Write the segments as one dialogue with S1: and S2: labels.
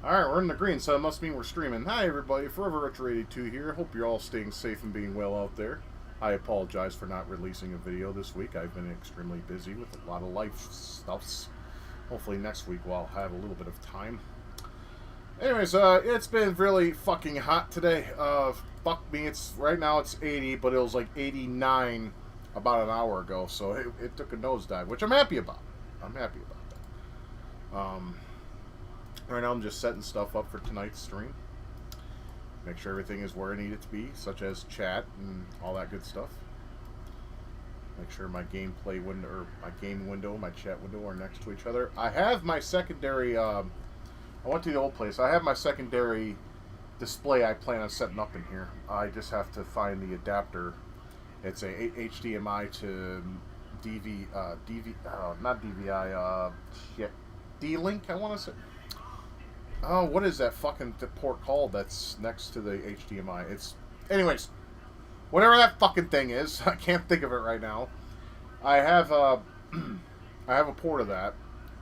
S1: Alright, we're in the green, so it must mean we're streaming. Hi everybody, ForeverRetro82 here. Hope you're all staying safe and being well out there. I apologize for not releasing a video this week. I've been extremely busy with a lot of life stuffs. Hopefully next week I'll have a little bit of time. Anyways, it's been really fucking hot today. Fuck me, right now it's 80, but it was like 89 about an hour ago, so it took a nosedive, which I'm happy about. I'm happy about that. Right now I'm just setting stuff up for tonight's stream. Make sure everything is where I need it to be, such as chat and all that good stuff. Make sure my gameplay window, or my game window, my chat window are next to each other. I have my secondary, I went to the old place. I have my secondary display I plan on setting up in here. I just have to find the adapter. It's a HDMI to not DVI, shit, D-Link, I want to say. Oh, what is that fucking port called that's next to the HDMI? Anyways, whatever that fucking thing is, I can't think of it right now. I have I have a port of that,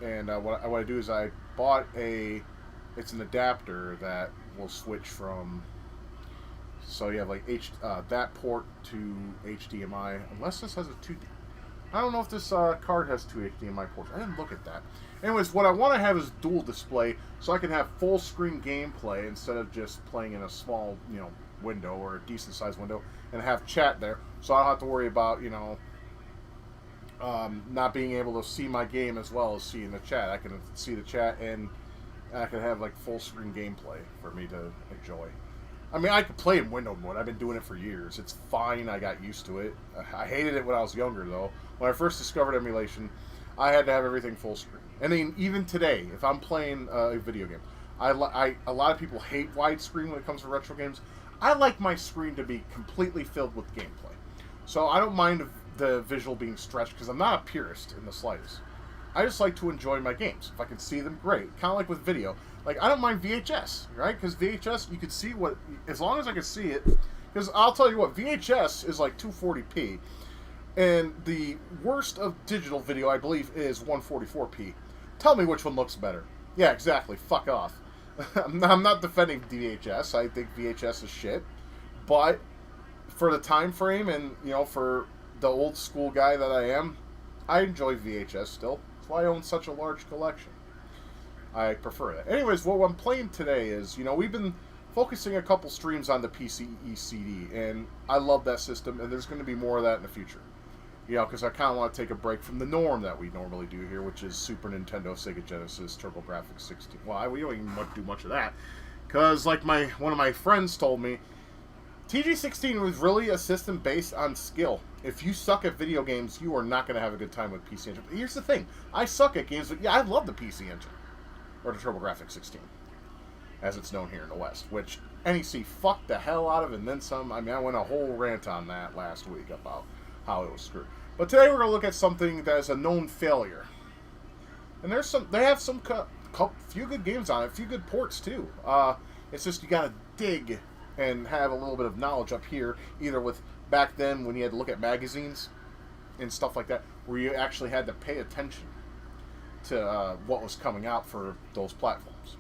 S1: and what I do is I bought it's an adapter that will switch from, so you have like that port to HDMI, unless this has a 2D. I don't know if this card has 2 HDMI ports. I didn't look at that. Anyways, what I want to have is dual display, so I can have full screen gameplay instead of just playing in a small, window or a decent sized window, and have chat there. So I don't have to worry about, not being able to see my game as well as seeing the chat. I can see the chat and I can have like full screen gameplay for me to enjoy. I mean, I could play in window mode. I've been doing it for years. It's fine. I got used to it. I hated it when I was younger, though. When I first discovered emulation, I had to have everything full screen. And then even today, if I'm playing a video game, a lot of people hate widescreen when it comes to retro games. I like my screen to be completely filled with gameplay. So I don't mind the visual being stretched, because I'm not a purist in the slightest. I just like to enjoy my games. If I can see them, great. Kind of like with video. Like, I don't mind VHS, right? Because VHS, you can see what, as long as I can see it, because I'll tell you what, VHS is like 240p, and the worst of digital video, I believe, is 144p. Tell me which one looks better. Yeah, exactly. Fuck off. I'm not defending VHS. I think VHS is shit. But for the time frame and, for the old school guy that I am, I enjoy VHS still. That's why I own such a large collection. I prefer that. Anyways, what I'm playing today is, we've been focusing a couple streams on the PCE CD, and I love that system, and there's going to be more of that in the future. Because I kind of want to take a break from the norm that we normally do here, which is Super Nintendo, Sega Genesis, TurboGrafx 16. Well, we don't even do much of that, because like one of my friends told me, TG16 was really a system based on skill. If you suck at video games, you are not going to have a good time with PC Engine. But here's the thing. I suck at games, but yeah, I love the PC Engine. Or the TurboGrafx 16. As it's known here in the West. Which NEC fucked the hell out of and then some. I mean, I went a whole rant on that last week about how it was screwed. But today we're going to look at something that is a known failure. And they have some few good games on it. A few good ports, too. It's just you got to dig and have a little bit of knowledge up here, either with back then when you had to look at magazines and stuff like that, where you actually had to pay attention to what was coming out for those platforms.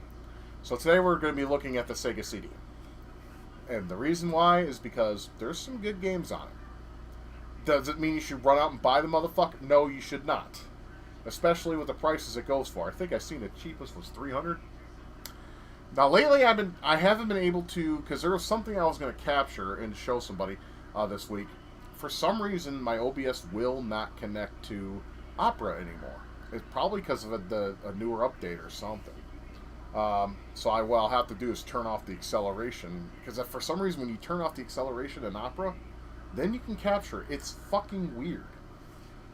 S1: So today we're going to be looking at the Sega CD. And the reason why is because there's some good games on it. Does it mean you should run out and buy the motherfucker? No, you should not. Especially with the prices it goes for. I think I've seen the cheapest was $300. Now lately I haven't been able to, because there was something I was going to capture and show somebody this week. For some reason my OBS will not connect to Opera anymore. It's probably because of a newer update or something. So what I'll have to do is turn off the acceleration, because for some reason when you turn off the acceleration in Opera, then you can capture it. It's fucking weird.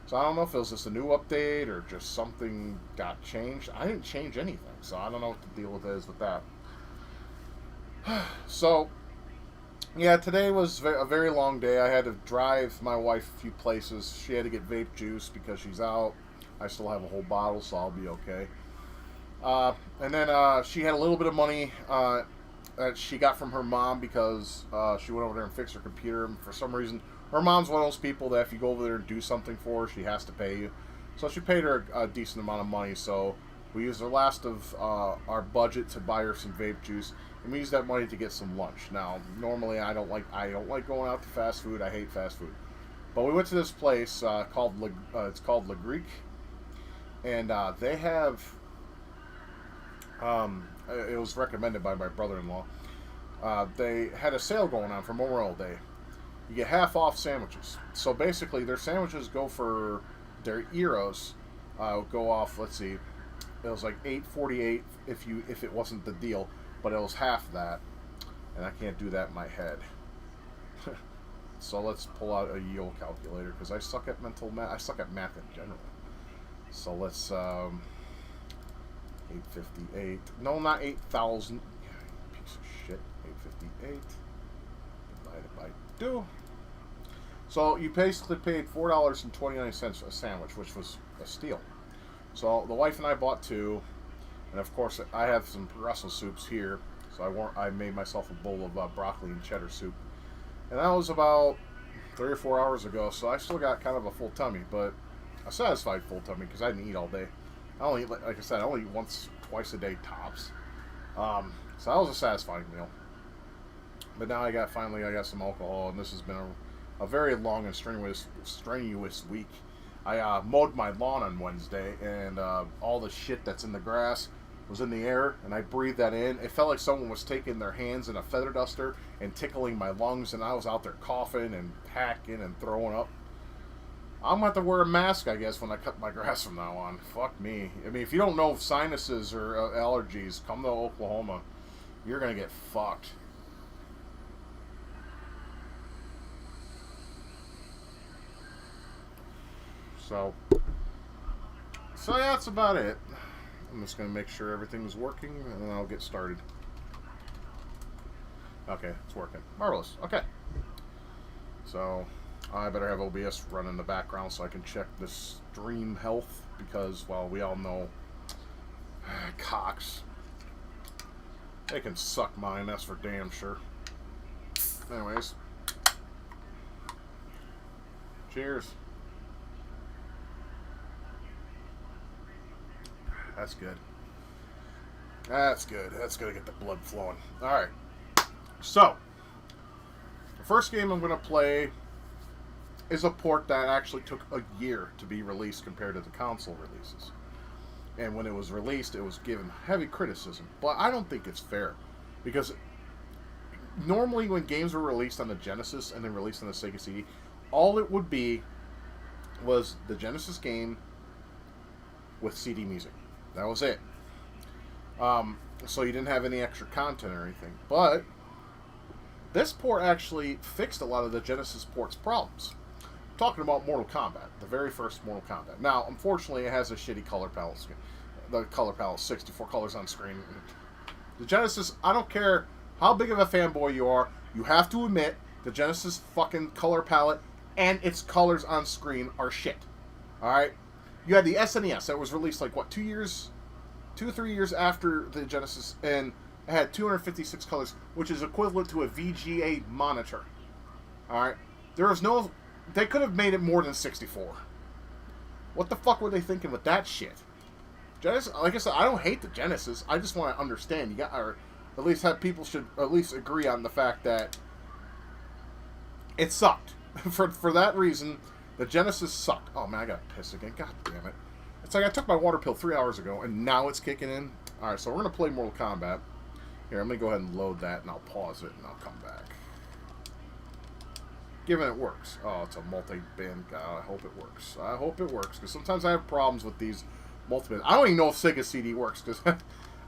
S1: So I don't know if it was just a new update or just something got changed. I didn't change anything, so I don't know what the deal is with that. So, yeah, today was a very long day. I had to drive my wife a few places. She had to get vape juice because she's out. I still have a whole bottle, so I'll be okay. And then she had a little bit of money that she got from her mom because she went over there and fixed her computer. And for some reason, her mom's one of those people that if you go over there and do something for her, she has to pay you. So she paid her a decent amount of money. So We used the last of our budget to buy her some vape juice, and we used that money to get some lunch. Now, normally I don't like going out to fast food. I hate fast food, but we went to this place called it's called Le Greek, and they have. It was recommended by my brother-in-law. They had a sale going on for Memorial Day. You get half off sandwiches. So basically, their sandwiches go for their euros. Go off. Let's see. It was like $8.48 if it wasn't the deal, but it was half that, and I can't do that in my head. So let's pull out a yield calculator because I suck at mental math. I suck at math in general. So let's 858. No, not 8,000. Piece of shit. 858 divided by 2. So you basically paid $4.29 a sandwich, which was a steal. So the wife and I bought 2, and of course I have some Brussels soups here. So I made myself a bowl of broccoli and cheddar soup, and that was about 3 or 4 hours ago. So I still got kind of a full tummy, but a satisfied full tummy because I didn't eat all day. I only eat, like I said, I only eat once, twice a day tops. So that was a satisfying meal. But now finally I got some alcohol, and this has been a very long and strenuous week. I mowed my lawn on Wednesday, and all the shit that's in the grass was in the air, and I breathed that in. It felt like someone was taking their hands in a feather duster and tickling my lungs, and I was out there coughing and hacking and throwing up. I'm going to have to wear a mask, I guess, when I cut my grass from now on. Fuck me. I mean, if you don't know if sinuses or allergies, come to Oklahoma. You're going to get fucked. So yeah, that's about it. I'm just going to make sure everything's working, and then I'll get started. Okay, it's working. Marvelous. Okay. So I better have OBS run in the background so I can check the stream health, because, well, we all know cocks. They can suck mine, that's for damn sure. Anyways. Cheers. That's good. That's good. That's going to get the blood flowing. Alright. So, the first game I'm going to play is a port that actually took a year to be released compared to the console releases. And when it was released, it was given heavy criticism. But I don't think it's fair. Because normally when games were released on the Genesis and then released on the Sega CD, all it would be was the Genesis game with CD music. That was it. So you didn't have any extra content or anything. But this port actually fixed a lot of the Genesis port's problems. I'm talking about Mortal Kombat, the very first Mortal Kombat. Now, unfortunately, it has a shitty color palette. The color palette, 64 colors on screen. The Genesis, I don't care how big of a fanboy you are, you have to admit the Genesis fucking color palette and its colors on screen are shit. Alright? You had the SNES that was released like, what, 2 or 3 years after the Genesis, and it had 256 colors, which is equivalent to a VGA monitor. Alright? They could have made it more than 64. What the fuck were they thinking with that shit? Genesis, like I said, I don't hate the Genesis. I just want to understand. Or at least people should at least agree on the fact that it sucked. For that reason, the Genesis sucked. Oh man, I gotta piss again. God damn it. It's like I took my water pill 3 hours ago, and now it's kicking in. Alright, so we're going to play Mortal Kombat. Here, I'm going to go ahead and load that, and I'll pause it, and I'll come back. Given it works. Oh, it's a multi-bin. God, I hope it works. I hope it works, because sometimes I have problems with these multi-bin. I don't even know if Sega CD works, because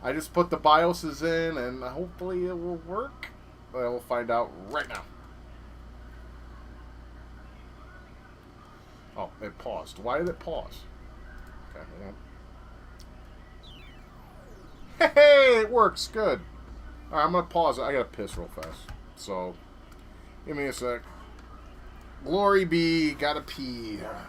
S1: I just put the BIOSes in, and hopefully it will work. We'll find out right now. Oh, it paused. Why did it pause? Hey, it works. Good. Alright, I'm going to pause it. I got to piss real fast. So, give me a sec. Glory be. Gotta pee. Yeah.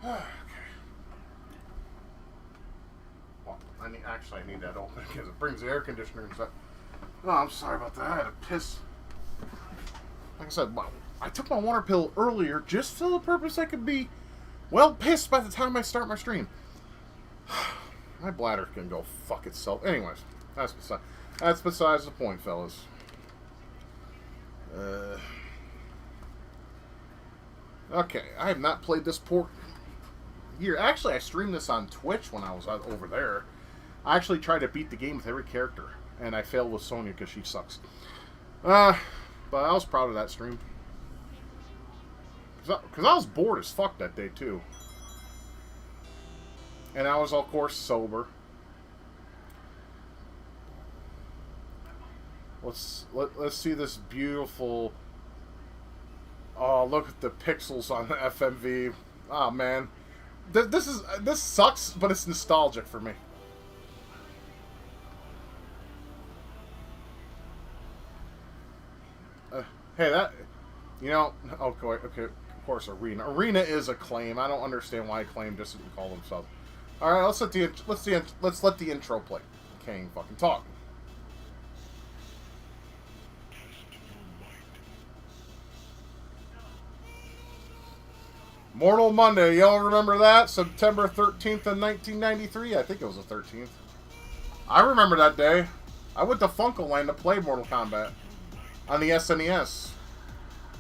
S1: Okay. Well, I need that open because it brings the air conditioner inside. Oh, I'm sorry about that. I had to piss. Like I said, I took my water pill earlier just for the purpose I could be well pissed by the time I start my stream. My bladder can go fuck itself. Anyways, that's besides the point, fellas. Okay, I have not played this port here. Actually, I streamed this on Twitch when I was over there. I actually tried to beat the game with every character, and I failed with Sonya because she sucks. But I was proud of that stream. Because I was bored as fuck that day, too. And I was, of course, sober. Let's see this beautiful... Oh, look at the pixels on the FMV. Oh, man. This sucks, but it's nostalgic for me. Hey, that... You know... Okay, of course, Arena. Arena is Acclaim. I don't understand why Acclaim doesn't call themselves. Alright, let's let the intro play. Can't even fucking talk. Mortal Monday, y'all remember that? September 13th of 1993? I think it was the 13th. I remember that day. I went to Funkoland to play Mortal Kombat on the SNES.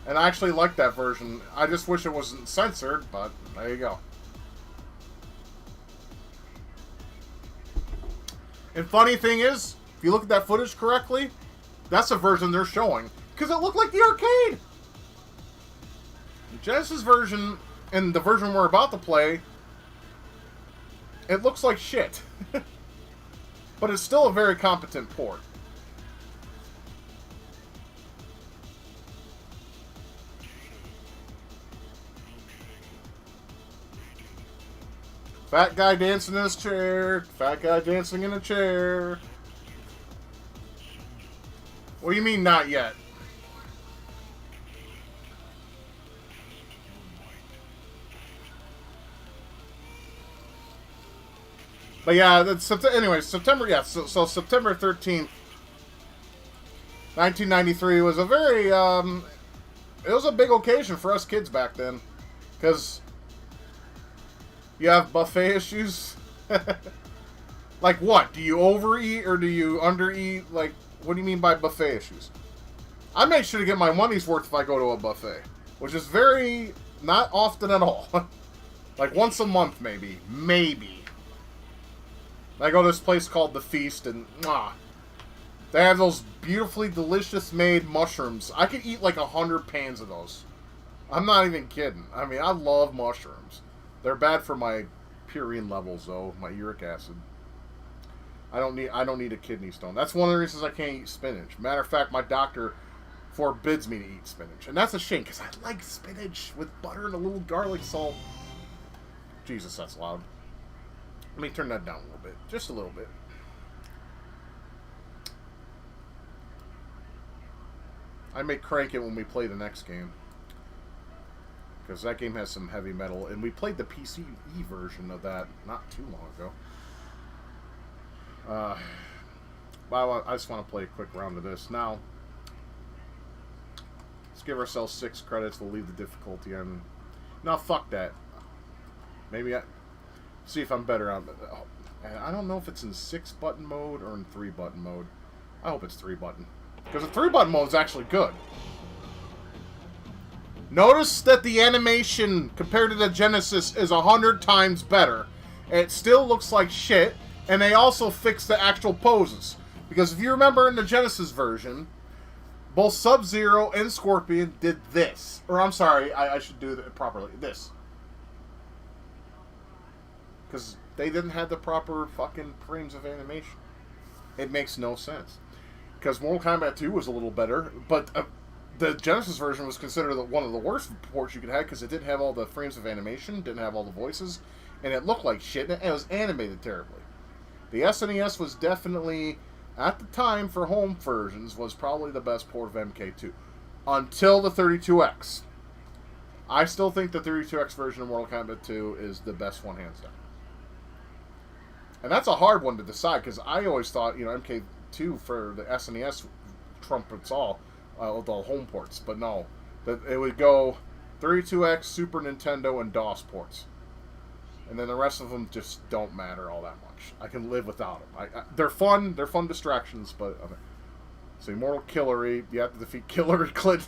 S1: And I actually liked that version. I just wish it wasn't censored, but there you go. And funny thing is, if you look at that footage correctly, that's the version they're showing. Because it looked like the arcade! The Genesis version... And the version we're about to play, it looks like shit. But it's still a very competent port. Fat guy dancing in his chair. Fat guy dancing in a chair. What do you mean, not yet? But yeah, anyway, September, yeah, so September 13th, 1993 was a very, it was a big occasion for us kids back then. Because you have buffet issues. Like what? Do you overeat or do you undereat? Like, what do you mean by buffet issues? I make sure to get my money's worth if I go to a buffet. Which is very, not often at all. Like once a month, maybe. Maybe. I go to this place called The Feast, and they have those beautifully delicious made mushrooms. I could eat like 100 pans of those. I'm not even kidding. I mean, I love mushrooms. They're bad for my purine levels, though, my uric acid. I don't need a kidney stone. That's one of the reasons I can't eat spinach. Matter of fact, my doctor forbids me to eat spinach, and that's a shame because I like spinach with butter and a little garlic salt. Jesus, that's loud. Let me turn that down a little bit. Just a little bit. I may crank it when we play the next game. Because that game has some heavy metal. And we played the PCE version of that not too long ago. But I just want to play a quick round of this. Now, let's give ourselves 6 credits. We'll leave the difficulty on. No, fuck that. Maybe see if I'm better on... I don't know if it's in 6-button mode or in 3-button mode. I hope it's 3-button. Because the 3-button mode is actually good. Notice that the animation compared to the Genesis is 100 times better. It still looks like shit. And they also fixed the actual poses. Because if you remember in the Genesis version, both Sub-Zero and Scorpion did this. Or I'm sorry, I should do it properly. This. Because they didn't have the proper fucking frames of animation. It makes no sense. Because Mortal Kombat 2 was a little better, but the Genesis version was considered one of the worst ports you could have because it didn't have all the frames of animation, didn't have all the voices, and it looked like shit, and it was animated terribly. The SNES was definitely, at the time for home versions, was probably the best port of MK2. Until the 32X. I still think the 32X version of Mortal Kombat 2 is the best one, hands down. And that's a hard one to decide, because I always thought, MK2 for the SNES trumpets all, with all home ports. But no, that it would go 32X, Super Nintendo, and DOS ports. And then the rest of them just don't matter all that much. I can live without them. They're fun. They're fun distractions, but... So Immortal Killery, you have to defeat Killery Clint.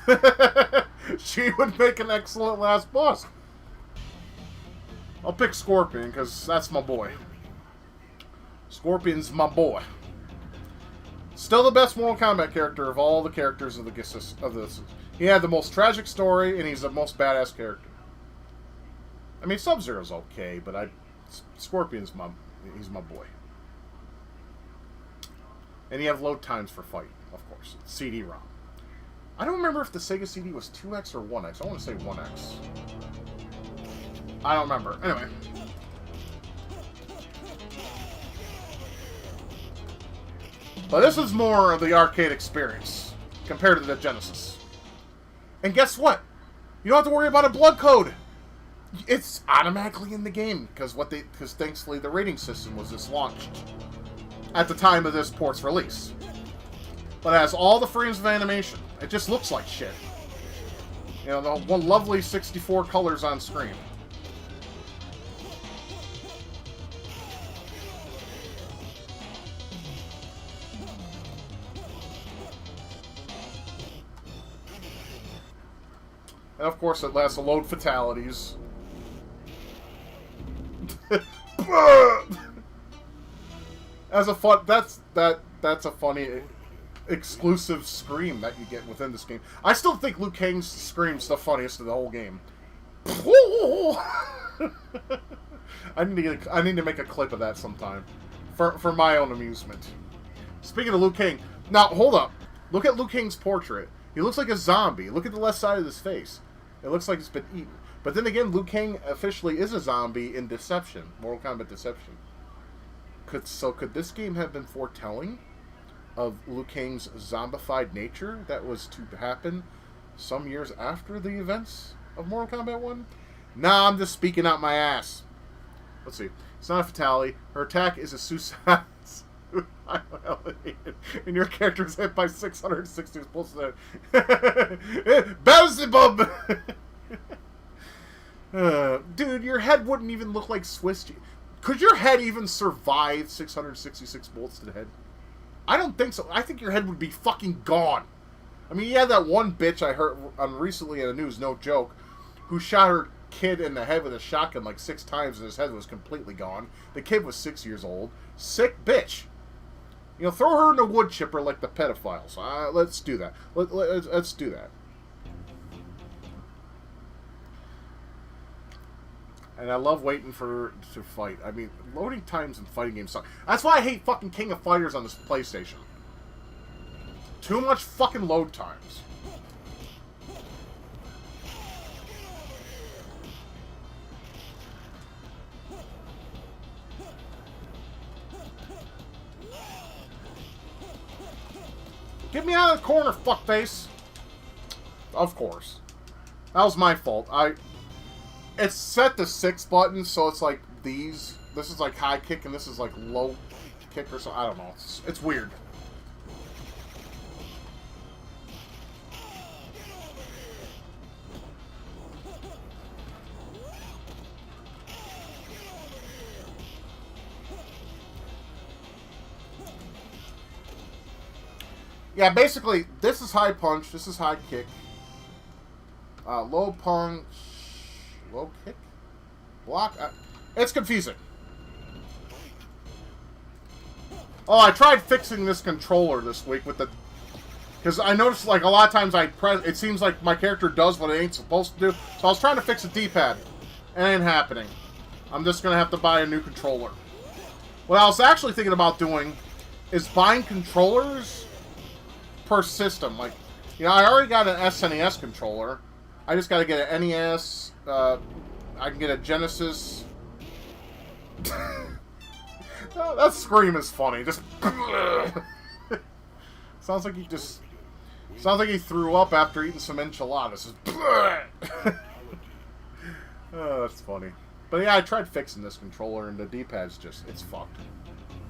S1: She would make an excellent last boss. I'll pick Scorpion, because that's my boy. Scorpion's my boy. Still the best Mortal Kombat character of all the characters of this. He had the most tragic story, and he's the most badass character. I mean, Sub-Zero's okay, but Scorpion's he's my boy. And you have load times for fight, of course. CD-ROM. I don't remember if the Sega CD was 2X or 1X. I want to say 1X. I don't remember. Anyway. But this is more of the arcade experience compared to the Genesis. And guess what? You don't have to worry about a blood code. It's automatically in the game because thankfully the rating system was just launched at the time of this port's release. But it has all the frames of animation. It just looks like shit. The one lovely 64 colors on screen. And of course it has the load fatalities. That's a funny exclusive scream that you get within this game. I still think Liu Kang's scream's the funniest of the whole game. I need to make a clip of that sometime for my own amusement. Speaking of Liu Kang, now hold up. Look at Liu Kang's portrait. He looks like a zombie. Look at the left side of his face. It looks like he's been eaten. But then again, Liu Kang officially is a zombie in Deception, Mortal Kombat Deception. Could this game have been foretelling of Liu Kang's zombified nature that was to happen some years after the events of Mortal Kombat 1? Nah, I'm just speaking out my ass. Let's see. It's not a fatality. Her attack is a suicide. And your character is hit by 660 bullets. Beelzebub! Dude, your head wouldn't even look like Swiss cheese. Could your head even survive 666 bullets to the head? I don't think so. I think your head would be fucking gone. I mean, you had that one bitch I heard recently in the news, no joke, who shot her kid in the head with a shotgun like 6 times and his head was completely gone. The kid was 6 years old. Sick bitch. Throw her in the wood chipper like the pedophiles. Let's do that. Let's do that. And I love waiting to fight. I mean, loading times in fighting games suck. That's why I hate fucking King of Fighters on this PlayStation. Too much fucking load times. Get me out of the corner, fuckface! Of course. That was my fault. It's set to 6 buttons, so it's like these. This is like high kick, and this is like low kick or something. I don't know. It's weird. Yeah, basically, this is high punch, this is high kick. Low punch, low kick, block. It's confusing. Oh, I tried fixing this controller this week with the... Because I noticed, like, a lot of times I press... It seems like my character does what it ain't supposed to do. So I was trying to fix the D-pad. It ain't happening. I'm just going to have to buy a new controller. What I was actually thinking about doing is buying controllers per system. Like, I already got an SNES controller. I just got to get an NES. I can get a Genesis. Oh, that scream is funny. Just sounds like he threw up after eating some enchiladas. Oh, that's funny. But yeah, I tried fixing this controller, and the D-pad's just, it's fucked.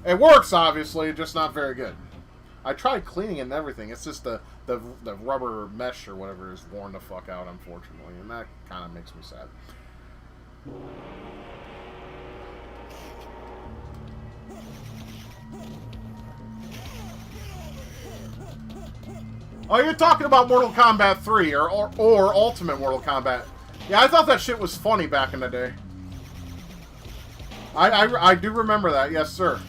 S1: It works, obviously, just not very good. I tried cleaning it and everything. It's just the rubber mesh or whatever is worn the fuck out, unfortunately, and that kind of makes me sad. Oh, you're talking about Mortal Kombat 3 or Ultimate Mortal Kombat. Yeah, I thought that shit was funny back in the day. I do remember that, yes, sir.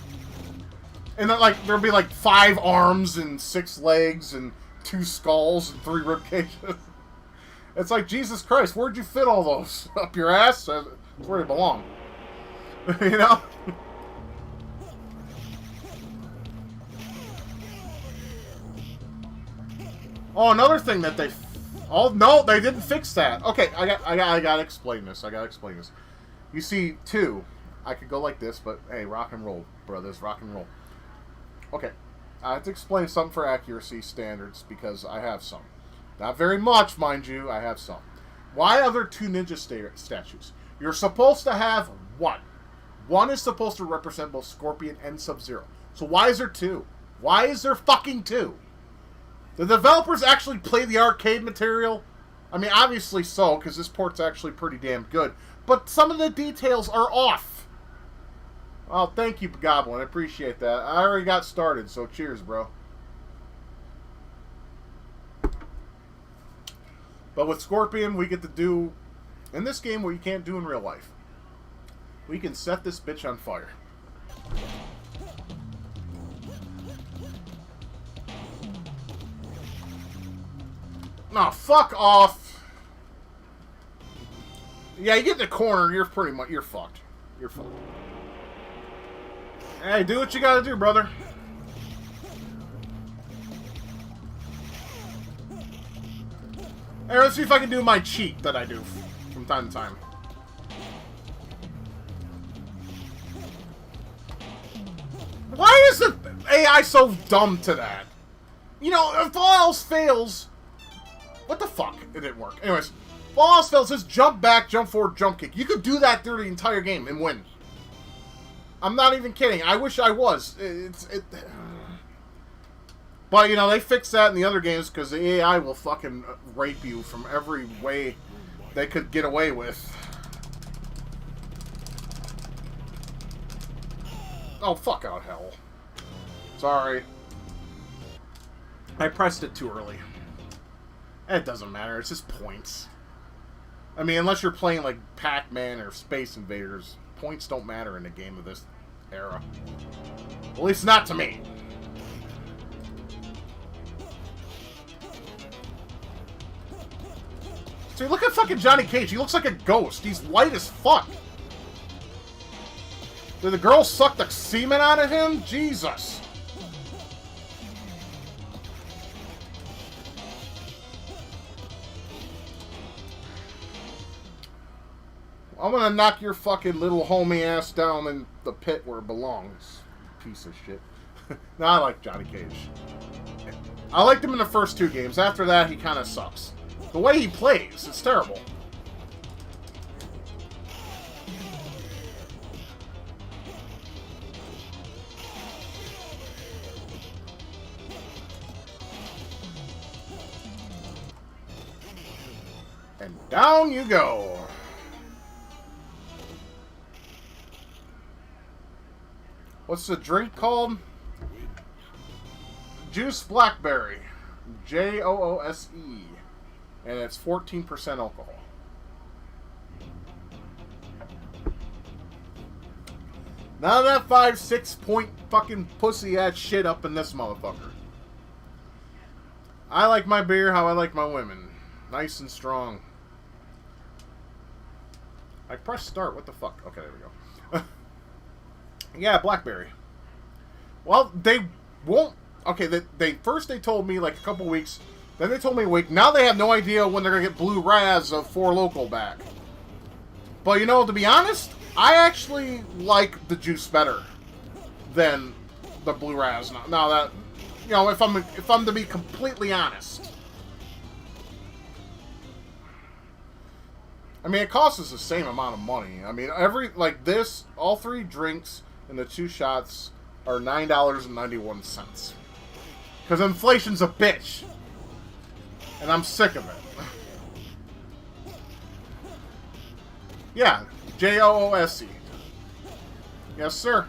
S1: And then, like, there'll be like 5 arms and 6 legs and 2 skulls and 3 rib cages. It's like, Jesus Christ, where'd you fit all those? Up your ass? That's where they belong. You know? Oh, another thing that they... Oh, no, they didn't fix that. Okay, I gotta explain this. You see, 2... I could go like this, but hey, rock and roll, brothers, rock and roll. Okay, I have to explain something for accuracy standards because I have some. Not very much, mind you, I have some. Why are there 2 ninja statues? You're supposed to have 1. 1 is supposed to represent both Scorpion and Sub-Zero. So why is there 2? Why is there fucking 2? The developers actually play the arcade material? I mean, obviously so, because this port's actually pretty damn good. But some of the details are off. Oh, thank you, Goblin. I appreciate that. I already got started, so cheers, bro. But with Scorpion, we get to do, in this game, what you can't do in real life. We can set this bitch on fire. No, fuck off. Yeah, you get in the corner, you're pretty much, you're fucked. You're fucked. Hey, do what you gotta do, brother. Hey, let's see if I can do my cheat that I do from time to time. Why is the AI so dumb to that? You know, if all else fails... What the fuck? It didn't work. Anyways, if all else fails, just jump back, jump forward, jump kick. You could do that through the entire game and win. I'm not even kidding. I wish I was. But, you know, they fixed that in the other games because the AI will fucking rape you from every way they could get away with. Oh, fuck out hell. Sorry. I pressed it too early. It doesn't matter. It's just points. I mean, unless you're playing like Pac-Man or Space Invaders, points don't matter in a game of this era. At least not to me. See, look at fucking Johnny Cage. He looks like a ghost. He's white as fuck. Did the girl suck the semen out of him? Jesus. I'm gonna knock your fucking little homie ass down in the pit where it belongs. Piece of shit. No, I like Johnny Cage. I liked him in the first 2 games. After that, he kind of sucks. The way he plays, it's terrible. And down you go. What's the drink called? Juice Blackberry. Joose. And it's 14% alcohol. None of that 5-6 point fucking pussy ass shit up in this motherfucker. I like my beer how I like my women. Nice and strong. I pressed start. What the fuck? Okay, there we go. Yeah, Blackberry. Well, they won't... Okay, they first they told me like a couple weeks. Then they told me a week. Now they have no idea when they're going to get Blue Raz of 4 Local back. But, you know, to be honest, I actually like the juice better than the Blue Raz. Now that... You know, if I'm to be completely honest. I mean, it costs us the same amount of money. I mean, this, all 3 drinks and the 2 shots are $9.91. Because inflation's a bitch. And I'm sick of it. Yeah, JOOSE. Yes, sir.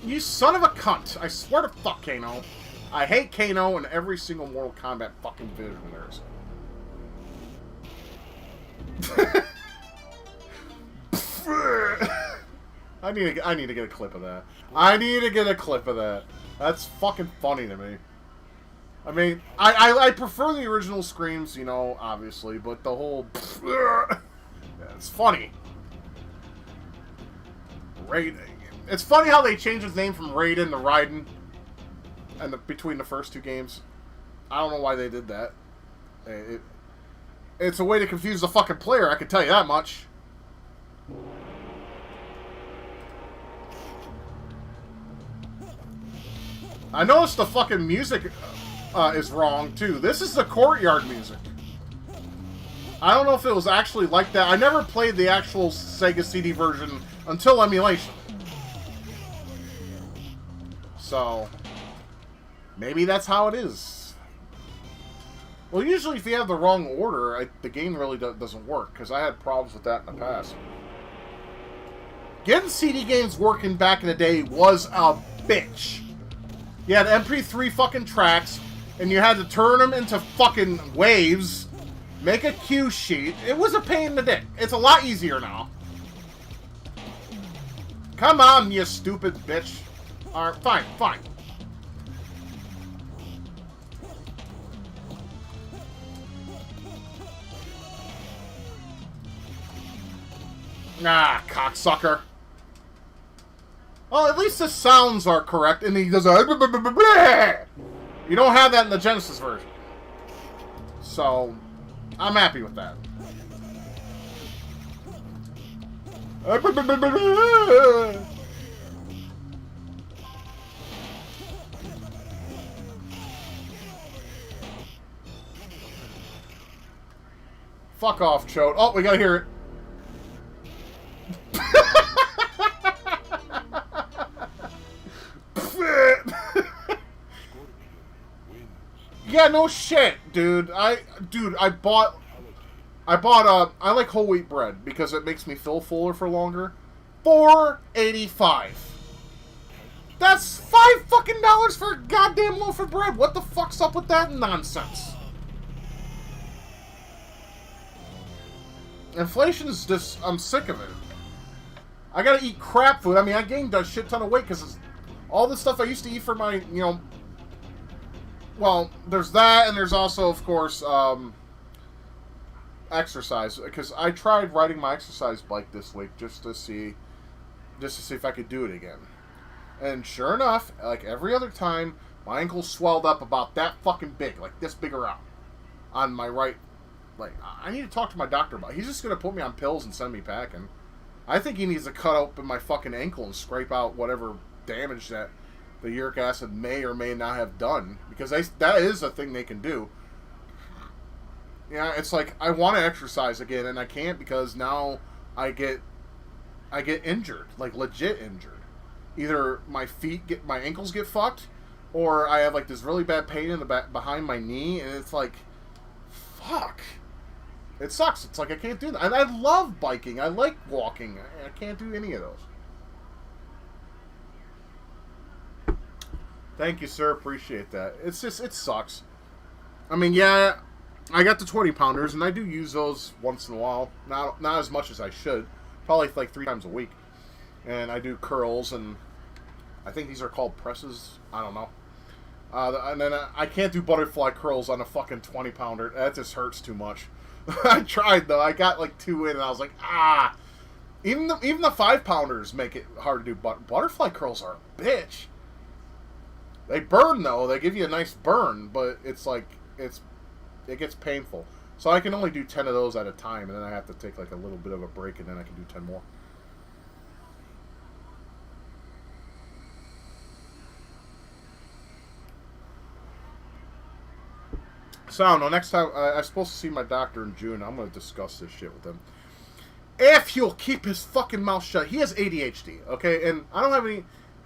S1: You son of a cunt. I swear to fuck, Kano. I hate Kano in every single Mortal Kombat fucking video there is. I need to get a clip of that. I need to get a clip of that. That's fucking funny to me. I mean, I prefer the original screams, you know, obviously, but the whole... it's funny. Raiden. It's funny how they changed his name from Raiden to Raiden between the first 2 games. I don't know why they did that. It's a way to confuse the fucking player, I can tell you that much. I noticed the fucking music is wrong, too. This is the courtyard music. I don't know if it was actually like that. I never played the actual Sega CD version until emulation. So, maybe that's how it is. Well, usually if you have the wrong order, the game really doesn't work, because I had problems with that in the past. Getting CD games working back in the day was a bitch. You had MP3 fucking tracks, and you had to turn them into fucking waves, make a cue sheet. It was a pain in the dick. It's a lot easier now. Come on, you stupid bitch. Alright, fine, fine. Nah, cocksucker. Well, at least the sounds are correct, and he does a... You don't have that in the Genesis version. So, I'm happy with that. Fuck off, Chode. Oh, we gotta hear it. Yeah, no shit, dude. I like whole wheat bread because it makes me feel fuller for longer. $4.85. That's $5 fucking for a goddamn loaf of bread. What the fuck's up with that nonsense? Inflation's just... I'm sick of it. I gotta eat crap food. I mean, I gained a shit ton of weight because all the stuff I used to eat for my, you know... Well, there's that, and there's also, of course, exercise. Because I tried riding my exercise bike this week just to see if I could do it again. And sure enough, like every other time, my ankle swelled up about that fucking big, like this big around, on my right. Like, I need to talk to my doctor about it. He's just going to put me on pills and send me packing. I think he needs to cut open my fucking ankle and scrape out whatever damage that the uric acid may or may not have done. Because that is a thing they can do. Yeah, it's like, I want to exercise again, and I can't because now I get injured. Like, legit injured. Either my ankles get fucked, or I have, like, this really bad pain in the back behind my knee, and it's like, fuck. It sucks. It's like I can't do that. And I love biking. I like walking. I can't do any of those. Thank you, sir. Appreciate that. It's just, it sucks. I mean, yeah, I got the 20-pounders, and I do use those once in a while. Not as much as I should. Probably like 3 times a week. And I do curls, and I think these are called presses. I don't know. And then I can't do butterfly curls on a fucking 20-pounder. That just hurts too much. I tried, though. I got like 2 in, and I was like, ah. Even the 5-pounders make it hard to do. Butterfly curls are a bitch. They burn, though. They give you a nice burn, but it's like, it gets painful. So I can only do 10 of those at a time, and then I have to take like a little bit of a break, and then I can do 10 more. So I don't know. Next time, I'm supposed to see my doctor in June. I'm going to discuss this shit with him. If he'll keep his fucking mouth shut. He has ADHD, okay? And I don't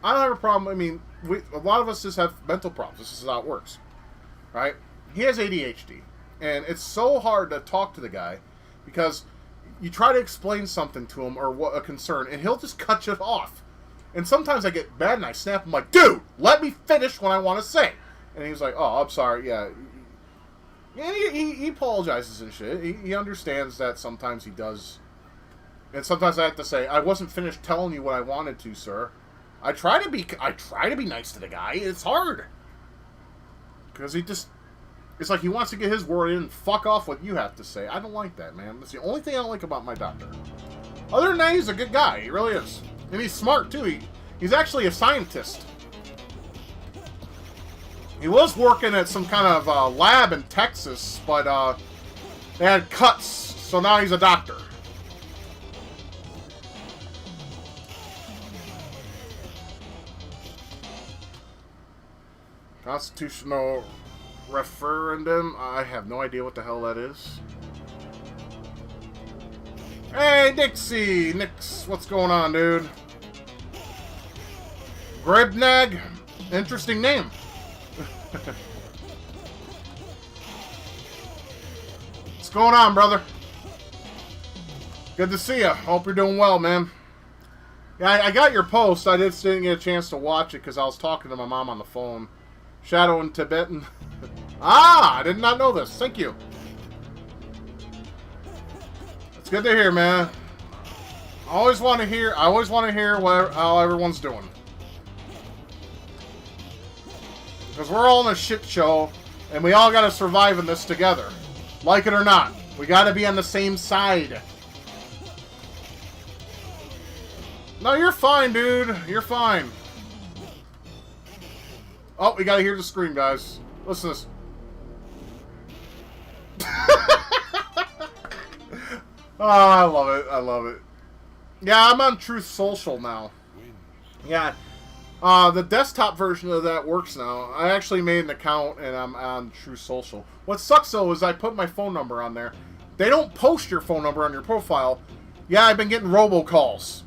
S1: have a problem. I mean, a lot of us just have mental problems. This is how it works, right? He has ADHD. And it's so hard to talk to the guy because you try to explain something to him or what a concern, and he'll just cut you off. And sometimes I get mad and I snap him like, dude, let me finish what I want to say. And he's like, oh, I'm sorry, yeah. Yeah, he apologizes and shit. He understands that sometimes he does. And sometimes I have to say, I wasn't finished telling you what I wanted to, sir. I try to be nice to the guy. It's hard. Because it's like he wants to get his word in and fuck off what you have to say. I don't like that, man. That's the only thing I don't like about my doctor. Other than that, he's a good guy. He really is. And he's smart, too. He's actually a scientist. He was working at some kind of lab in Texas, but they had cuts, so now he's a doctor. Constitutional referendum? I have no idea what the hell that is. Hey, Nixie! Nix, what's going on, dude? Gribnag? Interesting name. What's going on, brother? Good to see you. Hope you're doing well, man. Yeah, I got your post. I just didn't get a chance to watch it because I was talking to my mom on the phone. Shadow in Tibetan. Ah, I did not know this. Thank you. It's good to hear, man. I always want to hear how everyone's doing. Because we're all in a shit show, and we all gotta survive in this together. Like it or not. We gotta be on the same side. No, you're fine, dude. You're fine. Oh, we gotta hear the scream, guys. Listen to this. Oh, I love it. I love it. Yeah, I'm on Truth Social now. Yeah. The desktop version of that works now. I actually made an account, and I'm on Truth Social. What sucks, though, is I put my phone number on there. They don't post your phone number on your profile. Yeah, I've been getting robocalls.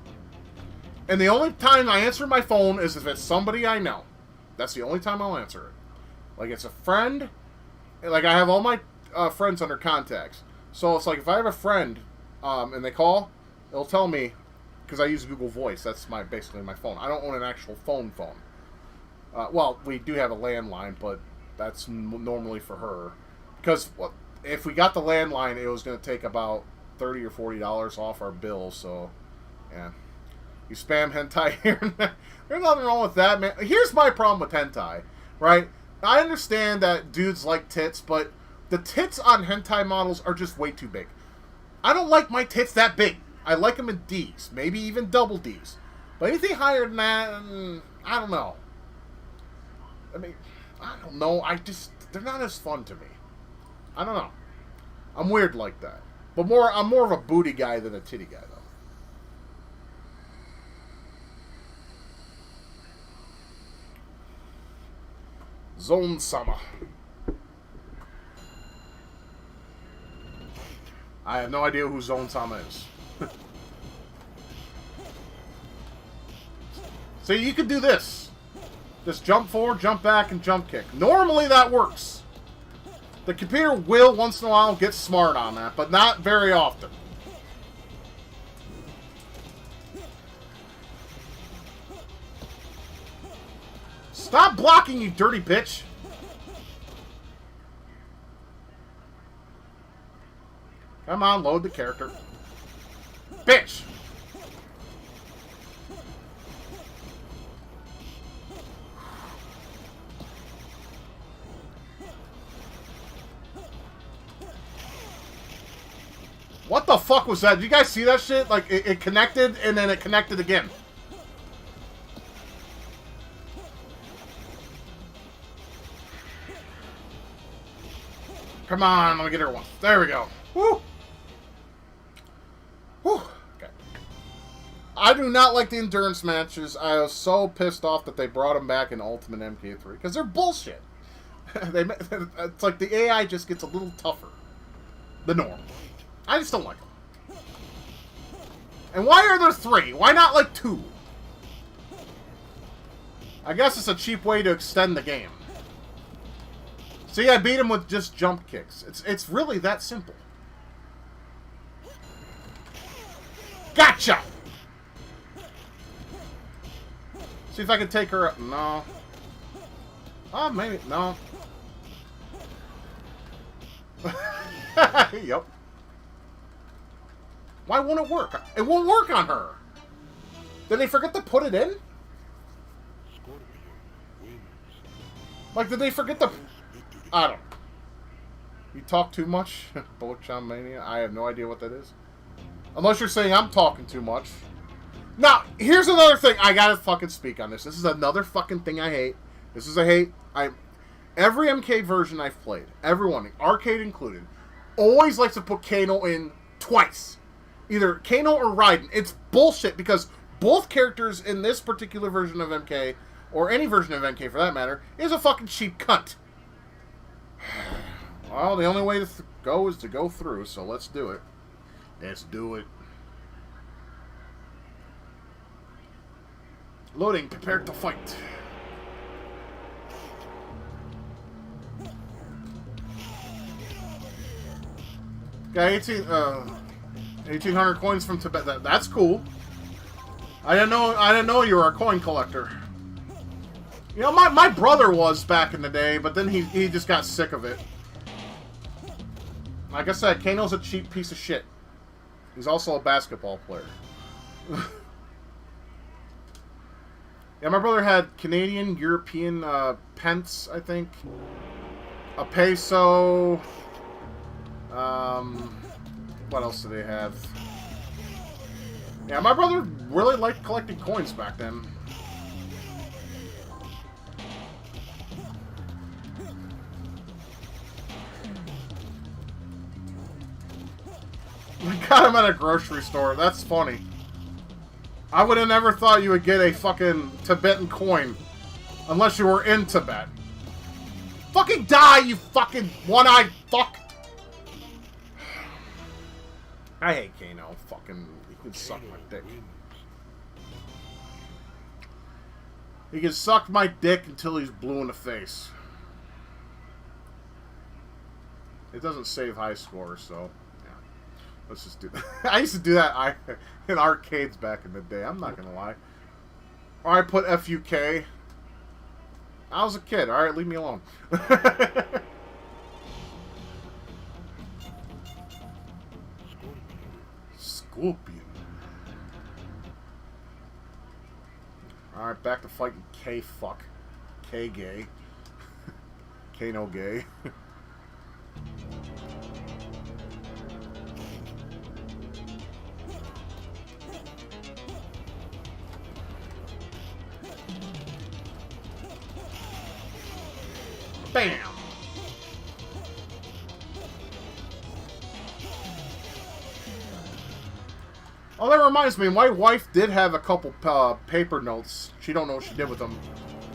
S1: And the only time I answer my phone is if it's somebody I know. That's the only time I'll answer it. Like, it's a friend. Like, I have all my friends under contacts. So, it's like, if I have a friend, and they call, it'll tell me, because I use Google Voice. That's basically my phone. I don't own an actual phone. Well, we do have a landline, but that's normally for her. Because if we got the landline, it was going to take about $30 or $40 off our bill, so, yeah. You spam hentai here and there. There's nothing wrong with that, man. Here's my problem with hentai, right? I understand that dudes like tits, but the tits on hentai models are just way too big. I don't like my tits that big. I like them in D's, maybe even double D's. But anything higher than that, I don't know. I mean, I don't know. They're not as fun to me. I don't know. I'm weird like that. But I'm more of a booty guy than a titty guy, though. Zone Sama. I have no idea who Zone Sama is. So you could do this. Just jump forward, jump back, and jump kick. Normally that works. The computer will, once in a while, get smart on that, but not very often. Stop blocking, you dirty bitch! Come on, load the character. Bitch! What the fuck was that? Did you guys see that shit? Like, it connected, and then it connected again. Come on, let me get her once. There we go. Woo! Woo! Okay. I do not like the endurance matches. I was so pissed off that they brought them back in Ultimate MK3. Because they're bullshit. It's like the AI just gets a little tougher than normal. I just don't like them. And why are there 3? Why not like 2? I guess it's a cheap way to extend the game. See, I beat him with just jump kicks. It's really that simple. Gotcha! See if I can take her up. No. Oh, maybe. No. Yep. Why won't it work? It won't work on her. Did they forget to put it in? Like, did they forget to... I don't know. You talk too much? Bocham Mania? I have no idea what that is. Unless you're saying I'm talking too much. Now, here's another thing. I gotta fucking speak on this. This is another fucking thing I hate. This is a hate. Every MK version I've played, everyone, arcade included, always likes to put Kano in twice. Either Kano or Raiden. It's bullshit because both characters in this particular version of MK, or any version of MK for that matter, is a fucking cheap cunt. Well, the only way to go is to go through, so let's do it. Let's do it. Loading, prepared to fight. Got 1,800 coins from Tibet. That's cool. I didn't know you were a coin collector. You know, my brother was back in the day, but then he just got sick of it. Like I said, Kano's a cheap piece of shit. He's also a basketball player. Yeah, my brother had Canadian, European pence, I think. A peso. What else do they have? Yeah, my brother really liked collecting coins back then. We got him at a grocery store. That's funny. I would have never thought you would get a fucking Tibetan coin unless you were in Tibet. Fucking die, you fucking one-eyed fuck. I hate Kano. Fucking, he can suck my dick. He can suck my dick until he's blue in the face. It doesn't save high scores, so... Let's just do that. I used to do that in arcades back in the day. I'm not gonna lie. Or I put FUK. I was a kid. Alright, leave me alone. Scorpion. Alright, back to fighting K-fuck. K-gay. K-no-gay. Bam! Oh, that reminds me, my wife did have a couple paper notes, she don't know what she did with them,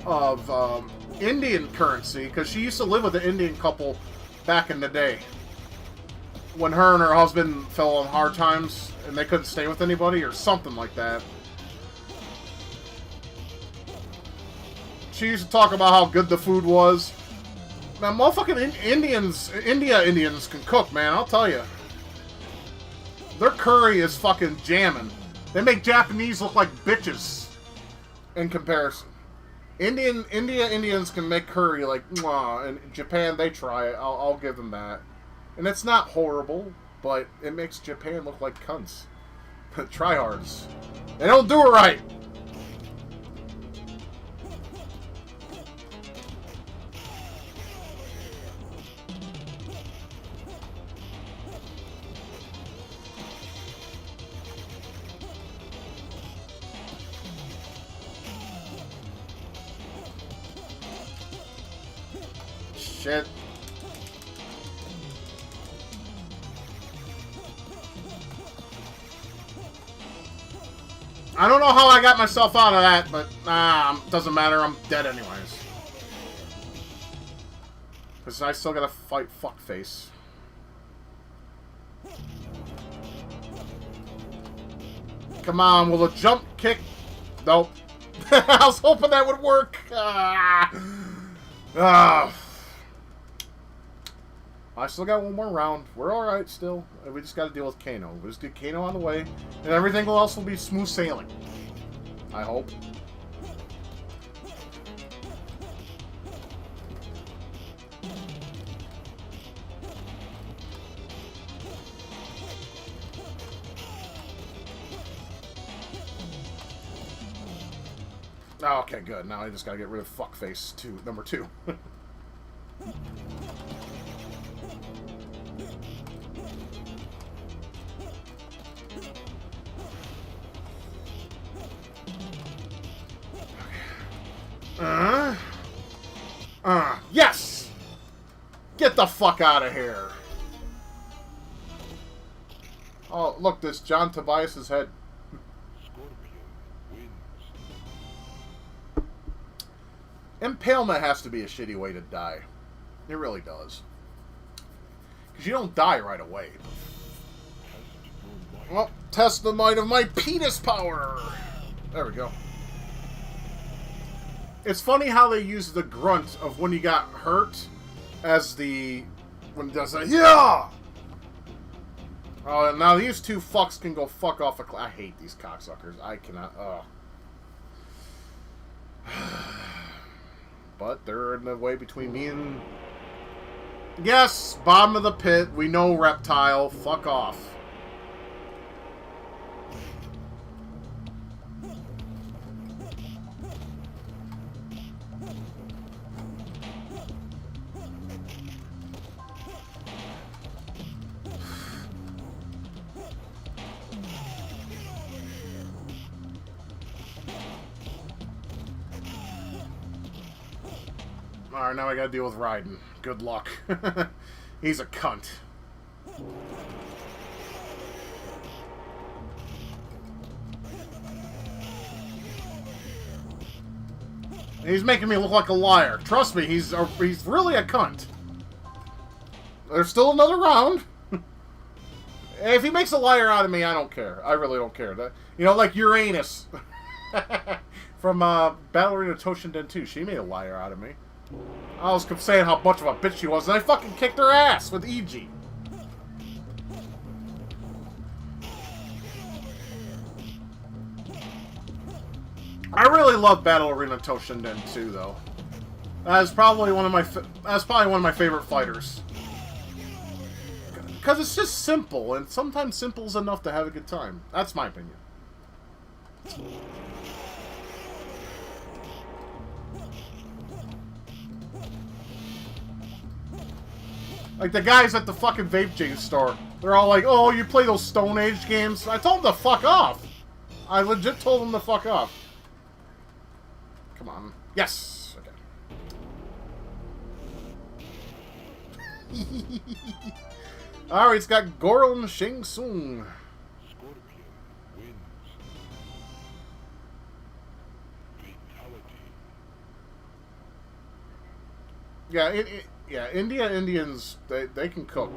S1: of Indian currency, because she used to live with an Indian couple back in the day. When her and her husband fell on hard times, and they couldn't stay with anybody, or something like that. She used to talk about how good the food was. Man, motherfucking Indians can cook, man, I'll tell you. Their curry is fucking jamming. They make Japanese look like bitches in comparison. Indians can make curry like mwah, and Japan, they try it. I'll give them that. And it's not horrible, but it makes Japan look like cunts. Tryhards. They don't do it right. Shit. I don't know how I got myself out of that, but doesn't matter. I'm dead anyways. Because I still gotta fight fuckface. Come on, will a jump kick? Nope. I was hoping that would work. I still got one more round. We're alright still. We just gotta deal with Kano. We just get Kano on the way, and everything else will be smooth sailing. I hope. Oh, okay, good. Now I just gotta get rid of fuckface number 2. Yes! Get the fuck out of here. Oh, look, this John Tobias's head. Impalement has to be a shitty way to die. It really does. Because you don't die right away. Well, test the might of my penis power. There we go. It's funny how they use the grunt of when you got hurt as the... when it does that, yeah! Oh, and now these two fucks can go fuck off a I hate these cocksuckers. I cannot... But they're in the way between me and... Yes! Bottom of the pit. We know Reptile. Fuck off. Alright, now I gotta deal with Raiden. Good luck. He's a cunt. He's making me look like a liar. Trust me, he's really a cunt. There's still another round. If he makes a liar out of me, I don't care. I really don't care. You know, like Uranus. From Ballerina Toshinden 2. She made a liar out of me. I was saying how much of a bitch she was, and I fucking kicked her ass with EG. I really love Battle Arena Toshinden 2, though. That's probably one of my favorite fighters. Because it's just simple, and sometimes simple's enough to have a good time. That's my opinion. Like the guys at the fucking vape juice store, they're all like, "Oh, you play those Stone Age games?" I told them to fuck off. I legit told them to fuck off. Come on. Yes. Okay. Alright, it's got Goron Shang Tsung.
S2: Scorpion wins. Fatality.
S1: Yeah, Indians, they can cook.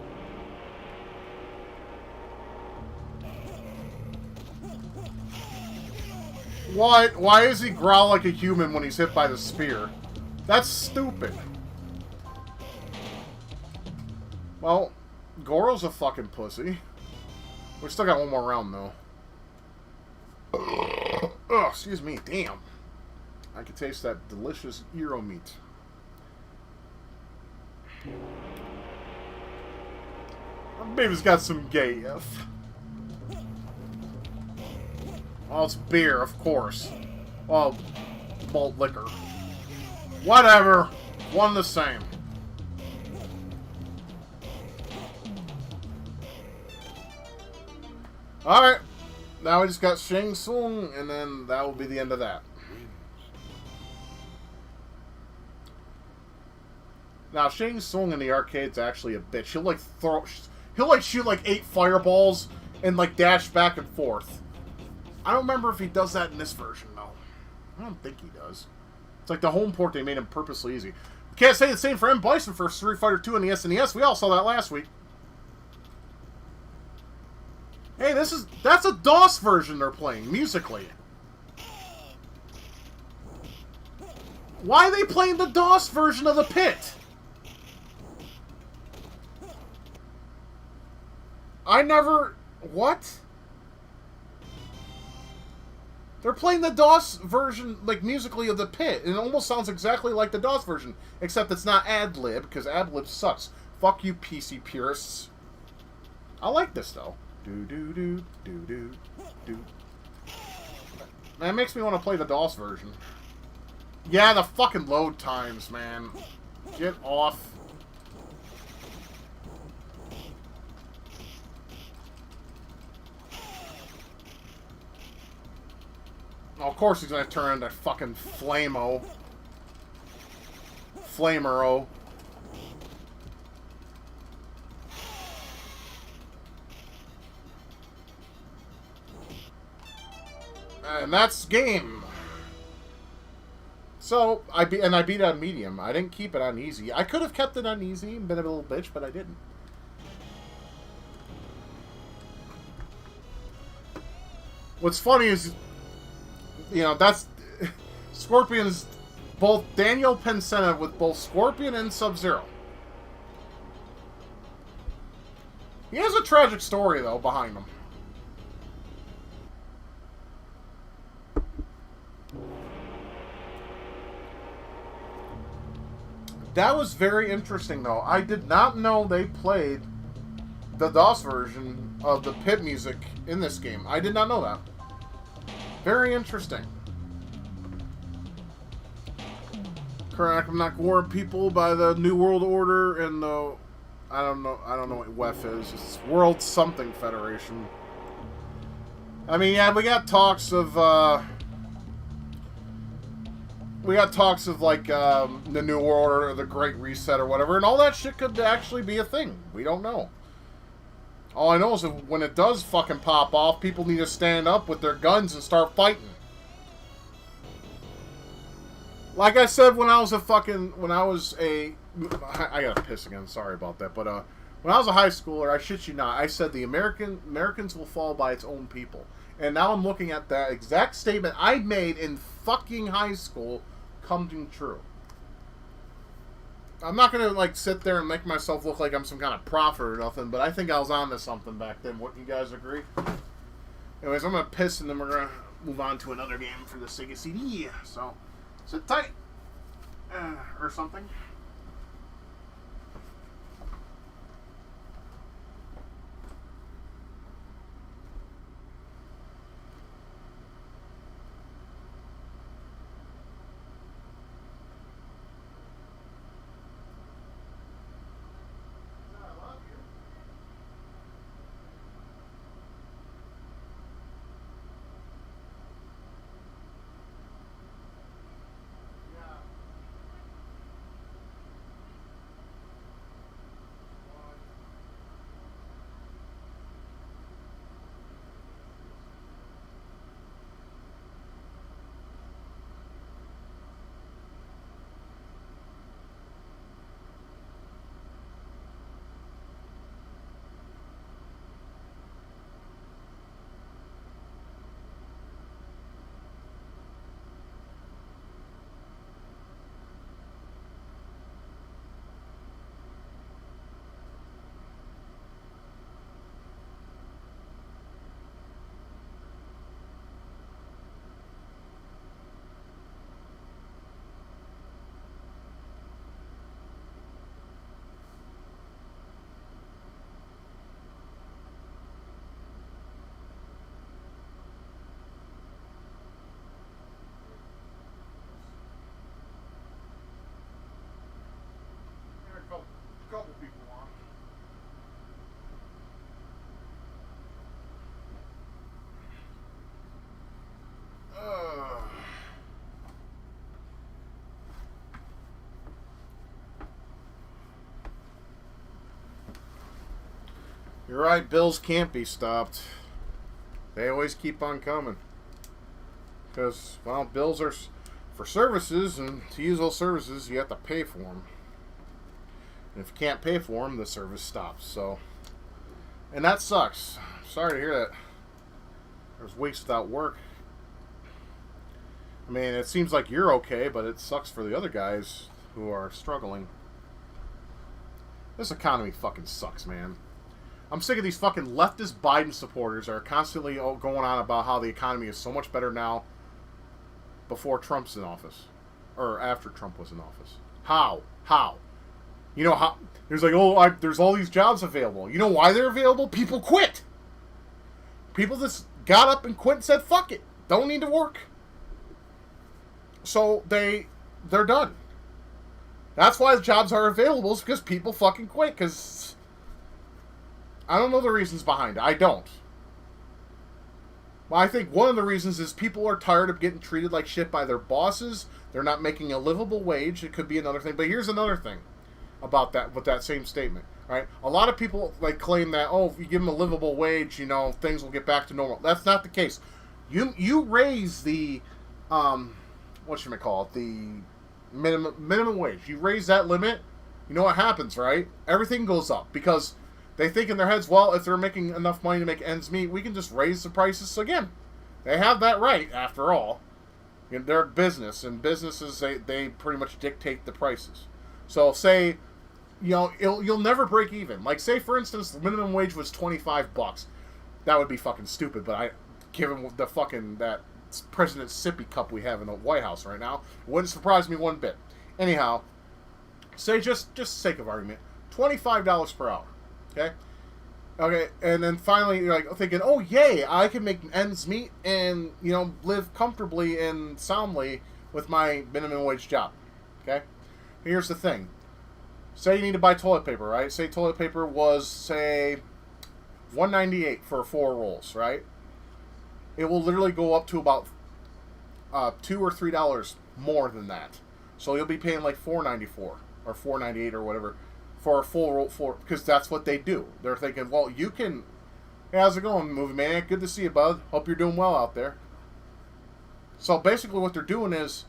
S1: Why does he growl like a human when he's hit by the spear? That's stupid. Well, Goro's a fucking pussy. We still got one more round, though. Oh, excuse me, damn. I can taste that delicious gyro meat. Baby's got some gay F. Well, it's beer, of course. Well, malt liquor. Whatever. One the same. Alright. Now we just got Shang Tsung, and then that will be the end of that. Now, Shang Tsung in the arcade's actually a bitch. He'll shoot like 8 fireballs and like dash back and forth. I don't remember if he does that in this version, though. I don't think he does. It's like the home port, they made him purposely easy. Can't say the same for M. Bison for Street Fighter 2 on the SNES. We all saw that last week. Hey, that's a DOS version they're playing, musically. Why are they playing the DOS version of the Pit? I never... What? They're playing the DOS version, like, musically of the Pit. And it almost sounds exactly like the DOS version. Except it's not ad-lib, because ad-lib sucks. Fuck you, PC purists. I like this, though. Do-do-do-do-do-do. That makes me want to play the DOS version. Yeah, the fucking load times, man. Get off. Oh, of course he's gonna turn into fucking Flamo. Flamero. And that's game. So, I beat it on medium. I didn't keep it on easy. I could have kept it on easy and been a little bitch, but I didn't. What's funny is, you know, that's Scorpion's both Daniel Pensena with both Scorpion and Sub-Zero. He has a tragic story, though, behind him. That was very interesting, though. I did not know they played the DOS version of the Pit music in this game. I did not know that. Very interesting. Correct. I'm not warning people by the New World Order and the... I don't know what WEF is. It's World Something Federation. I mean, yeah, we got talks of, like, the New World Order, or the Great Reset, or whatever, and all that shit could actually be a thing. We don't know. All I know is that when it does fucking pop off, people need to stand up with their guns and start fighting. Like I said, when I gotta piss again, sorry about that, but, when I was a high schooler, I shit you not, I said the Americans will fall by its own people. And now I'm looking at that exact statement I made in fucking high school coming true. I'm not gonna, like, sit there and make myself look like I'm some kind of prophet or nothing, but I think I was onto something back then. Wouldn't you guys agree? Anyways, I'm gonna piss and then we're gonna move on to another game for the Sega CD. So, sit tight. Or something. Couple people on. You're right, bills can't be stopped. They always keep on coming. Because, well, bills are... for services, and to use those services, you have to pay for them. And if you can't pay for them, the service stops. So, and that sucks. Sorry to hear that. There's weeks without work. I mean, it seems like you're okay, but it sucks for the other guys who are struggling. This economy fucking sucks, man. I'm sick of these fucking leftist Biden supporters that are constantly going on about how the economy is so much better now before Trump's in office. Or after Trump was in office. How? You know how? There's like, there's all these jobs available. You know why they're available? People quit. People just got up and quit and said, fuck it. Don't need to work. So they're done. That's why the jobs are available, is because people fucking quit. Because I don't know the reasons behind it. I don't. Well, I think one of the reasons is people are tired of getting treated like shit by their bosses. They're not making a livable wage. It could be another thing. But here's another thing about that, with that same statement. Right? A lot of people like claim that, oh, if you give them a livable wage, you know, things will get back to normal. That's not the case. You raise the the minimum wage. You raise that limit, you know what happens, right? Everything goes up because they think in their heads, well, if they're making enough money to make ends meet, we can just raise the prices again. They have that right, after all. You know, they're a business, and businesses, they pretty much dictate the prices. So say, you know, you'll never break even. Like, say, for instance, the minimum wage was $25. That would be fucking stupid, but given the fucking, that President Sippy cup we have in the White House right now, it wouldn't surprise me one bit. Anyhow, say, just sake of argument, $25 per hour. Okay, and then finally you're like thinking, oh yay, I can make ends meet and, you know, live comfortably and soundly with my minimum wage job. Okay, here's the thing. Say you need to buy toilet paper, right? Say toilet paper was, say, $1.98 for 4 rolls, right? It will literally go up to about $2 or $3 more than that. So you'll be paying like $4.94 or $4.98 or whatever for a full roll, because that's what they do. They're thinking, well, you can. Hey, how's it going, Movie Maniac? Good to see you, bud. Hope you're doing well out there. So basically, what they're doing is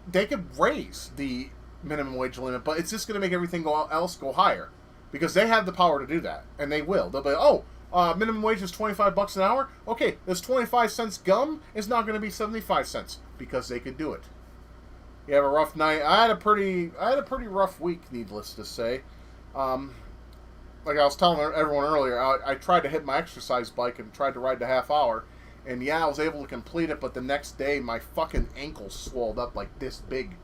S1: they could raise the minimum wage limit, but it's just going to make everything else go higher because they have the power to do that, and they will. They'll be, oh, minimum wage is $25 an hour. Okay, this 25 cents gum is now going to be 75 cents because they could do it. You have a rough night. I had a pretty rough week, needless to say. Like I was telling everyone earlier, I tried to hit my exercise bike and tried to ride the half hour, and yeah, I was able to complete it. But the next day, my fucking ankle swelled up like this big,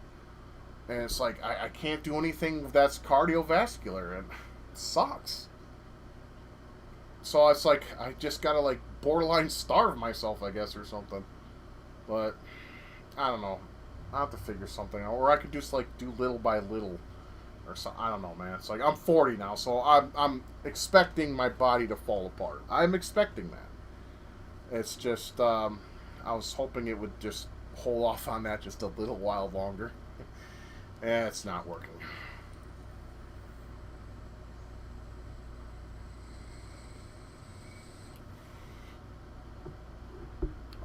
S1: and it's like I can't do anything that's cardiovascular, and it sucks. So it's like I just gotta like borderline starve myself, I guess, or something. But I don't know. I have to figure something out, or I could just like do little by little, or something. I don't know, man. It's like I'm 40 now, so I'm expecting my body to fall apart. I'm expecting that. It's just I was hoping it would just hold off on that just a little while longer, and it's not working.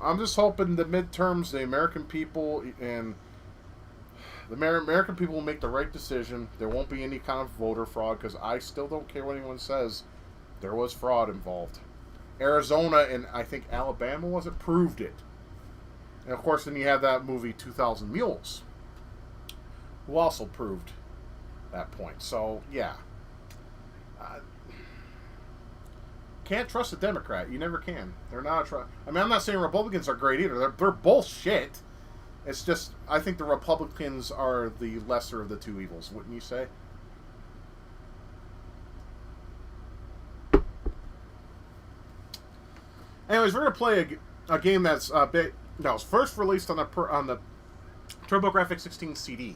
S1: I'm just hoping the midterms, the American people will make the right decision. There won't be any kind of voter fraud, because I still don't care what anyone says. There was fraud involved. Arizona and I think Alabama proved it. And of course, then you have that movie 2000 Mules, who also proved that point. So yeah, can't trust a Democrat. You never can. They're not I mean, I'm not saying Republicans are great either. They're both shit. It's just, I think the Republicans are the lesser of the two evils, wouldn't you say? Anyways, we're going to play a game that's that was first released on the TurboGrafx 16 CD.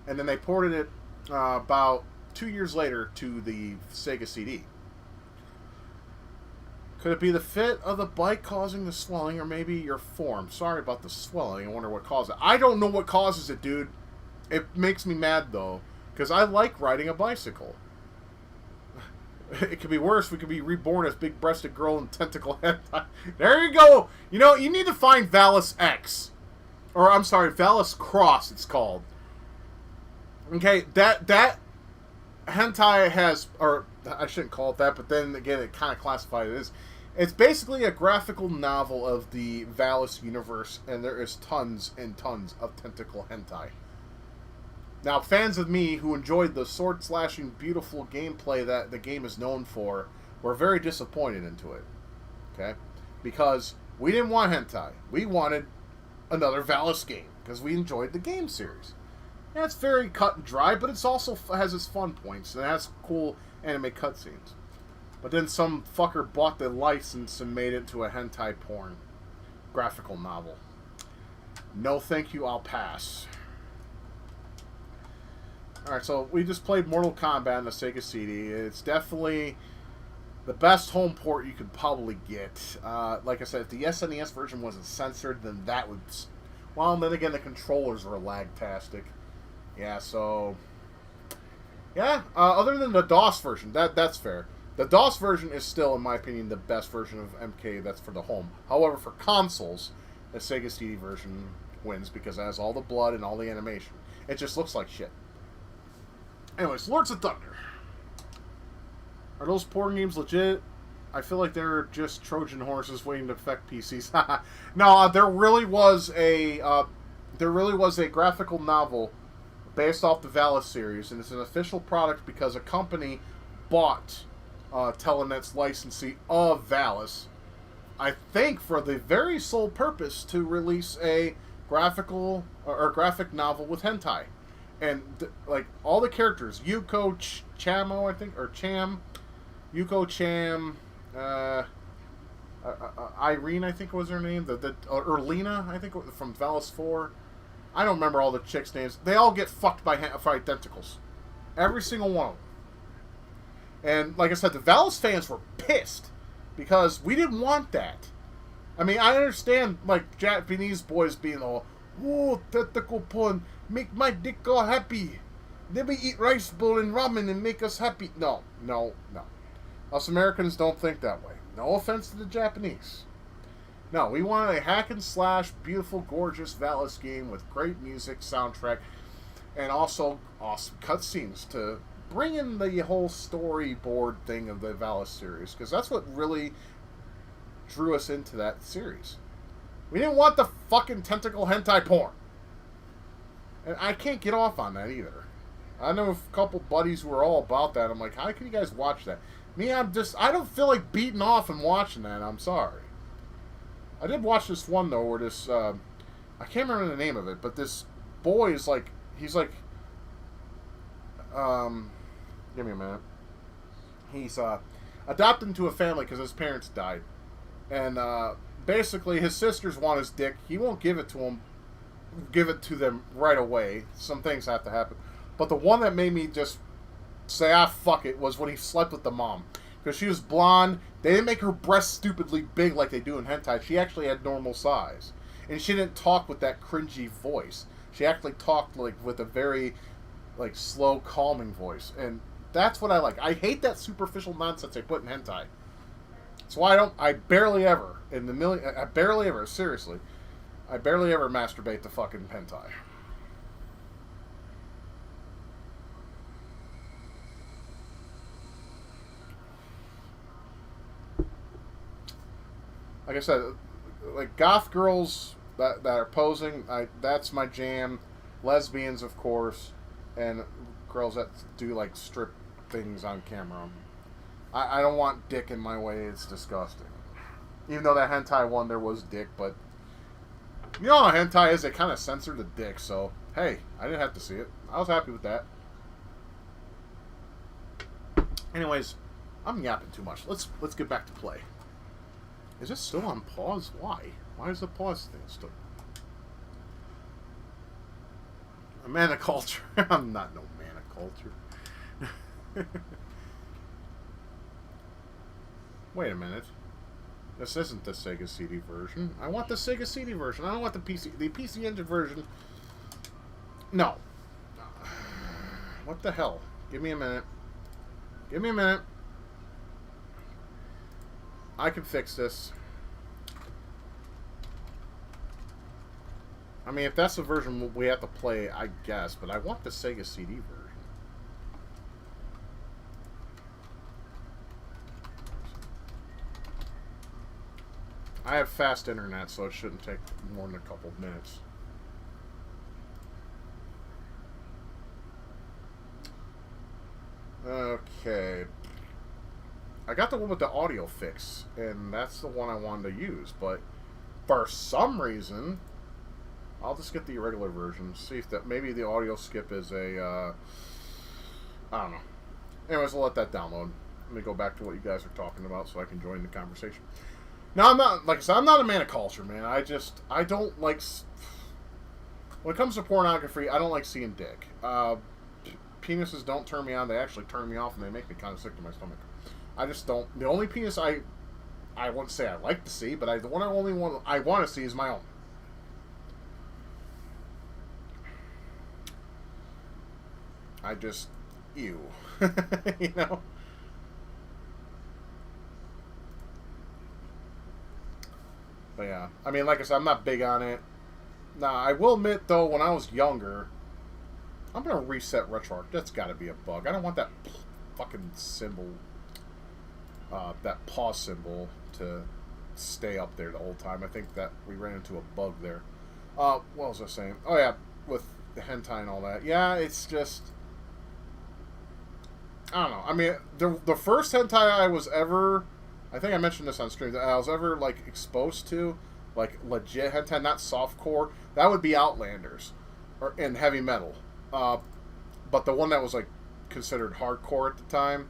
S1: And then they ported it about 2 years later to the Sega CD. Could it be the fit of the bike causing the swelling, or maybe your form? Sorry about the swelling. I wonder what caused it. I don't know what causes it, dude. It makes me mad, though, because I like riding a bicycle. It could be worse. We could be reborn as big-breasted girl and tentacle head. There you go. You know, you need to find Valis X. or I'm sorry, Valis Cross. It's called. Okay, that hentai has, or I shouldn't call it that, but then again, it kind of classified it as. It's basically a graphical novel of the Valis universe, and there is tons and tons of tentacle hentai. Now, fans of me who enjoyed the sword-slashing, beautiful gameplay that the game is known for were very disappointed into it. Okay? Because we didn't want hentai. We wanted another Valis game, because we enjoyed the game series. And it's very cut and dry, but it's also has its fun points, and it has cool anime cutscenes. But then some fucker bought the license and made it into a hentai porn graphical novel. No thank you, I'll pass. Alright, so we just played Mortal Kombat on the Sega CD. It's definitely the best home port you could probably get. Like I said, if the SNES version wasn't censored, then that would... Well, then again, the controllers were lag-tastic. Yeah, so... Yeah, other than the DOS version, that's fair. The DOS version is still, in my opinion, the best version of MK that's for the home. However, for consoles, the Sega CD version wins because it has all the blood and all the animation. It just looks like shit. Anyways, Lords of Thunder. Are those porn games legit? I feel like they're just Trojan horses waiting to affect PCs. No, there really was a graphical novel based off the Valis series, and it's an official product because a company bought Telenet's licensee of Valis, I think for the very sole purpose to release a graphical or graphic novel with hentai. And like all the characters, Yuko Chamo, I think, or Cham, Yuko Cham, Irene, I think was her name, or Lena, I think, from Valis 4. I don't remember all the chicks' names. They all get fucked by tentacles, every single one of them. And like I said, the Valis fans were pissed because we didn't want that. I mean, I understand like Japanese boys being all, "Oh, tentacle porn, make my dick all happy. Let me eat rice bowl and ramen and make us happy." No. Us Americans don't think that way. No offense to the Japanese. No, we wanted a hack and slash, beautiful, gorgeous Valis game with great music, soundtrack, and also awesome cutscenes to bring in the whole storyboard thing of the Valis series, because that's what really drew us into that series. We didn't want the fucking tentacle hentai porn. And I can't get off on that either. I know a couple buddies who are all about that. I'm like, how can you guys watch that? Me, I don't feel like beating off and watching that. I'm sorry. I did watch this one, though, where this, I can't remember the name of it, but this boy is like, he's like, give me a minute. He's, adopted into a family because his parents died. And, basically, his sisters want his dick. He won't give it to them right away. Some things have to happen. But the one that made me just say, fuck it, was when he slept with the mom. Because she was blonde. They didn't make her breasts stupidly big like they do in hentai. She actually had normal size. And she didn't talk with that cringy voice. She actually talked like with a very like slow, calming voice. And that's what I like. I hate that superficial nonsense they put in hentai. That's why I barely ever, seriously, I barely ever masturbate to fucking hentai. Like I said, like goth girls that are posing, that's my jam. Lesbians, of course, and girls that do like strip things on camera. I don't want dick in my way. It's disgusting. Even though that hentai one there was dick, but you know how hentai is, they kind of censor the dick. So hey, I didn't have to see it. I was happy with that. Anyways, I'm yapping too much. Let's get back to play. Is it still on pause? Why? Why is the pause thing still? A man of culture. I'm not no man of culture. Wait a minute. This isn't the Sega CD version. I want the Sega CD version. I don't want the PC Engine version. No. What the hell? Give me a minute. Give me a minute. I can fix this. I mean, if that's the version we have to play, I guess. But I want the Sega CD version. I have fast internet, so it shouldn't take more than a couple of minutes. Okay. I got the one with the audio fix, and that's the one I wanted to use, but for some reason, I'll just get the irregular version, see if that, maybe the audio skip is a, I don't know. Anyways, I'll let that download. Let me go back to what you guys are talking about so I can join the conversation. Now, I'm not, like I said, I'm not a man of culture, man. I don't like, when it comes to pornography, I don't like seeing dick. Penises don't turn me on, they actually turn me off, and they make me kind of sick to my stomach. I just don't. The only penis I wouldn't say I like to see, but the only one I want to see is my own. I just, ew, you know. But yeah, I mean, like I said, I'm not big on it. Now, I will admit though, when I was younger, I'm gonna reset RetroArch. That's got to be a bug. I don't want that fucking symbol. That pause symbol to stay up there the whole time. I think that we ran into a bug there. What was I saying? Oh yeah, with the hentai and all that. Yeah, it's just, I don't know. I mean, the first hentai I was ever, I think I mentioned this on stream, that I was ever like exposed to, like legit hentai, not softcore. That would be Outlanders, or in heavy metal. But the one that was like considered hardcore at the time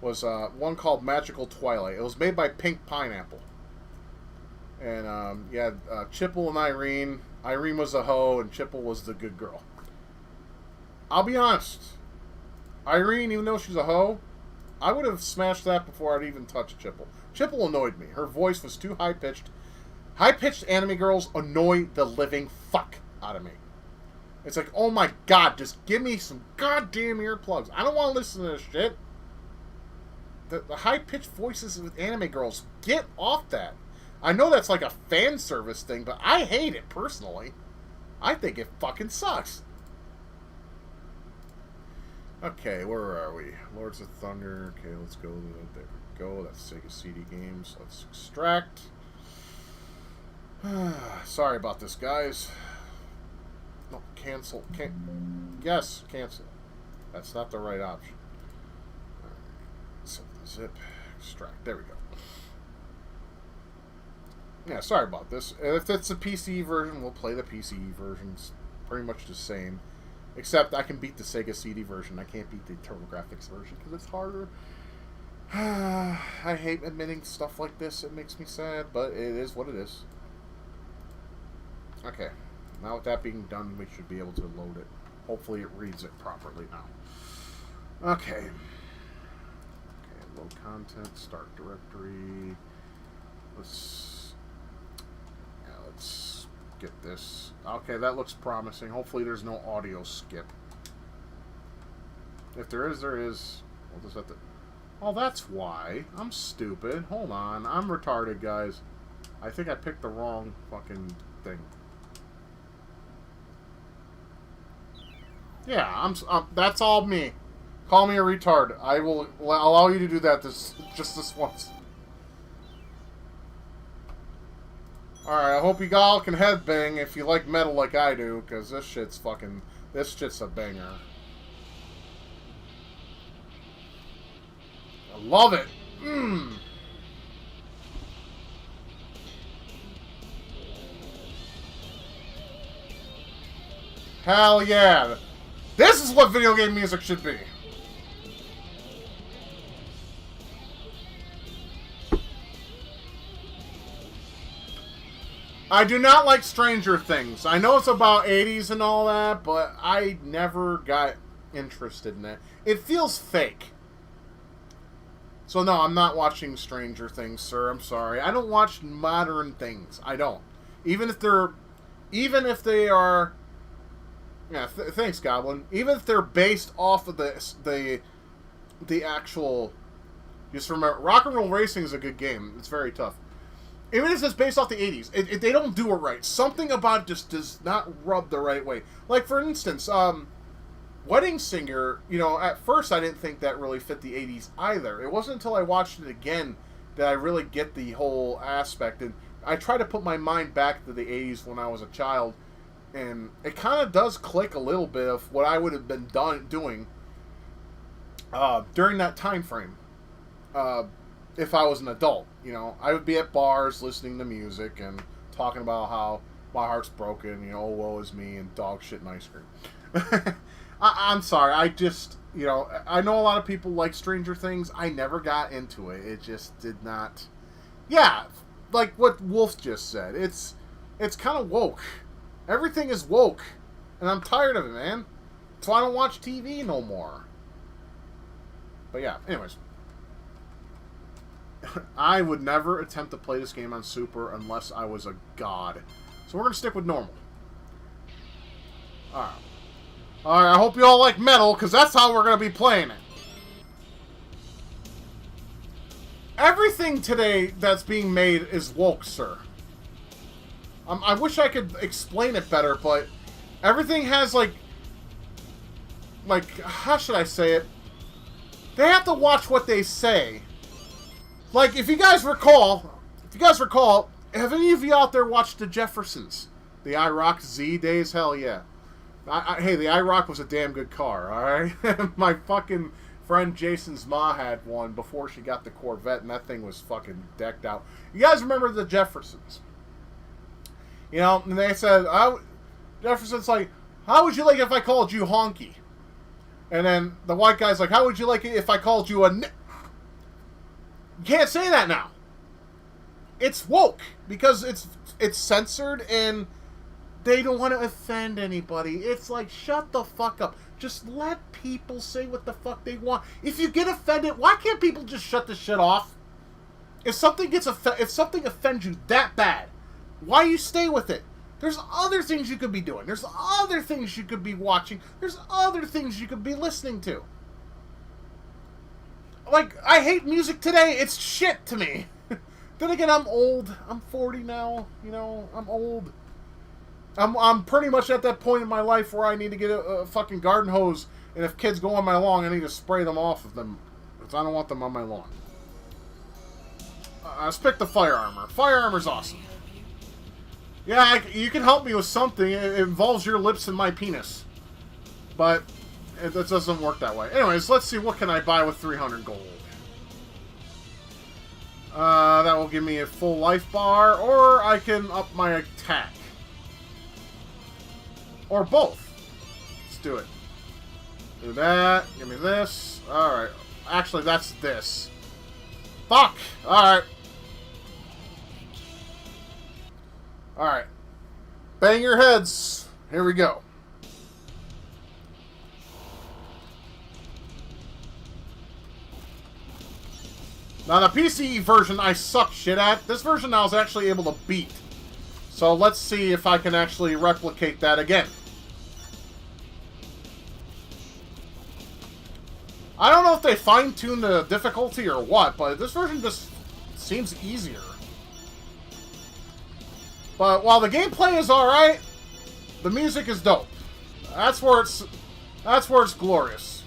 S1: was one called Magical Twilight. It was made by Pink Pineapple. And yeah, Chipple and Irene. Irene was a hoe and Chipple was the good girl. I'll be honest. Irene, even though she's a hoe, I would have smashed that before I'd even touched Chipple. Chipple annoyed me. Her voice was too high-pitched. High-pitched anime girls annoy the living fuck out of me. It's like, oh my god, just give me some goddamn earplugs. I don't want to listen to this shit. The high-pitched voices with anime girls, get off that. I know that's like a fan service thing, but I hate it personally. I think it fucking sucks. Okay, where are we? Lords of Thunder. Okay, let's go. There we go. That's Sega CD games. Let's extract. Sorry about this, guys. No, cancel. Yes, cancel. That's not the right option. So zip, extract. There we go. Yeah, sorry about this. If it's a PC version, we'll play the PC version. It's pretty much the same. Except I can beat the Sega CD version. I can't beat the TurboGrafx version because it's harder. I hate admitting stuff like this. It makes me sad, but it is what it is. Okay. Now with that being done, we should be able to load it. Hopefully it reads it properly now. Okay. Load content, start directory. Let's get this. Okay, that looks promising. Hopefully there's no audio skip. If there is, there is. We'll just have to... Oh, that's why. I'm stupid. Hold on. I'm retarded, guys. I think I picked the wrong fucking thing. Yeah, that's all me. Call me a retard. I will allow you to do that just this once. Alright, I hope you all can headbang if you like metal like I do, because this shit's a banger. I love it. Hell yeah. This is what video game music should be. I do not like Stranger Things. I know it's about 80s and all that, but I never got interested in it. It feels fake. So no, I'm not watching Stranger Things, sir. I'm sorry. I don't watch modern things. I don't. Even if they are... Yeah, thanks, Goblin. Even if they're based off of the actual... Just remember, Rock and Roll Racing is a good game. It's very tough. even if it's based off the 80s, they don't do it right. Something about it just does not rub the right way. Like, for instance, Wedding Singer, you know, at first I didn't think that really fit the 80s either. It wasn't until I watched it again that I really get the whole aspect. And I try to put my mind back to the 80s when I was a child, and it kind of does click a little bit of what I would have been doing during that time frame. If I was an adult, you know, I would be at bars listening to music and talking about how my heart's broken, you know, woe is me, and dog shit and ice cream. I'm sorry, I just, you know, I know a lot of people like Stranger Things. I never got into it. It just did not. Yeah, like what Wolf just said. It's kind of woke. Everything is woke, and I'm tired of it, man. So I don't watch TV no more. But yeah, anyways. I would never attempt to play this game on Super unless I was a god. So we're going to stick with normal. Alright. Alright, I hope you all like metal, because that's how we're going to be playing it. Everything today that's being made is woke, sir. I wish I could explain it better, but everything has, like, how should I say it? They have to watch what they say. Like, if you guys recall, have any of you out there watched The Jeffersons? The IROC Z days? Hell yeah. Hey, the IROC was a damn good car, alright? My fucking friend Jason's ma had one before she got the Corvette, and that thing was fucking decked out. You guys remember The Jeffersons? You know, and they said, Jefferson's like, how would you like it if I called you honky? And then the white guy's like, how would you like it if I called you a... You can't say that now. It's woke because it's censored and they don't want to offend anybody. It's like, shut the fuck up. Just let people say what the fuck they want. If you get offended, why can't people just shut this shit off? If something offends you that bad, why you stay with it? There's other things you could be doing. There's other things you could be watching. There's other things you could be listening to. Like, I hate music today. It's shit to me. Then again, I'm old. I'm 40 now. You know, I'm old. I'm pretty much at that point in my life where I need to get a fucking garden hose, and if kids go on my lawn, I need to spray them off of them, because I don't want them on my lawn. Let's pick the fire armor. Fire armor's awesome. Yeah, you can help me with something. It involves your lips and my penis. But it doesn't work that way. Anyways, let's see. What can I buy with 300 gold? That will give me a full life bar, or I can up my attack. Or both. Let's do it. Do that. Give me this. Alright. Actually, that's this. Fuck! Alright. Alright. Bang your heads. Here we go. Now, the PC version I suck shit at. This version I was actually able to beat. So let's see if I can actually replicate that again. I don't know if they fine-tuned the difficulty or what, but this version just seems easier. But while the gameplay is alright, the music is dope. That's where it's glorious.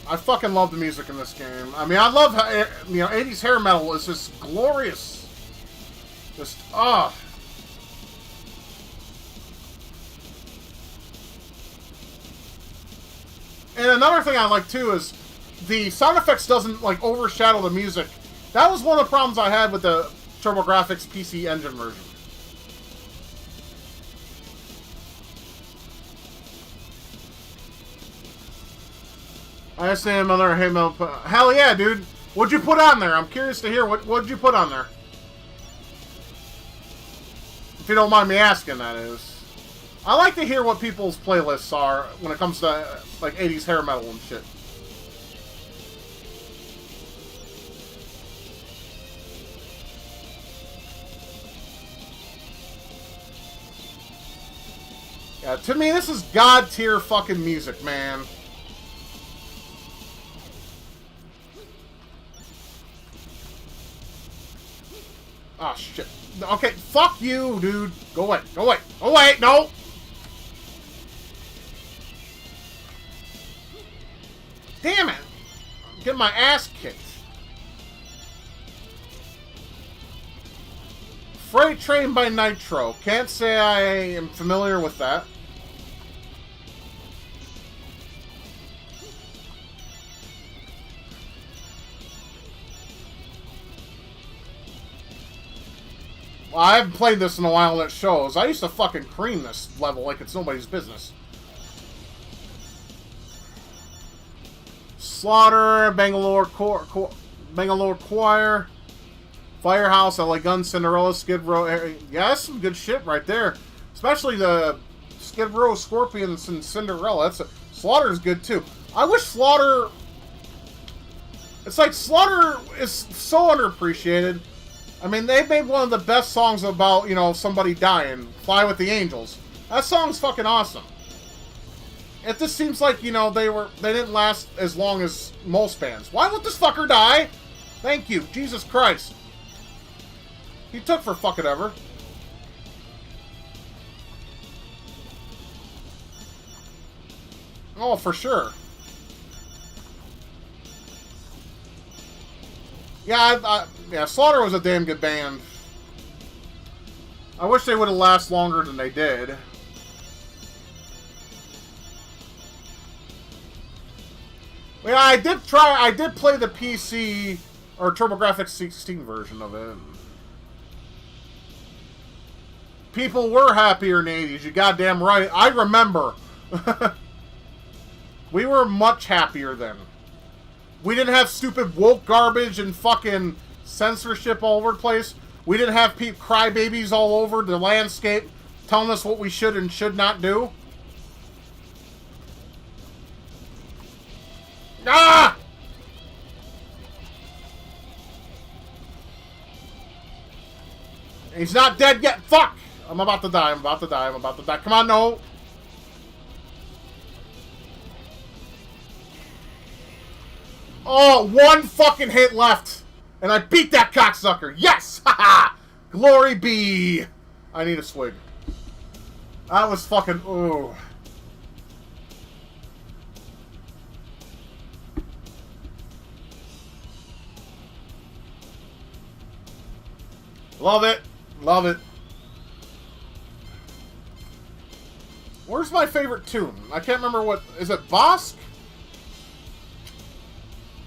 S1: I fucking love the music in this game. I mean, I love how, you know, 80s hair metal is just glorious. Just, And another thing I like, too, is the sound effects doesn't, like, overshadow the music. That was one of the problems I had with the TurboGrafx PC Engine version. I understand another hey Mel. Hell yeah, dude. What'd you put on there? I'm curious to hear what'd you put on there. If you don't mind me asking, that is. I like to hear what people's playlists are when it comes to like 80s hair metal and shit. Yeah, to me this is god tier fucking music, man. Oh, shit. Okay, fuck you, dude. Go away. Go away. Go away. No. Damn it. I'm getting my ass kicked. Freight Train by Nitro. Can't say I am familiar with that. Well, I haven't played this in a while and it shows. I used to fucking cream this level like it's nobody's business. Slaughter, Bangalore Choir, Firehouse, LA Gun, Cinderella, Skid Row. Yeah, that's some good shit right there. Especially the Skid Row, Scorpions, and Cinderella. Slaughter's good too. I wish Slaughter... It's like Slaughter is so underappreciated. I mean, they made one of the best songs about, you know, somebody dying. Fly with the Angels. That song's fucking awesome. It just seems like, you know, they didn't last as long as most bands. Why would this fucker die? Thank you. Jesus Christ. He took for fucking ever. Oh, for sure. Yeah, yeah, Slaughter was a damn good band. I wish they would have lasted longer than they did. Yeah, I did play the PC or TurboGrafx 16 version of it. People were happier in the 80s, you goddamn right. I remember. We were much happier then. We didn't have stupid woke garbage and fucking censorship all over the place. We didn't have crybabies all over the landscape telling us what we should and should not do. Ah! He's not dead yet. Fuck! I'm about to die. I'm about to die. I'm about to die. Come on, no. Oh, one fucking hit left. And I beat that cocksucker. Yes! Haha! Glory be. I need a swig. That was fucking... Ooh. Love it. Love it. Where's my favorite tune? I can't remember what... Is it Bosk?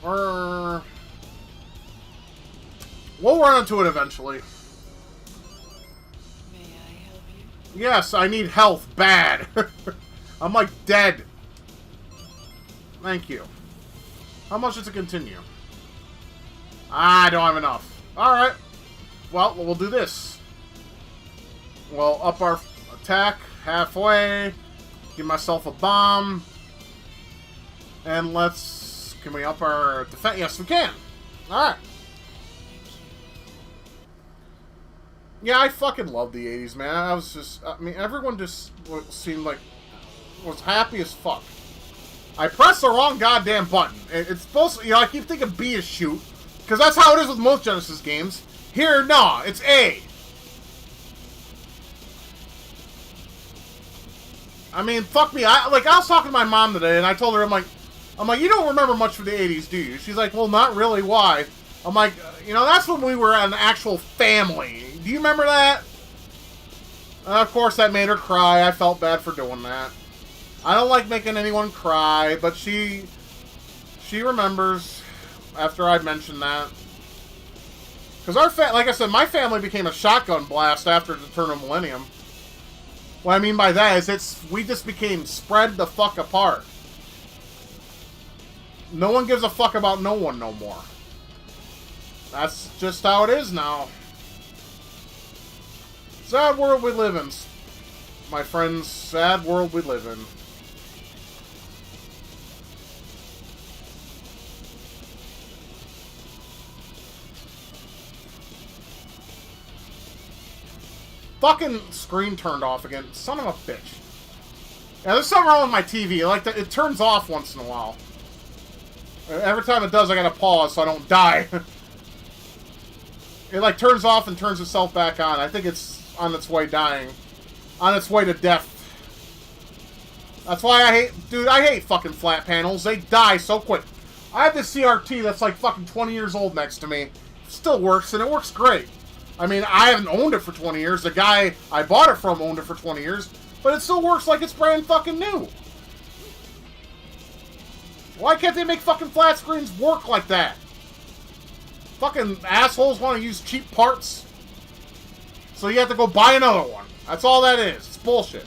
S1: Or... We'll run into it eventually.
S3: May I help you?
S1: Yes, I need health. Bad. I'm like dead. Thank you. How much does it continue? I don't have enough. Alright. Well, we'll do this. We'll up our attack halfway. Give myself a bomb. And let's... Can we up our defense? Yes, we can. Alright. Yeah, I fucking love the 80s, man. I was just... I mean, everyone just seemed like... was happy as fuck. I pressed the wrong goddamn button. It's supposed to... You know, I keep thinking B is shoot. Because that's how it is with most Genesis games. Here, nah, it's A. I mean, fuck me. I was talking to my mom today, and I told her, I'm like, you don't remember much from the 80s, do you? She's like, well, not really. Why? I'm like, you know, that's when we were an actual family. Do you remember that? Of course, that made her cry. I felt bad for doing that. I don't like making anyone cry, but she remembers after I mentioned that. Because like I said, my family became a shotgun blast after the turn of millennium. What I mean by that is we just became spread the fuck apart. No one gives a fuck about no one no more. That's just how it is now. Sad world we live in. My friends, sad world we live in. Fucking screen turned off again. Son of a bitch. Yeah, there's something wrong with my TV. Like, it turns off once in a while. Every time it does, I gotta pause so I don't die. It like turns off and turns itself back on. I think it's on its way dying. On its way to death. That's why I hate... Dude, I hate fucking flat panels. They die so quick. I have this CRT that's like fucking 20 years old next to me. It still works, and it works great. I mean, I haven't owned it for 20 years. The guy I bought it from owned it for 20 years. But it still works like it's brand fucking new. Why can't they make fucking flat screens work like that? Fucking assholes want to use cheap parts. So you have to go buy another one. That's all that is. It's bullshit.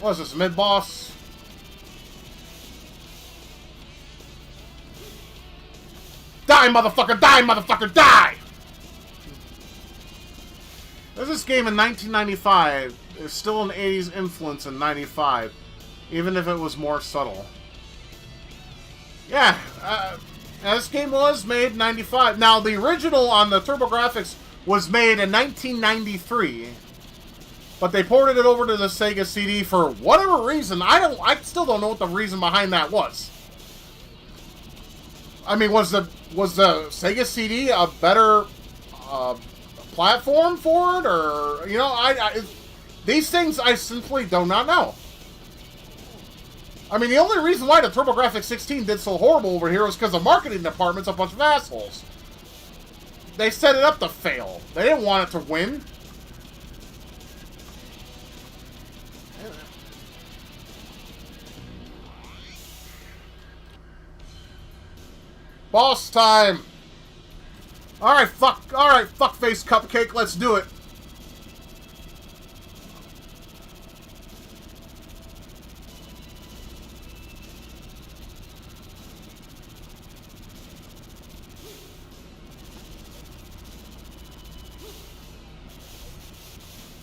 S1: What is this, mid-boss? Die, motherfucker! Die, motherfucker! Die! There's this game in 1995. There's still an 80s influence in 95. Even if it was more subtle. Yeah, this game was made in 95. Now, the original on the TurboGrafx was made in 1993. But they ported it over to the Sega CD for whatever reason. I still don't know what the reason behind that was. I mean, was the Sega CD a better platform for it, or you know, these things I simply do not know. I mean, the only reason why the TurboGrafx 16 did so horrible over here was because the marketing department's a bunch of assholes. They set it up to fail. They didn't want it to win. Boss time! Alright, fuckface cupcake, let's do it.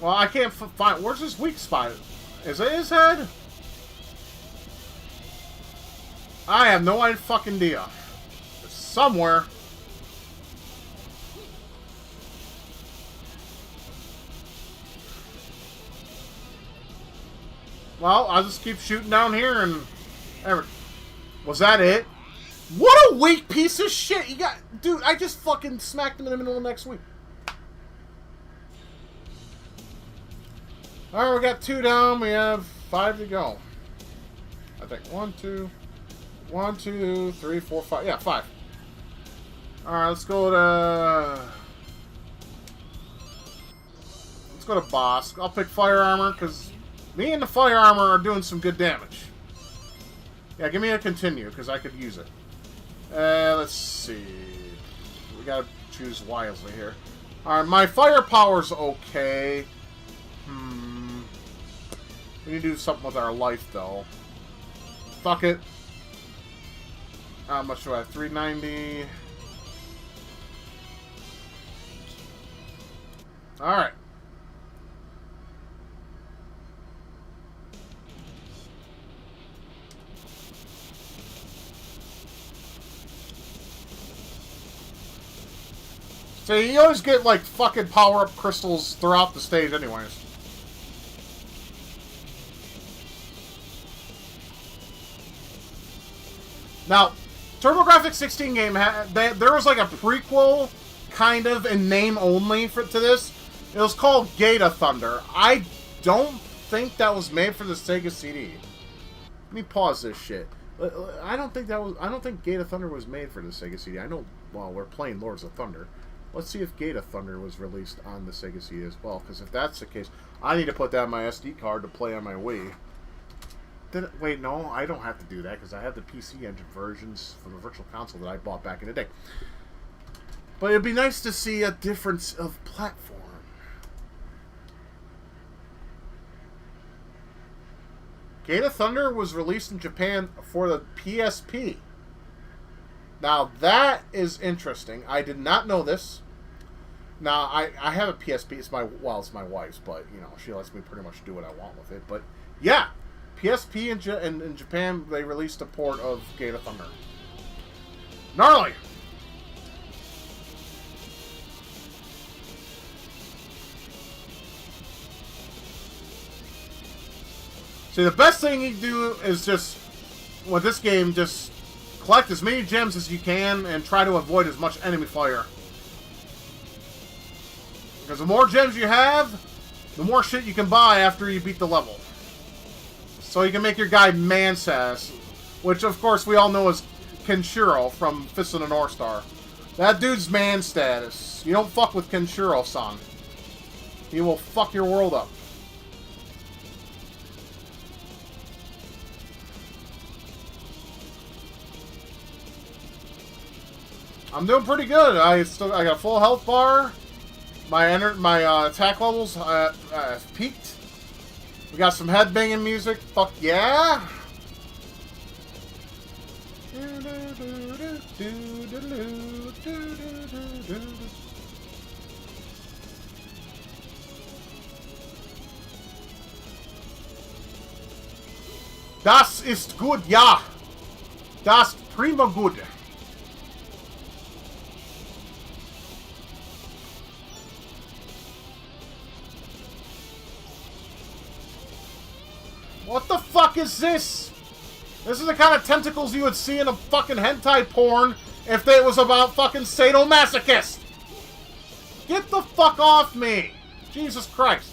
S1: Well, I can't find... Where's his weak spot? Is it his head? I have no fucking idea. It's somewhere. Well, I'll just keep shooting down here and... Was that it? What a weak piece of shit! You got... Dude, I just fucking smacked him in the middle of next week. Alright, we got 2 down. We have 5 to go. I think 1, 2, 3, 4, 5. Yeah, 5. Alright, let's go to... Let's go to boss. I'll pick fire armor, because me and the fire armor are doing some good damage. Yeah, give me a continue, because I could use it. Let's see. We gotta choose wisely here. Alright, my firepower's okay. We need to do something with our life, though. Fuck it. How much do I have? 390. Alright. So you always get, like, fucking power-up crystals throughout the stage anyways. Now, TurboGrafx 16 game, there was like a prequel, kind of, in name only to this. It was called Gate of Thunder. I don't think that was made for the Sega CD. Let me pause this shit. I don't think Gate of Thunder was made for the Sega CD. I know, well, we're playing Lords of Thunder. Let's see if Gate of Thunder was released on the Sega CD as well, because if that's the case, I need to put that on my SD card to play on my Wii. Wait, no, I don't have to do that because I have the PC Engine versions for the Virtual Console that I bought back in the day. But it'd be nice to see a difference of platform. Gate of Thunder was released in Japan for the PSP. Now, that is interesting. I did not know this. Now, I have a PSP. It's my wife's, but, you know, she lets me pretty much do what I want with it. But, yeah. PSP in Japan, they released a port of Gate of Thunder. Gnarly! See, the best thing you can do is just, with this game, just collect as many gems as you can and try to avoid as much enemy fire. Because the more gems you have, the more shit you can buy after you beat the level. So you can make your guy Man-Sass, which of course we all know is Kenshiro from Fist of the North Star. That dude's man status. You don't fuck with Kenshiro-san. He will fuck your world up. I'm doing pretty good. I got a full health bar. My attack levels have peaked. We got some headbanging music. Fuck yeah! Das ist gut, ja. Das prima gut. What the fuck is this? This is the kind of tentacles you would see in a fucking hentai porn if it was about fucking sadomasochist. Get the fuck off me! Jesus Christ.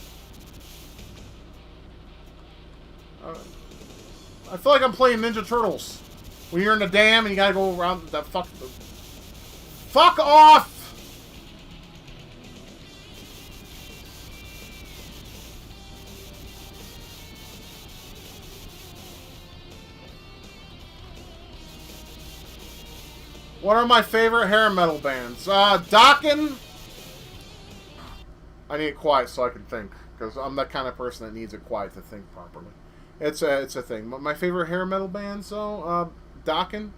S1: I feel like I'm playing Ninja Turtles. When you're in the dam and you gotta go around that fuck... Fuck off! What are my favorite hair metal bands? Dokken. I need it quiet so I can think, because I'm that kind of person that needs it quiet to think properly. It's a thing. My favorite hair metal bands, though, Dokken.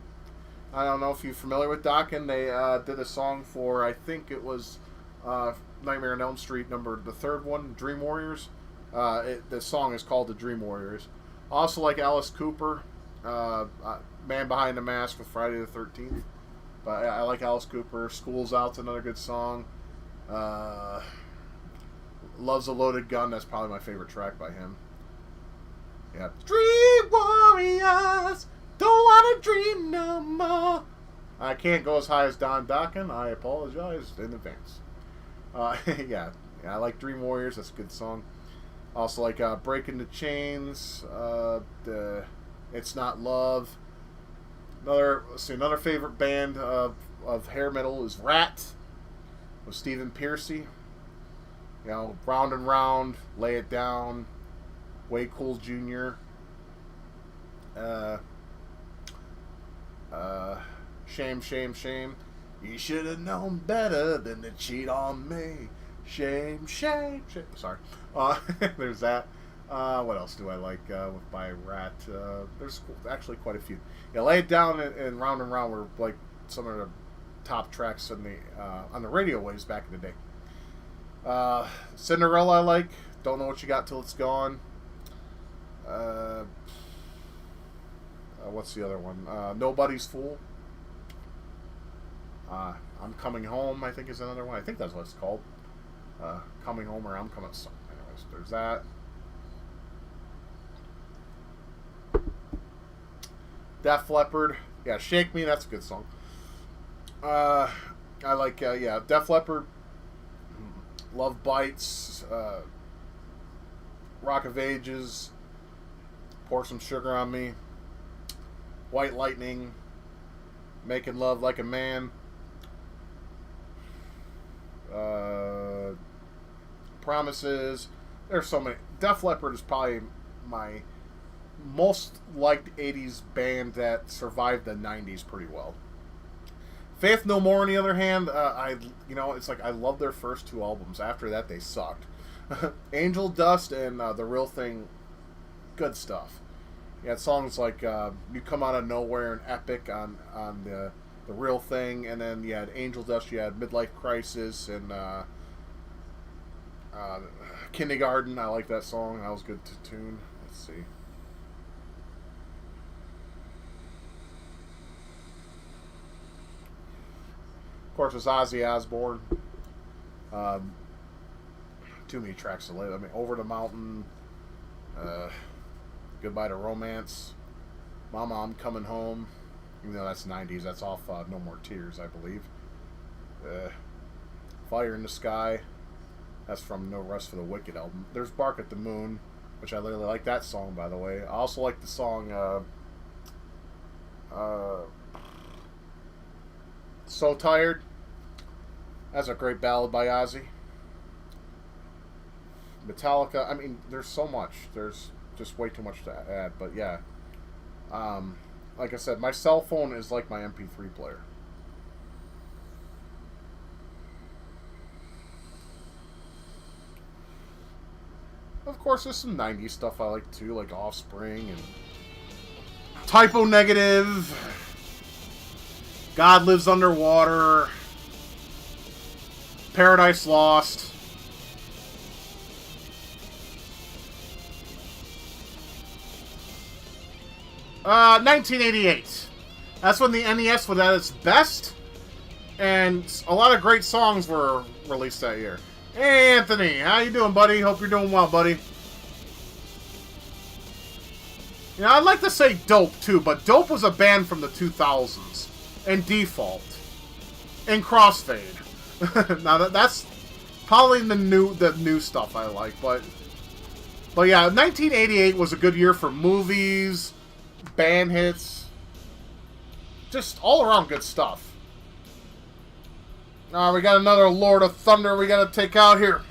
S1: I don't know if you're familiar with Dokken. They did a song for, I think it was Nightmare on Elm Street, the third one, Dream Warriors. The song is called The Dream Warriors. Also like Alice Cooper, Man Behind the Mask with Friday the 13th. But I like Alice Cooper. School's Out's another good song. Love's a Loaded Gun. That's probably my favorite track by him. Yeah. Dream Warriors, don't want to dream no more. I can't go as high as Don Dokken. I apologize in advance. Yeah, I like Dream Warriors. That's a good song. Also like Breaking the Chains. It's Not Love. Another favorite band of hair metal is Rat with Stephen Pearcy. You know, Round and Round, Lay It Down, Way Cool Jr. Shame, Shame, Shame. You should have known better than to cheat on me. Shame, shame, shame. Sorry. There's that. What else do I like by Rat? There's actually quite a few. Yeah, Lay It Down and Round were like some of the top tracks on the radio waves back in the day. Cinderella I like. Don't Know What You Got Till It's Gone. What's the other one? Nobody's Fool. I'm Coming Home, I think is another one. I think that's what it's called. Coming Home or I'm Coming... Anyways, there's that. Def Leppard. Yeah, Shake Me, that's a good song. I like, Def Leppard. Love Bites. Rock of Ages. Pour Some Sugar on Me. White Lightning. Making Love Like a Man. Promises. There's so many. Def Leppard is probably my most liked 80s band that survived the 90s pretty well. Faith No More, on the other hand, it's like I love their first two albums. After that, they sucked. Angel Dust and The Real Thing, good stuff. You had songs like You Come Out of Nowhere and Epic on the Real Thing, and then you had Angel Dust, you had Midlife Crisis, and Kindergarten. I like that song. That was good to tune. Let's see. Of course, it's Ozzy Osbourne. Too many tracks to lay. I mean, Over the Mountain. Goodbye to Romance. Mama, I'm Coming Home. Even though that's 90s, that's off No More Tears, I believe. Fire in the Sky. That's from No Rest for the Wicked album. There's Bark at the Moon, which I really like that song, by the way. I also like the song So Tired. That's a great ballad by Ozzy. Metallica. I mean, there's so much. There's just way too much to add. But yeah. Like I said, my cell phone is like my MP3 player. Of course, there's some 90s stuff I like too, like Offspring and Typo Negative, God Lives Underwater, Paradise Lost. 1988. That's when the NES was at its best, and a lot of great songs were released that year. Hey, Anthony, how you doing, buddy? Hope you're doing well, buddy. You know, I'd like to say Dope, too, but Dope was a band from the 2000s, and Default, and Crossfade. Now, that's probably the new stuff I like, but yeah, 1988 was a good year for movies, band hits, just all around good stuff. We got another Lord of Thunder we gotta take out here.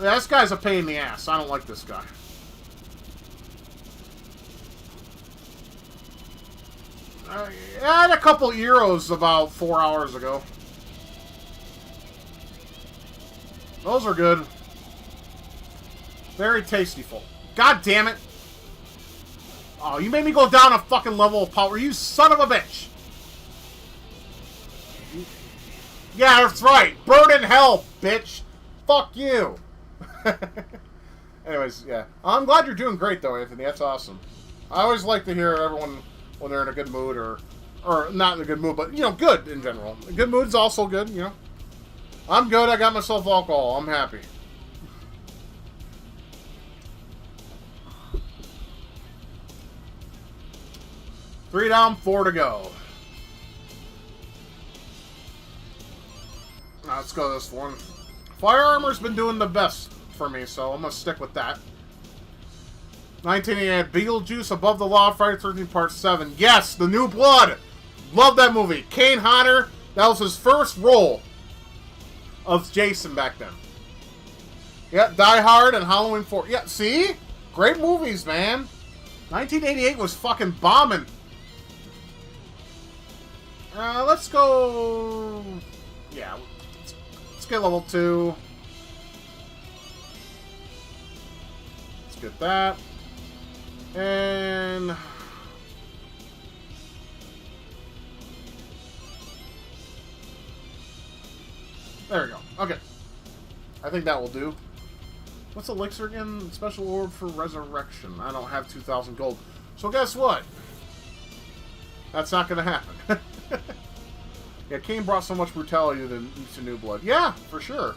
S1: Yeah, this guy's a pain in the ass. I don't like this guy. I had a couple Euros about 4 hours ago. Those are good. Very tasteful. God damn it. Oh, you made me go down a fucking level of power. You son of a bitch. Yeah, that's right. Burn in hell, bitch. Fuck you. Anyways, yeah. I'm glad you're doing great, though, Anthony. That's awesome. I always like to hear everyone when they're in a good mood, or not in a good mood, but, you know, good in general. A good mood is also good, you know. I'm good. I got myself alcohol. I'm happy. Three down, 4 to go. Now, let's go this one. Fire Armor's been doing the best for me, so I'm going to stick with that. 1988, Beetlejuice, Above the Law, Friday the 13th, Part 7. Yes, The New Blood. Love that movie. Kane Hodder, that was his first role of Jason back then. Yeah, Die Hard and Halloween 4. Yeah, see? Great movies, man. 1988 was fucking bombing. Let's go... Yeah, let's get level 2. Let's get that. And... there we go. Okay. I think that will do. What's Elixir again? Special orb for Resurrection. I don't have 2,000 gold. So guess what? That's not going to happen. Yeah, Kane brought so much brutality to New Blood. Yeah, for sure.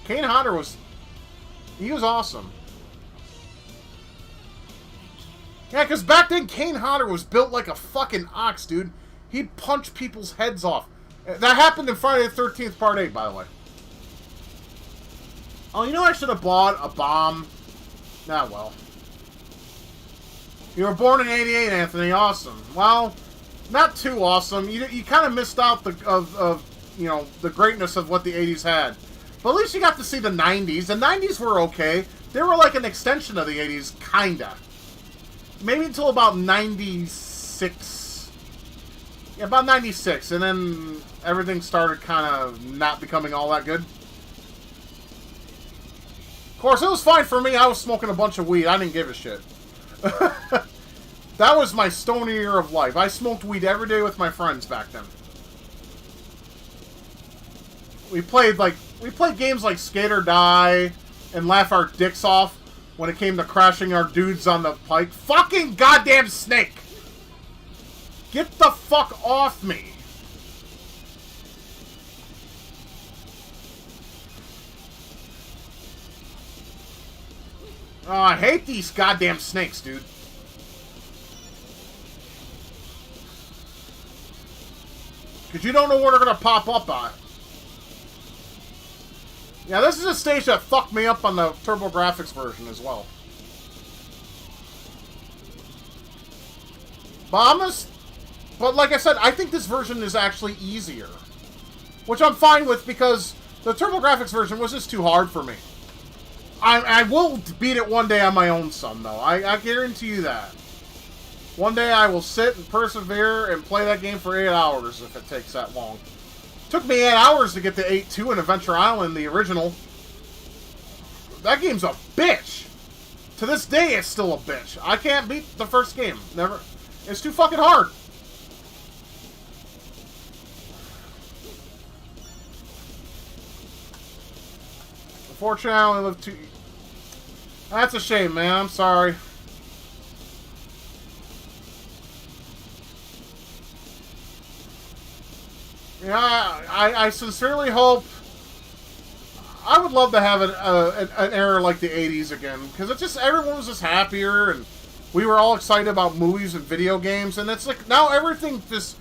S1: Kane Hodder was... he was awesome. Yeah, because back then, Kane Hodder was built like a fucking ox, dude. He'd punch people's heads off. That happened in Friday the 13th, Part 8, by the way. Oh, you know I should have bought a bomb? Nah, well. You were born in 88, Anthony. Awesome. Well, not too awesome. You kind of missed out you know, the greatness of what the 80s had. But at least you got to see the 90s. The 90s were okay. They were like an extension of the 80s, kinda. Maybe until about 96. Yeah, about 96. And then everything started kind of not becoming all that good. Of course, it was fine for me. I was smoking a bunch of weed. I didn't give a shit. That was my stoner year of life. I smoked weed every day with my friends back then. We played games like Skate or Die and laugh our dicks off when it came to crashing our dudes on the pike. Fucking goddamn snake! Get the fuck off me! Oh, I hate these goddamn snakes, dude. Because you don't know where they're going to pop up on. Yeah, this is a stage that fucked me up on the TurboGrafx version as well. But like I said, I think this version is actually easier. Which I'm fine with because the TurboGrafx version was just too hard for me. I will beat it one day on my own, son, though. I guarantee you that. One day I will sit and persevere and play that game for 8 hours if it takes that long. It took me 8 hours to get to 8-2 in Adventure Island, the original. That game's a bitch. To this day, it's still a bitch. I can't beat the first game. Never. It's too fucking hard. Unfortunately, I only live 2... That's a shame, man. I'm sorry. Yeah, I sincerely hope... I would love to have an era like the 80s again. Because it's just... Everyone was just happier, and we were all excited about movies and video games. And it's like, now everything just...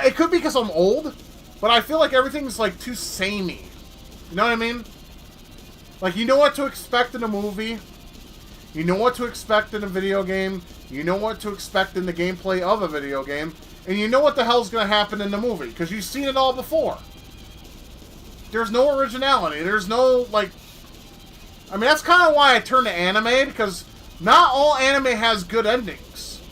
S1: It could be because I'm old, but I feel like everything's like too samey. You know what I mean? Like, you know what to expect in a movie. You know what to expect in a video game. You know what to expect in the gameplay of a video game. And you know what the hell's going to happen in the movie. Because you've seen it all before. There's no originality. There's no, like... I mean, that's kind of why I turned to anime. Because not all anime has good endings.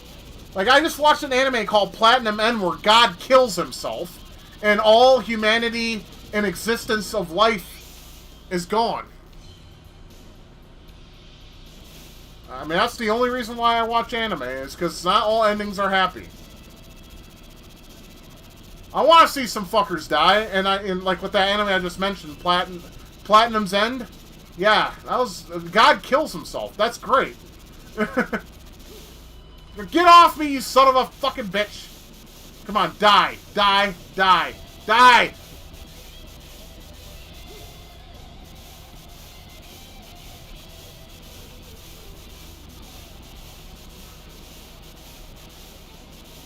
S1: Like, I just watched an anime called Platinum End where God kills himself. And all humanity and existence of life is gone. I mean, that's the only reason why I watch anime, is because not all endings are happy. I want to see some fuckers die, and like with that anime I just mentioned, Platinum's End. Yeah, that was... God kills himself. That's great. Get off me, you son of a fucking bitch. Come on, die. Die. Die. Die!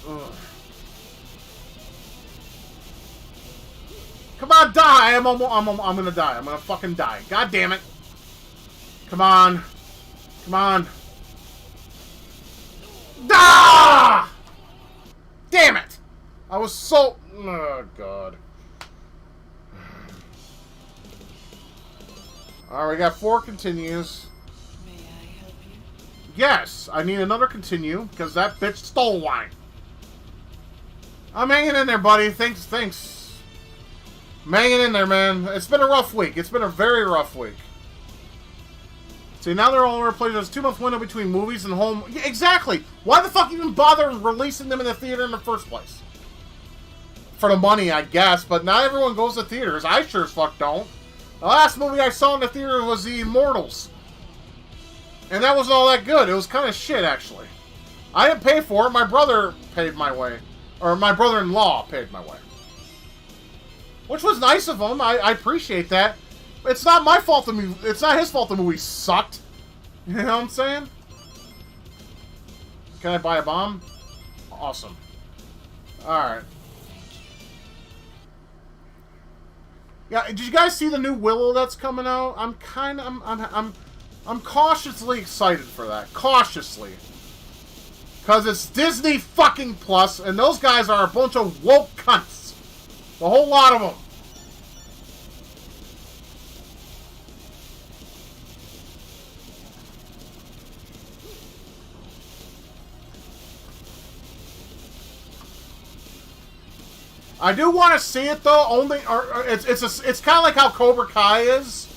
S1: Ugh. Come on, die! I'm gonna die. I'm gonna fucking die. God damn it! Come on! Come on! Ah! Damn it! I was so... Oh, God. Alright, we got 4 continues.
S3: May I help you?
S1: Yes, I need another continue, because that bitch stole one. I'm hanging in there, buddy. Thanks. I'm hanging in there, man. It's been a rough week. It's been a very rough week. See, now they're all over the place. There's a 2-month window between movies and home. Yeah, exactly. Why the fuck even bother releasing them in the theater in the first place? For the money, I guess, but not everyone goes to theaters. I sure as fuck don't. The last movie I saw in the theater was The Immortals. And that wasn't all that good. It was kind of shit, actually. I didn't pay for it. My brother paid my way. Or my brother-in-law paid my way. Which was nice of him. I appreciate that. It's not my fault the movie... It's not his fault the movie sucked. You know what I'm saying? Can I buy a bomb? Awesome. Alright. Yeah, did you guys see the new Willow that's coming out? I'm cautiously excited for that. Cautiously. Because it's Disney fucking Plus, and those guys are a bunch of woke cunts. A whole lot of them. I do want to see it though. It's kind of like how Cobra Kai is,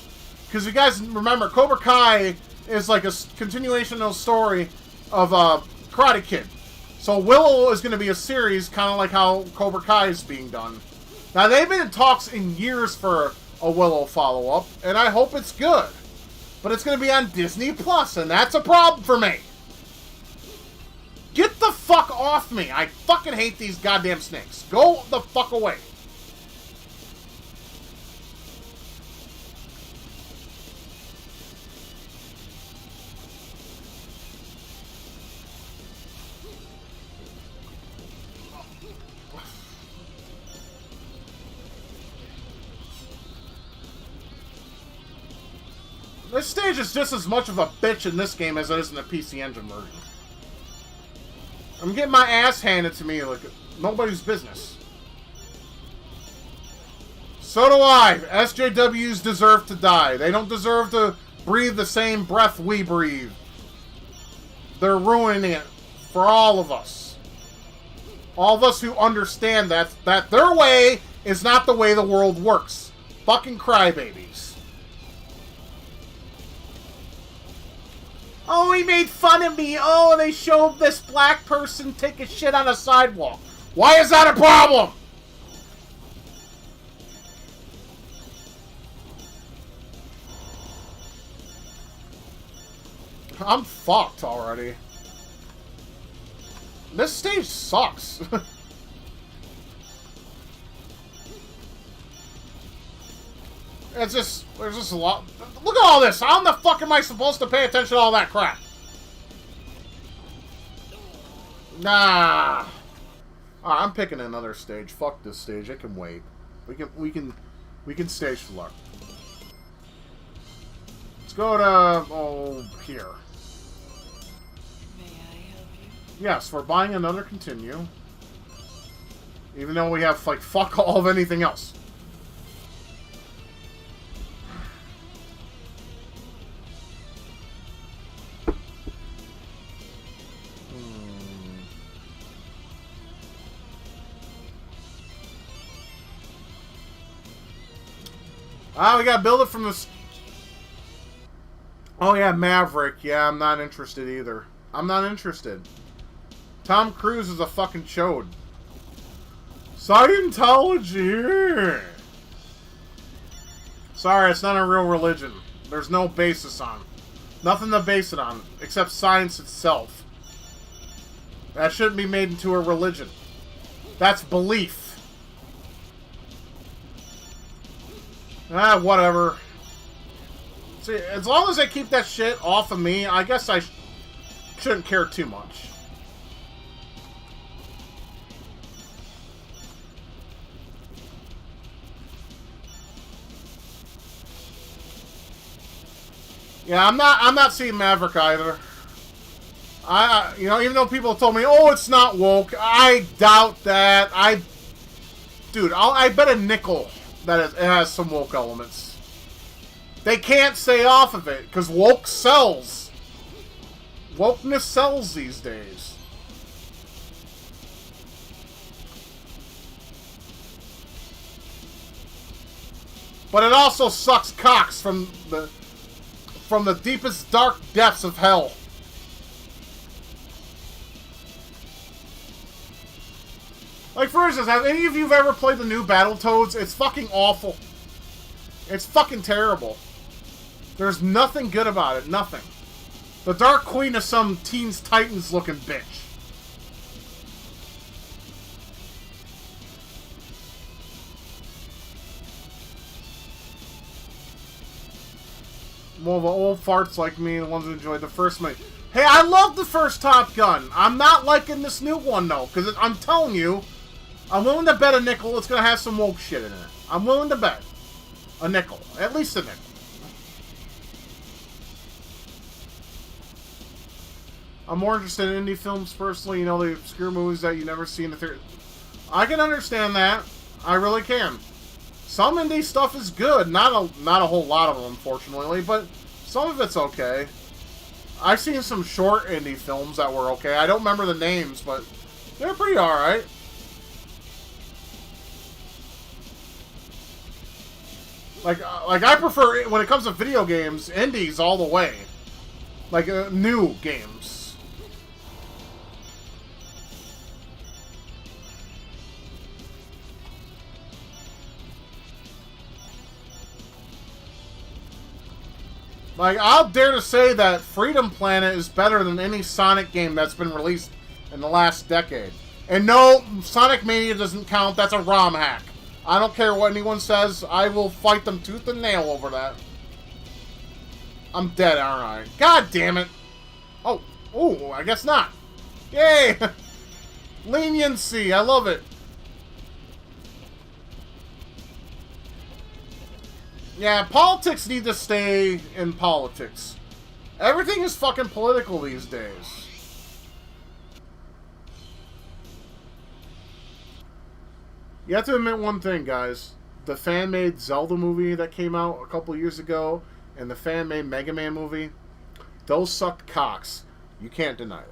S1: because you guys remember Cobra Kai is like a continuation of the story of Karate Kid. So Willow is going to be a series, kind of like how Cobra Kai is being done. Now they've been in talks in years for a Willow follow-up, and I hope it's good. But it's going to be on Disney Plus, and that's a problem for me. Get the fuck off me! I fucking hate these goddamn snakes. Go the fuck away. This stage is just as much of a bitch in this game as it is in the PC Engine version. I'm getting my ass handed to me like nobody's business. So do I. SJWs deserve to die. They don't deserve to breathe the same breath we breathe. They're ruining it for all of us. All of us who understand that their way is not the way the world works. Fucking crybabies. Oh, he made fun of me. Oh, they showed this black person take a shit on a sidewalk. Why is that a problem? I'm fucked already. This stage sucks. It's just, there's just a lot. Look at all this. How the fuck am I supposed to pay attention to all that crap? Nah. Alright, I'm picking another stage. Fuck this stage. It can wait. We can stage select. Let's go to here.
S3: May I help you?
S1: Yes, we're buying another continue. Even though we have like fuck all of anything else. Ah, we gotta build it from this. Oh yeah, Maverick. Yeah, I'm not interested either. I'm not interested. Tom Cruise is a fucking chode. Scientology. Sorry, it's not a real religion. There's no basis on it. Nothing to base it on, except science itself. That shouldn't be made into a religion. That's belief. Ah, whatever. See, as long as they keep that shit off of me, I guess I shouldn't care too much. Yeah, I'm not seeing Maverick either. You know, even though people have told me, oh, it's not woke, I doubt that. Dude, I bet a nickel that it has some woke elements. They can't stay off of it, because woke sells. Wokeness sells these days. But it also sucks cocks from the deepest dark depths of hell. Like, for instance, have any of you ever played the new Battletoads? It's fucking awful. It's fucking terrible. There's nothing good about it. Nothing. The Dark Queen is some Teens Titans looking bitch. More of the old farts like me, the ones who enjoyed the first movie. Hey, I love the first Top Gun. I'm not liking this new one, though, because I'm telling you, I'm willing to bet a nickel it's going to have some woke shit in it. I'm willing to bet a nickel. At least a nickel. I'm more interested in indie films, personally. You know, the obscure movies that you never see in the theater. I can understand that. I really can. Some indie stuff is good. Not a whole lot of them, unfortunately, but some of it's okay. I've seen some short indie films that were okay. I don't remember the names, but they're pretty alright. Like I prefer, when it comes to video games, indies all the way. Like, new games. Like, I'll dare to say that Freedom Planet is better than any Sonic game that's been released in the last decade. And no, Sonic Mania doesn't count. That's a ROM hack. I don't care what anyone says. I will fight them tooth and nail over that. I'm dead, aren't I? God damn it. Oh, I guess not. Yay! Leniency. I love it. Yeah, politics need to stay in politics. Everything is fucking political these days. You have to admit one thing, guys. The fan-made Zelda movie that came out a couple years ago and the fan-made Mega Man movie, those sucked cocks. You can't deny that.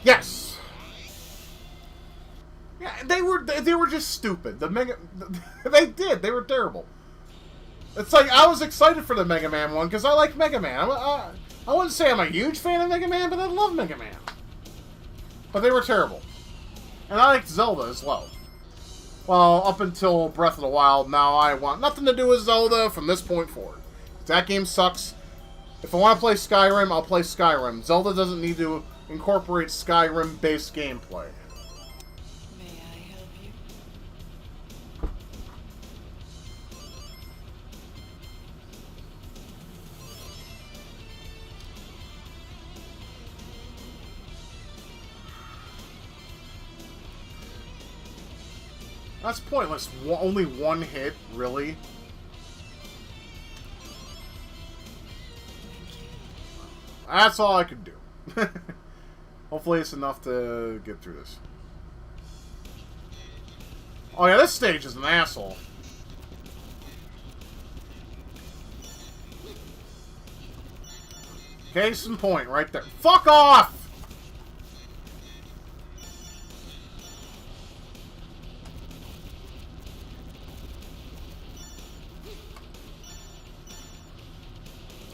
S1: Yes. Yeah, they were just stupid. They were terrible. It's like I was excited for the Mega Man one because I like Mega Man. I wouldn't say I'm a huge fan of Mega Man, but I love Mega Man. But they were terrible. And I liked Zelda as well. Well, up until Breath of the Wild, now I want nothing to do with Zelda from this point forward. That game sucks. If I want to play Skyrim, I'll play Skyrim. Zelda doesn't need to incorporate Skyrim-based gameplay.
S3: May I help you?
S1: That's pointless. Only one hit, really? That's all I can do. Hopefully it's enough to get through this. Oh yeah, this stage is an asshole. Case in point, right there. Fuck off!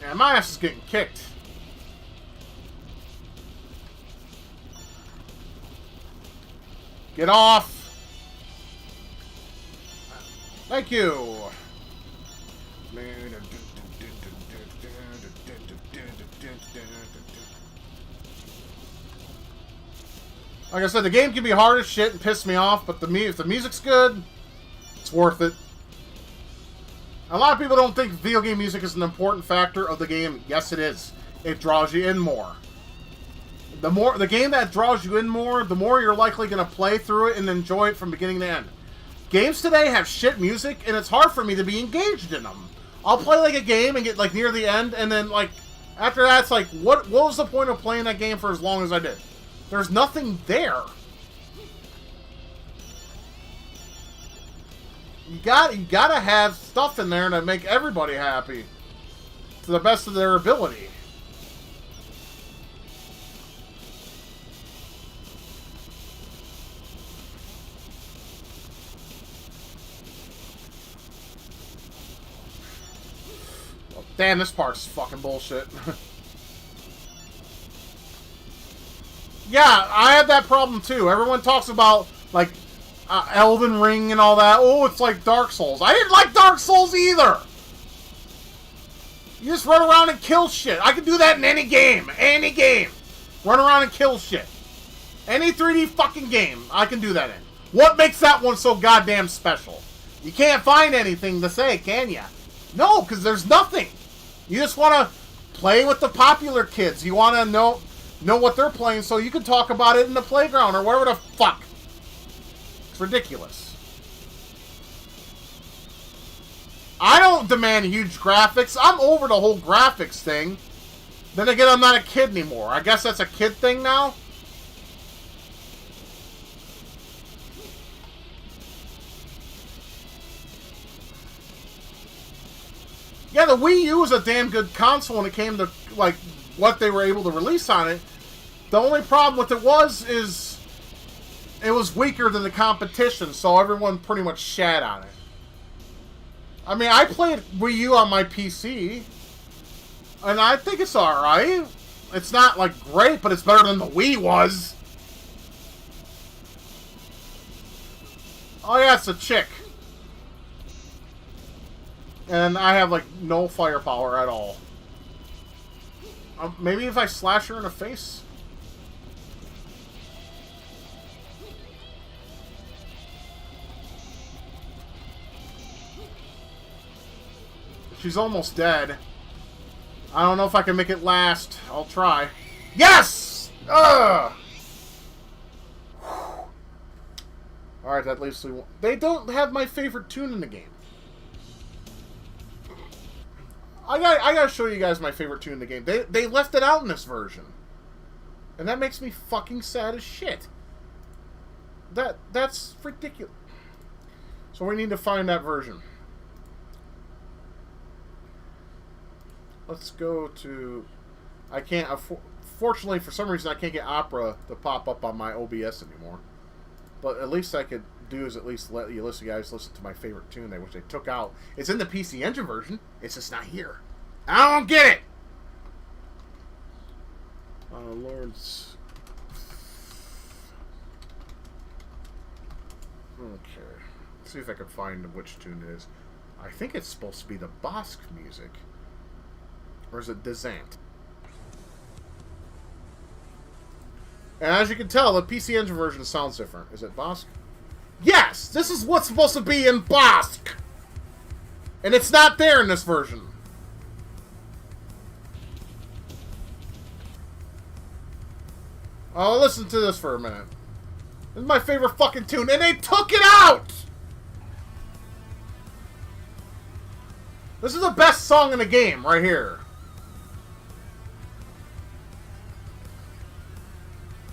S1: Yeah, my ass is getting kicked. Get off! Thank you! Like I said, the game can be hard as shit and piss me off, but if the music's good, it's worth it. A lot of people don't think video game music is an important factor of the game. Yes, it is. It draws you in more. The game that draws you in more, the more you're likely going to play through it and enjoy it from beginning to end. Games today have shit music, and it's hard for me to be engaged in them. I'll play like a game and get like near the end, and then like after that, it's like, what was the point of playing that game for as long as I did? There's nothing there. You gotta have stuff in there to make everybody happy to the best of their ability. Well, damn, this part's fucking bullshit. Yeah, I had that problem too. Everyone talks about like Elden Ring and all that. Oh, it's like Dark Souls. I didn't like Dark Souls either. You just run around and kill shit. I can do that in any game. Any game. Run around and kill shit. Any 3D fucking game, I can do that in. What makes that one so goddamn special? You can't find anything to say, can ya? No, because there's nothing. You just want to play with the popular kids. You want to know what they're playing so you can talk about it in the playground or wherever the fuck. It's ridiculous. I don't demand huge graphics. I'm over the whole graphics thing. Then again, I'm not a kid anymore. I guess that's a kid thing now. Yeah, the Wii U was a damn good console when it came to like what they were able to release on it. The only problem with it is it was weaker than the competition, so everyone pretty much shat on it. I mean, I played Wii U on my PC, and I think it's alright. It's not, like, great, but it's better than the Wii was. Oh yeah, it's a chick. And I have, like, no firepower at all. Maybe if I slash her in the face? She's almost dead. I don't know if I can make it last. I'll try. Yes! Ugh! Alright, that leaves me one. They don't have my favorite tune in the game. I gotta show you guys my favorite tune in the game. They left it out in this version. And that makes me fucking sad as shit. That's ridiculous. So we need to find that version. Let's go to... I can't... Fortunately, for some reason, I can't get Opera to pop up on my OBS anymore. But at least I could do is at least let you guys listen to my favorite tune there, which they took out. It's in the PC Engine version. It's just not here. I don't get it! Lord's... Okay. Let's see if I can find which tune it is. I think it's supposed to be the Bosk music. Or is it Dezant? And as you can tell, the PC Engine version sounds different. Is it Bosk? Yes! This is what's supposed to be in Bosk! And it's not there in this version. Oh, listen to this for a minute. This is my favorite fucking tune, and they took it out! This is the best song in the game, right here.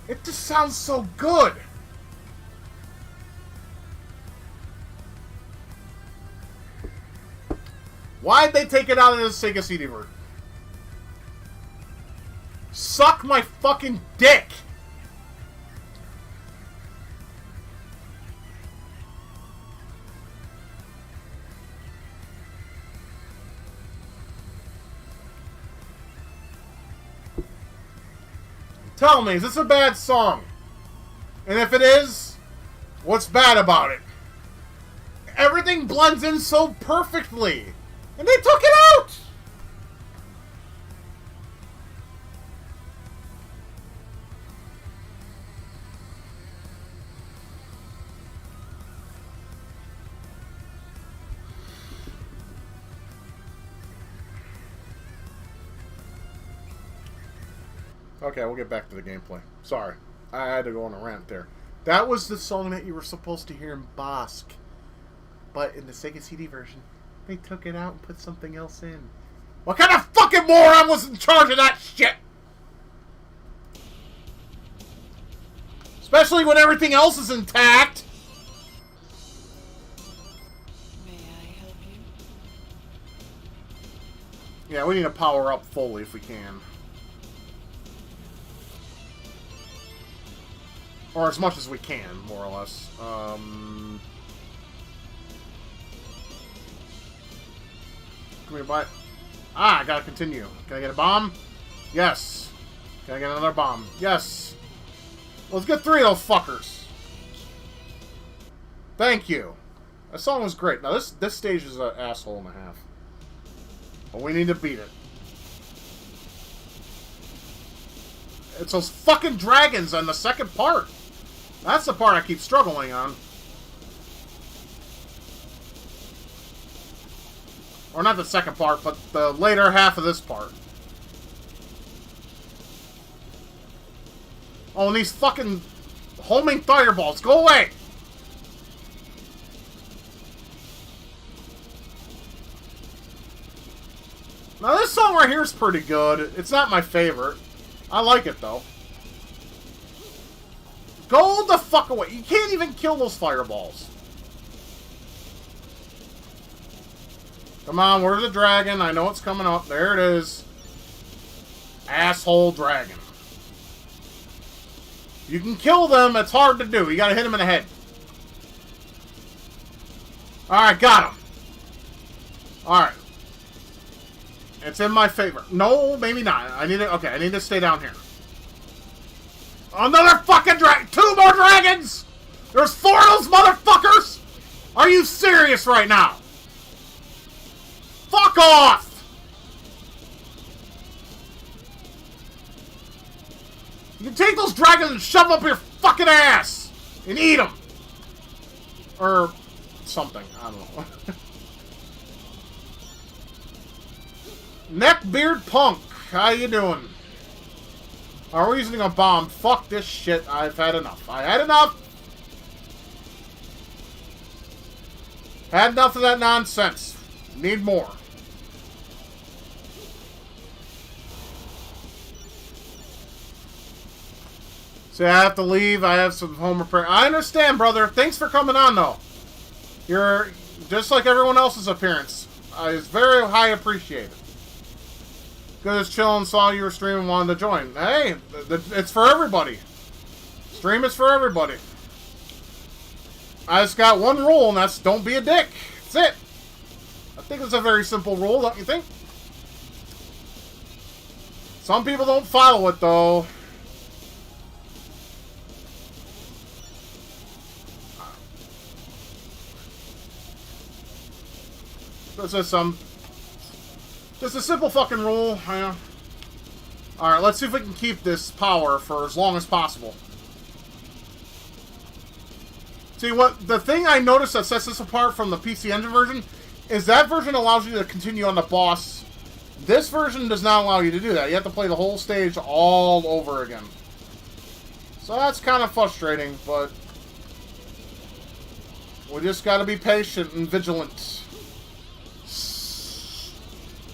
S1: It just sounds so good. Why'd they take it out of the Sega CD version? Suck my fucking dick! Tell me, is this a bad song? And if it is, what's bad about it? Everything blends in so perfectly. And they took it out! Okay, we'll get back to the gameplay. Sorry. I had to go on a rant there. That was the song that you were supposed to hear in Bosk. But in the Sega CD version, they took it out and put something else in. What kind of fucking moron was in charge of that shit? Especially when everything else is intact.
S3: May I help you?
S1: Yeah, we need to power up fully if we can. Or as much as we can, more or less. Can we buy... Ah, I gotta continue. Can I get a bomb? Yes. Can I get another bomb? Yes. Let's get 3 of those fuckers. Thank you. That song was great. Now, this stage is an asshole and a half. But we need to beat it. It's those fucking dragons on the second part. That's the part I keep struggling on. Or not the second part, but the later half of this part. Oh, and these fucking homing fireballs. Go away! Now, this song right here is pretty good. It's not my favorite. I like it, though. Go the fuck away. You can't even kill those fireballs. Come on, where's the dragon? I know it's coming up. There it is. Asshole dragon. You can kill them. It's hard to do. You gotta hit him in the head. Alright, got him. Alright. It's in my favor. No, maybe not. I need to... Okay, I need to stay down here. Another fucking dragon! 2 more dragons! There's 4 of those motherfuckers! Are you serious right now? Fuck off! You can take those dragons and shove them up your fucking ass! And eat them! Or... something. I don't know. Neckbeard Punk, how you doing? Are we using a bomb? Fuck this shit. I've had enough. I had enough. Had enough of that nonsense. Need more. So I have to leave. I have some home repair. I understand, brother. Thanks for coming on, though. You're just like everyone else's appearance. It's very high appreciated. Good as chilling, saw you were streaming, wanted to join. Hey, it's for everybody. Stream is for everybody. I just got one rule, and that's don't be a dick. That's it. I think it's a very simple rule, don't you think? Some people don't follow it, though. This is just a simple fucking rule. Yeah. Alright, let's see if we can keep this power for as long as possible. See, the thing I noticed that sets this apart from the PC Engine version is that version allows you to continue on the boss. This version does not allow you to do that. You have to play the whole stage all over again. So that's kind of frustrating, but we just gotta be patient and vigilant.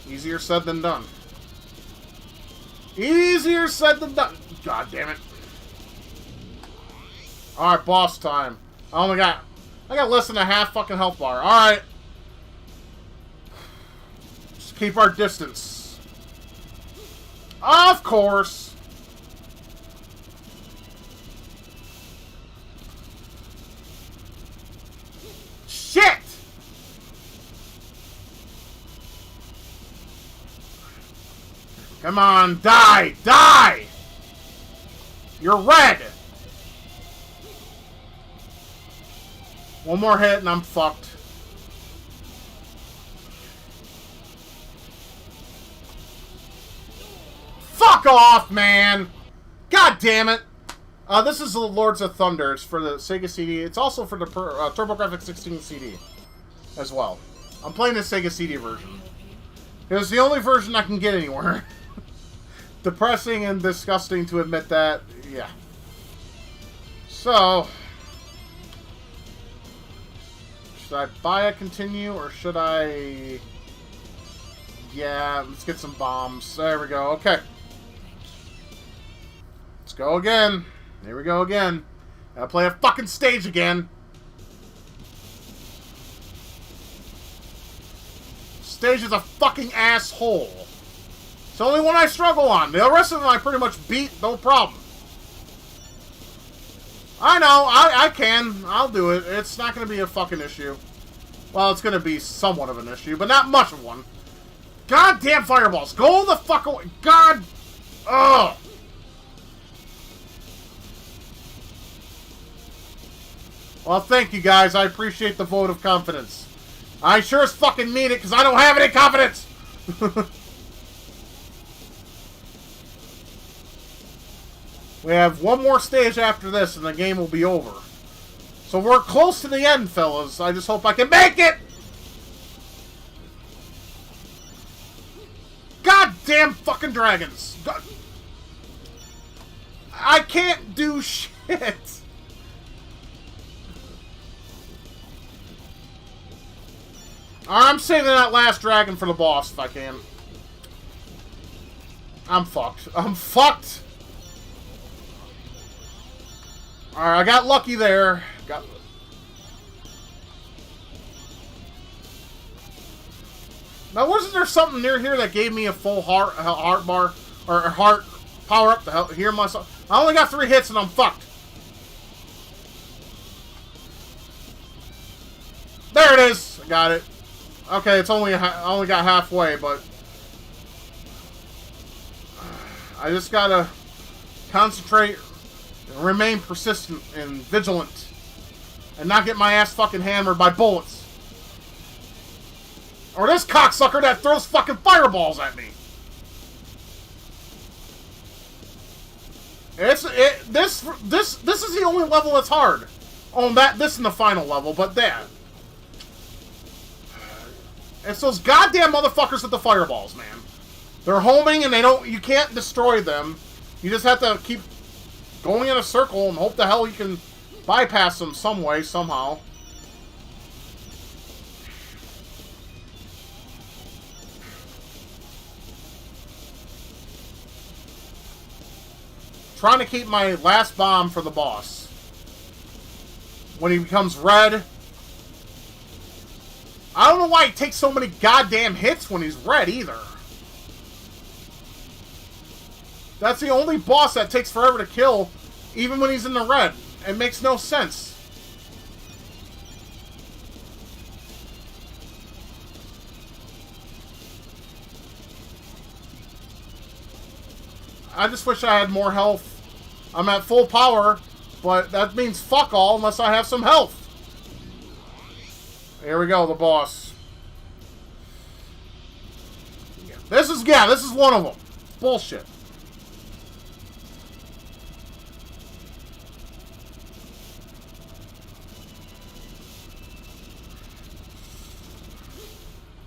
S1: Easier said than done. Easier said than done. God damn it. Alright, boss time. I got less than a half fucking health bar. Alright. Just keep our distance. Of course. Shit! Come on, die! Die! You're red! One more hit and I'm fucked. Fuck off, man! God damn it! This is the Lords of Thunder. It's for the Sega CD. It's also for the TurboGrafx 16 CD as well. I'm playing the Sega CD version. It's the only version I can get anywhere. Depressing and disgusting to admit that. Yeah. So, should I buy a continue or should I... Yeah, let's get some bombs. There we go. Okay. Let's go again. Here we go again. Gotta play a fucking stage again. Stage is a fucking asshole. It's the only one I struggle on. The rest of them I pretty much beat, no problem. I know, I can. I'll do it. It's not going to be a fucking issue. Well, it's going to be somewhat of an issue, but not much of one. Goddamn fireballs. Go the fuck away. God. Ugh. Well, thank you guys. I appreciate the vote of confidence. I sure as fucking mean it because I don't have any confidence. We have one more stage after this and the game will be over. So we're close to the end, fellas. I just hope I can make it! Goddamn fucking dragons! I can't do shit! I'm saving that last dragon for the boss if I can. I'm fucked. I'm fucked! Alright, I got lucky there. Now, wasn't there something near here that gave me a full heart bar? Or heart power up to heal myself? I only got 3 hits and I'm fucked. There it is! I got it. Okay, it's only I only got halfway, but I just gotta concentrate, remain persistent and vigilant, and not get my ass fucking hammered by bullets. Or this cocksucker that throws fucking fireballs at me. This is the only level that's hard. Oh, this is the final level, but that. It's those goddamn motherfuckers with the fireballs, man. They're homing and you can't destroy them. You just have to keep going in a circle and hope the hell you can bypass them some way, somehow. Trying to keep my last bomb for the boss. When he becomes red. I don't know why he takes so many goddamn hits when he's red either. That's the only boss that takes forever to kill, even when he's in the red. It makes no sense. I just wish I had more health. I'm at full power, but that means fuck all unless I have some health. Here we go, the boss. This is one of them. Bullshit.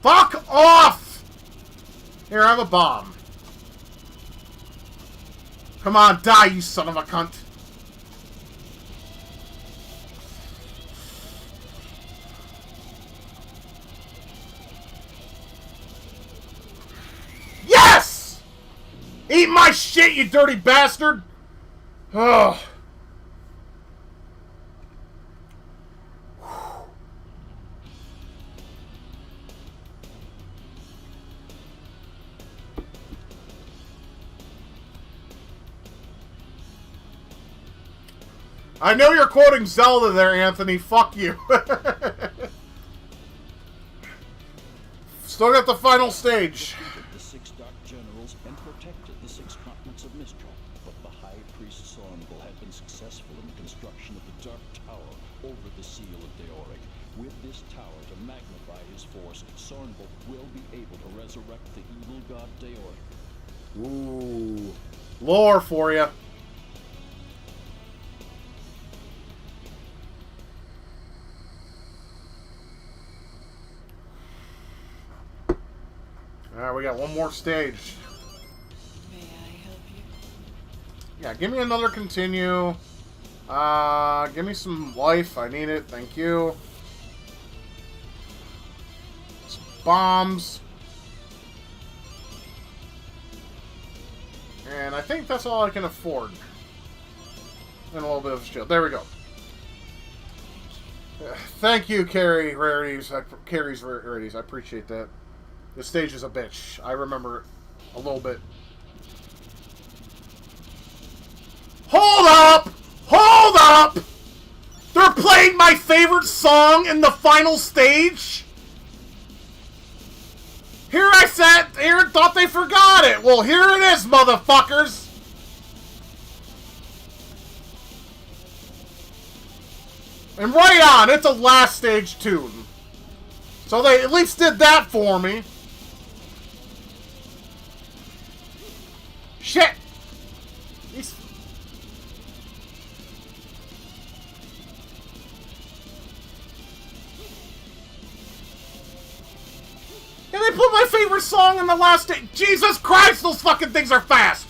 S1: Fuck off! Here, I have a bomb. Come on, die, you son of a cunt. Yes! Eat my shit, you dirty bastard! Ugh. I know you're quoting Zelda there, Anthony. Fuck you. Still got the final stage.
S4: The 6 Dark Generals and protected the 6 continents of Mistral, but the High Priest Sornbul had been successful in the construction of the Dark Tower over the Seal of Deoric. With this tower to magnify his force, Sornbul will be able to resurrect the evil god Deoric.
S1: Ooh. Lore for you. Alright, we got one more stage.
S3: May I help you?
S1: Yeah, give me another continue. Give me some life. I need it. Thank you. Some bombs. And I think that's all I can afford. And a little bit of a shield. There we go. Thank you, Carrie's Rarities. I appreciate that. This stage is a bitch. I remember it a little bit. Hold up! Hold up! They're playing my favorite song in the final stage? Here I sat here and thought they forgot it. Well, here it is, motherfuckers. And right on, it's a last stage tune. So they at least did that for me. Shit! These... Yeah, they put my favorite song in the last day. Jesus Christ, those fucking things are fast!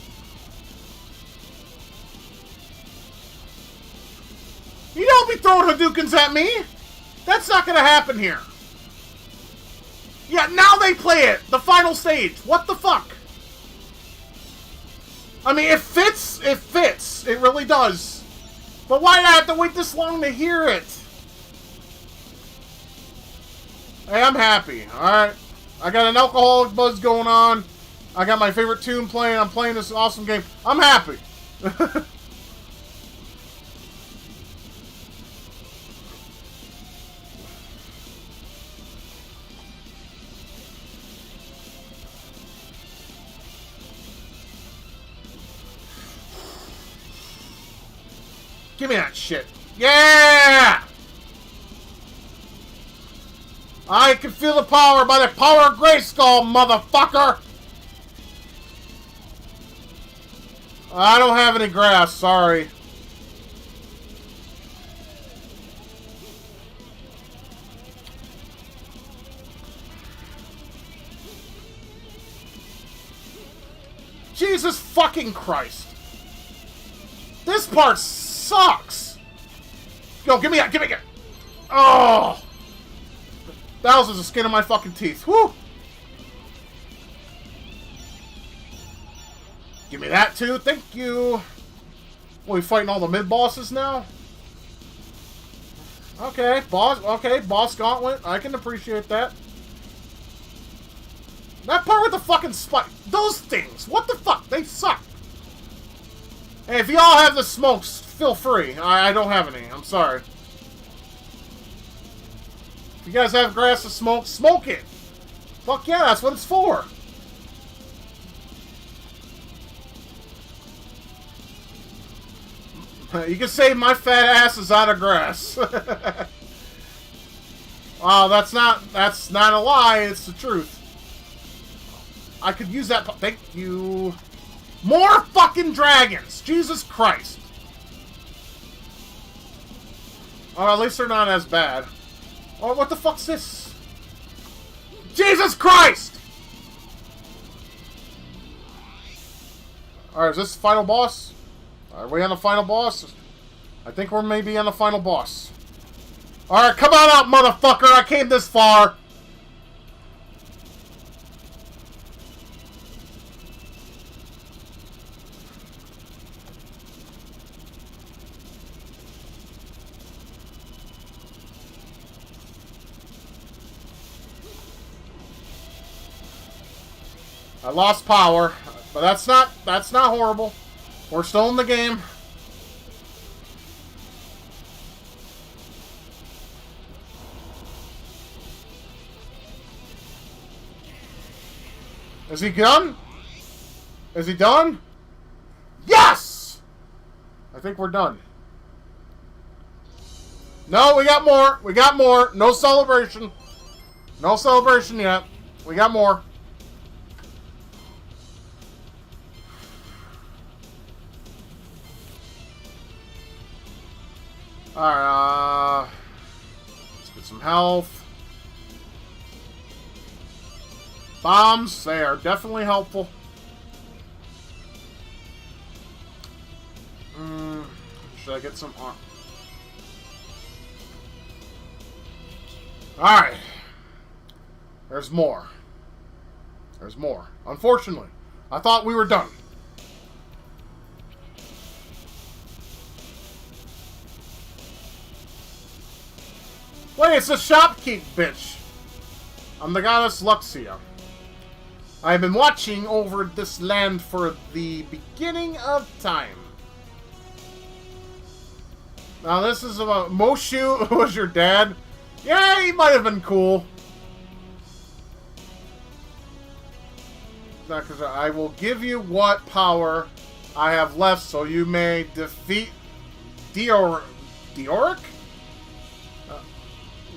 S1: You don't be throwing Hadoukens at me! That's not gonna happen here. Yeah, now they play it! The final stage! What the fuck? I mean, it fits. It fits. It really does. But why did I have to wait this long to hear it? Hey, I'm happy. Alright. I got an alcoholic buzz going on. I got my favorite tune playing. I'm playing this awesome game. I'm happy. Give me that shit. Yeah! I can feel the power by the power of Grayskull, motherfucker! I don't have any grass, sorry. Jesus fucking Christ. This part sucks. Yo, give me that. Give me that. Oh. That was the skin of my fucking teeth. Woo. Give me that too. Thank you. What, we fighting all the mid-bosses now? Okay, boss gauntlet. I can appreciate that. That part with the fucking spike. Those things. What the fuck? They suck. Hey, if y'all have the smokes, feel free. I don't have any. I'm sorry. If you guys have grass to smoke, smoke it. Fuck yeah, that's what it's for. You can say my fat ass is out of grass. Wow, that's not a lie, it's the truth. I could use that. Thank you. More fucking dragons! Jesus Christ. Oh, at least they're not as bad. Oh, what the fuck's this? Jesus Christ! Alright, is this the final boss? Are we on the final boss? I think we're maybe on the final boss. Alright, come on out, motherfucker! I came this far! I lost power, but that's not horrible. We're still in the game. Is he done? Is he done? Yes! I think we're done. No, we got more. We got more. No celebration. No celebration yet. We got more. Alright, let's get some health. Bombs, they are definitely helpful. Should I get some arm? Alright. There's more. There's more. Unfortunately, I thought we were done. Wait, it's the shopkeep bitch. I'm the goddess Luxia. I've been watching over this land for the beginning of time. Now this is about Moshu was your dad. Yeah, he might have been cool. Because I will give you what power I have left so you may defeat Dioric?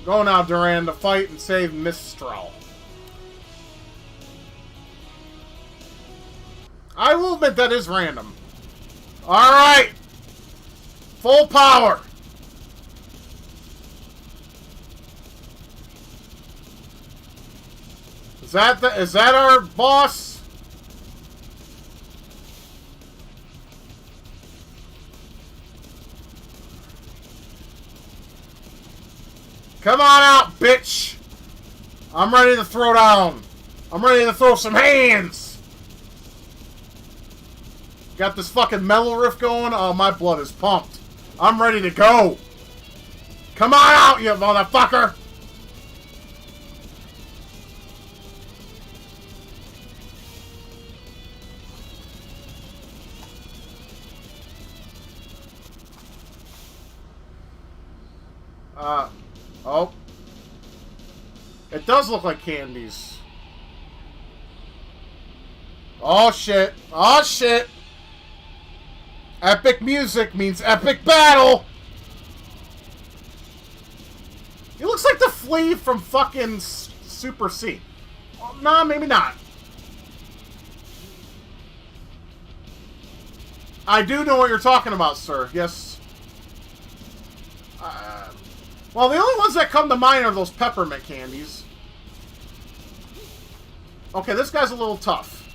S1: Go now, Duran, to fight and save Mistral. I will admit that is random. Alright! Full power! Is that our boss? Come on out, bitch! I'm ready to throw down. I'm ready to throw some hands. Got this fucking metal riff going. Oh, my blood is pumped. I'm ready to go. Come on out, you motherfucker! Oh. It does look like candies. Oh, shit. Oh, shit. Epic music means epic battle. He looks like the flea from fucking Super C. Well, nah, maybe not. I do know what you're talking about, sir. Yes. Well, the only ones that come to mind are those peppermint candies. Okay, this guy's a little tough.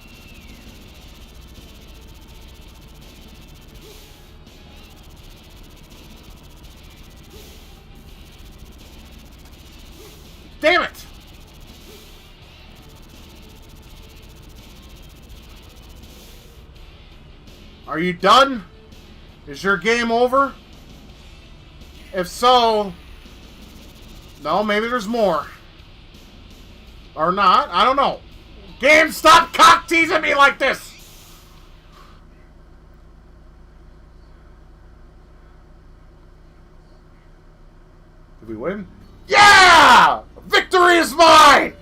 S1: damn it! Are you done? Is your game over? If so... No, maybe there's more. Or not. I don't know. Game, stop cock teasing me like this! Did we win? Yeah! Victory is mine!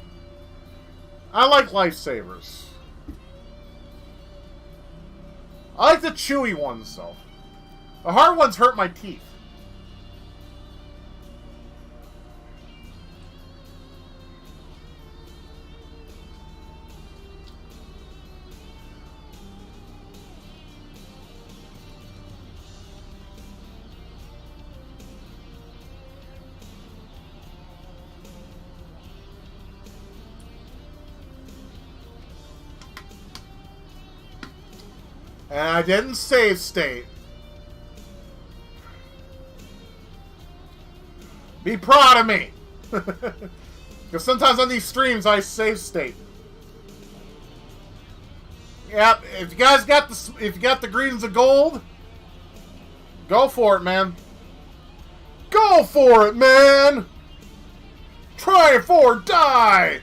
S1: I like lifesavers. I like the chewy ones, though. The hard ones hurt my teeth. And I didn't save state. Be proud of me. Because sometimes on these streams I save state. Yep, if you guys got the greens of gold, go for it, man. Go for it, man. Try for die.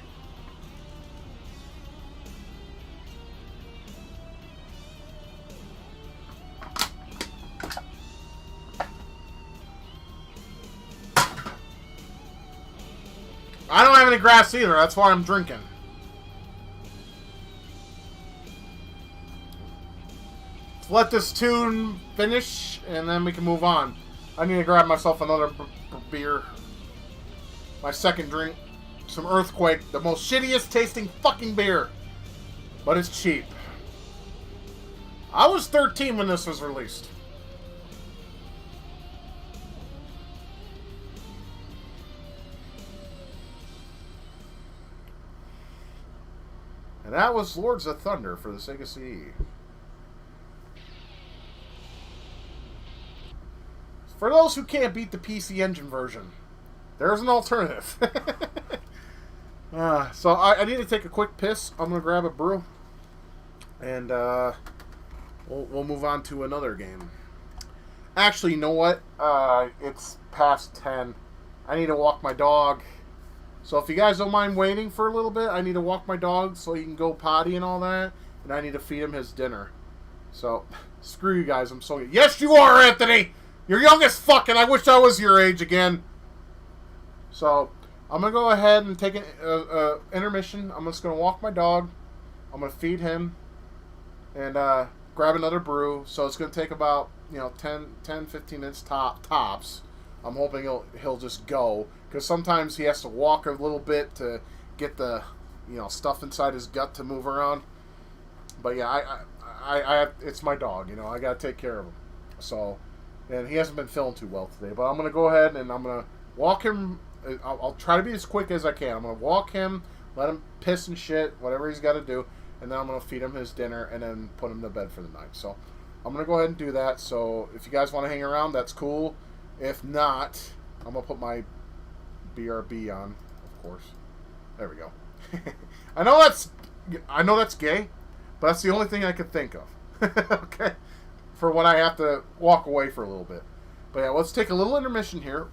S1: I don't have any grass either, that's why I'm drinking. Let's let this tune finish, and then we can move on. I need to grab myself another beer. My second drink. Some Earthquake, the most shittiest tasting fucking beer. But it's cheap. I was 13 when this was released. And that was Lords of Thunder for the Sega CD. For those who can't beat the PC Engine version, there's an alternative. So I need to take a quick piss. I'm going to grab a brew. And we'll move on to another game. Actually, you know what? It's past 10. I need to walk my dog. So if you guys don't mind waiting for a little bit, I need to walk my dog so he can go potty and all that. And I need to feed him his dinner. So, screw you guys. I'm so... Yes, you are, Anthony! You're young as fuck, and I wish I was your age again. So, I'm going to go ahead and take an intermission. I'm just going to walk my dog. I'm going to feed him. And grab another brew. So, it's going to take about, 10, 15 minutes tops. I'm hoping he'll just go. Because sometimes he has to walk a little bit to get the, stuff inside his gut to move around. But yeah, I it's my dog, I gotta take care of him. So, and he hasn't been feeling too well today. But I'm gonna go ahead and I'm gonna walk him. I'll try to be as quick as I can. I'm gonna walk him, let him piss and shit, whatever he's got to do, and then I'm gonna feed him his dinner and then put him to bed for the night. So, I'm gonna go ahead and do that. So, if you guys want to hang around, that's cool. If not, I'm gonna put my BRB on, of course. There we go. I know that's gay, but that's the only thing I could think of. Okay, for when I have to walk away for a little bit. But yeah, let's take a little intermission here.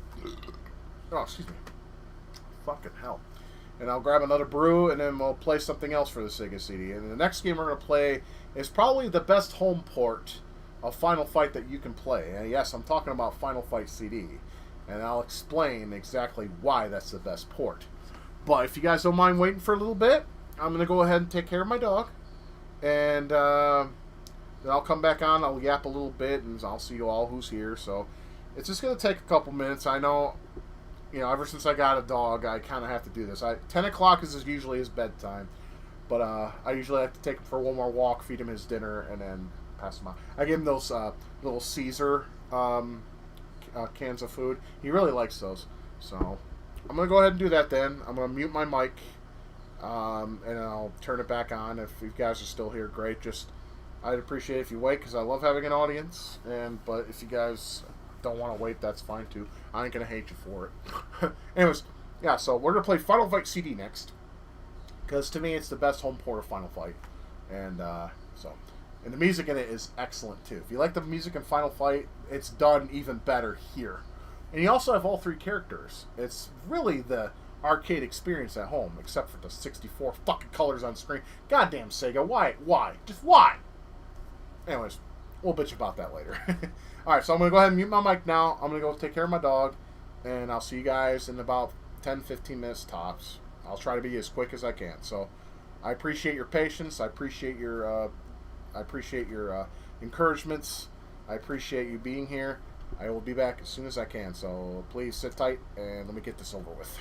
S1: Oh, excuse me. Fucking hell. And I'll grab another brew, and then we'll play something else for the Sega CD. And the next game we're going to play is probably the best home port of Final Fight that you can play. And yes, I'm talking about Final Fight CD. And I'll explain exactly why that's the best port. But if you guys don't mind waiting for a little bit, I'm going to go ahead and take care of my dog. And then I'll come back on, I'll yap a little bit, and I'll see you all who's here. So it's just going to take a couple minutes. I know, ever since I got a dog, I kind of have to do this. 10 o'clock is usually his bedtime. But I usually have to take him for one more walk, feed him his dinner, and then pass him out. I give him those little Caesar cans of food. He really likes those. So I'm going to go ahead and do that then. I'm going to mute my mic. And I'll turn it back on. If you guys are still here, great. I'd appreciate it if you wait, because I love having an audience. But if you guys don't want to wait, that's fine too. I ain't going to hate you for it. Anyways, yeah, so we're gonna play Final Fight CD next, because to me it's the best home port of Final Fight, and and the music in it is excellent too. If you like the music in Final Fight, it's done even better here. And you also have all three characters. It's really the arcade experience at home, except for the 64 fucking colors on screen. Goddamn Sega, why? Just why? Anyways, we'll bitch about that later. Alright, so I'm going to go ahead and mute my mic now. I'm going to go take care of my dog, and I'll see you guys in about 10-15 minutes tops. I'll try to be as quick as I can. So, I appreciate your patience. I appreciate your encouragements. I appreciate you being here. I will be back as soon as I can. So, please sit tight, and let me get this over with.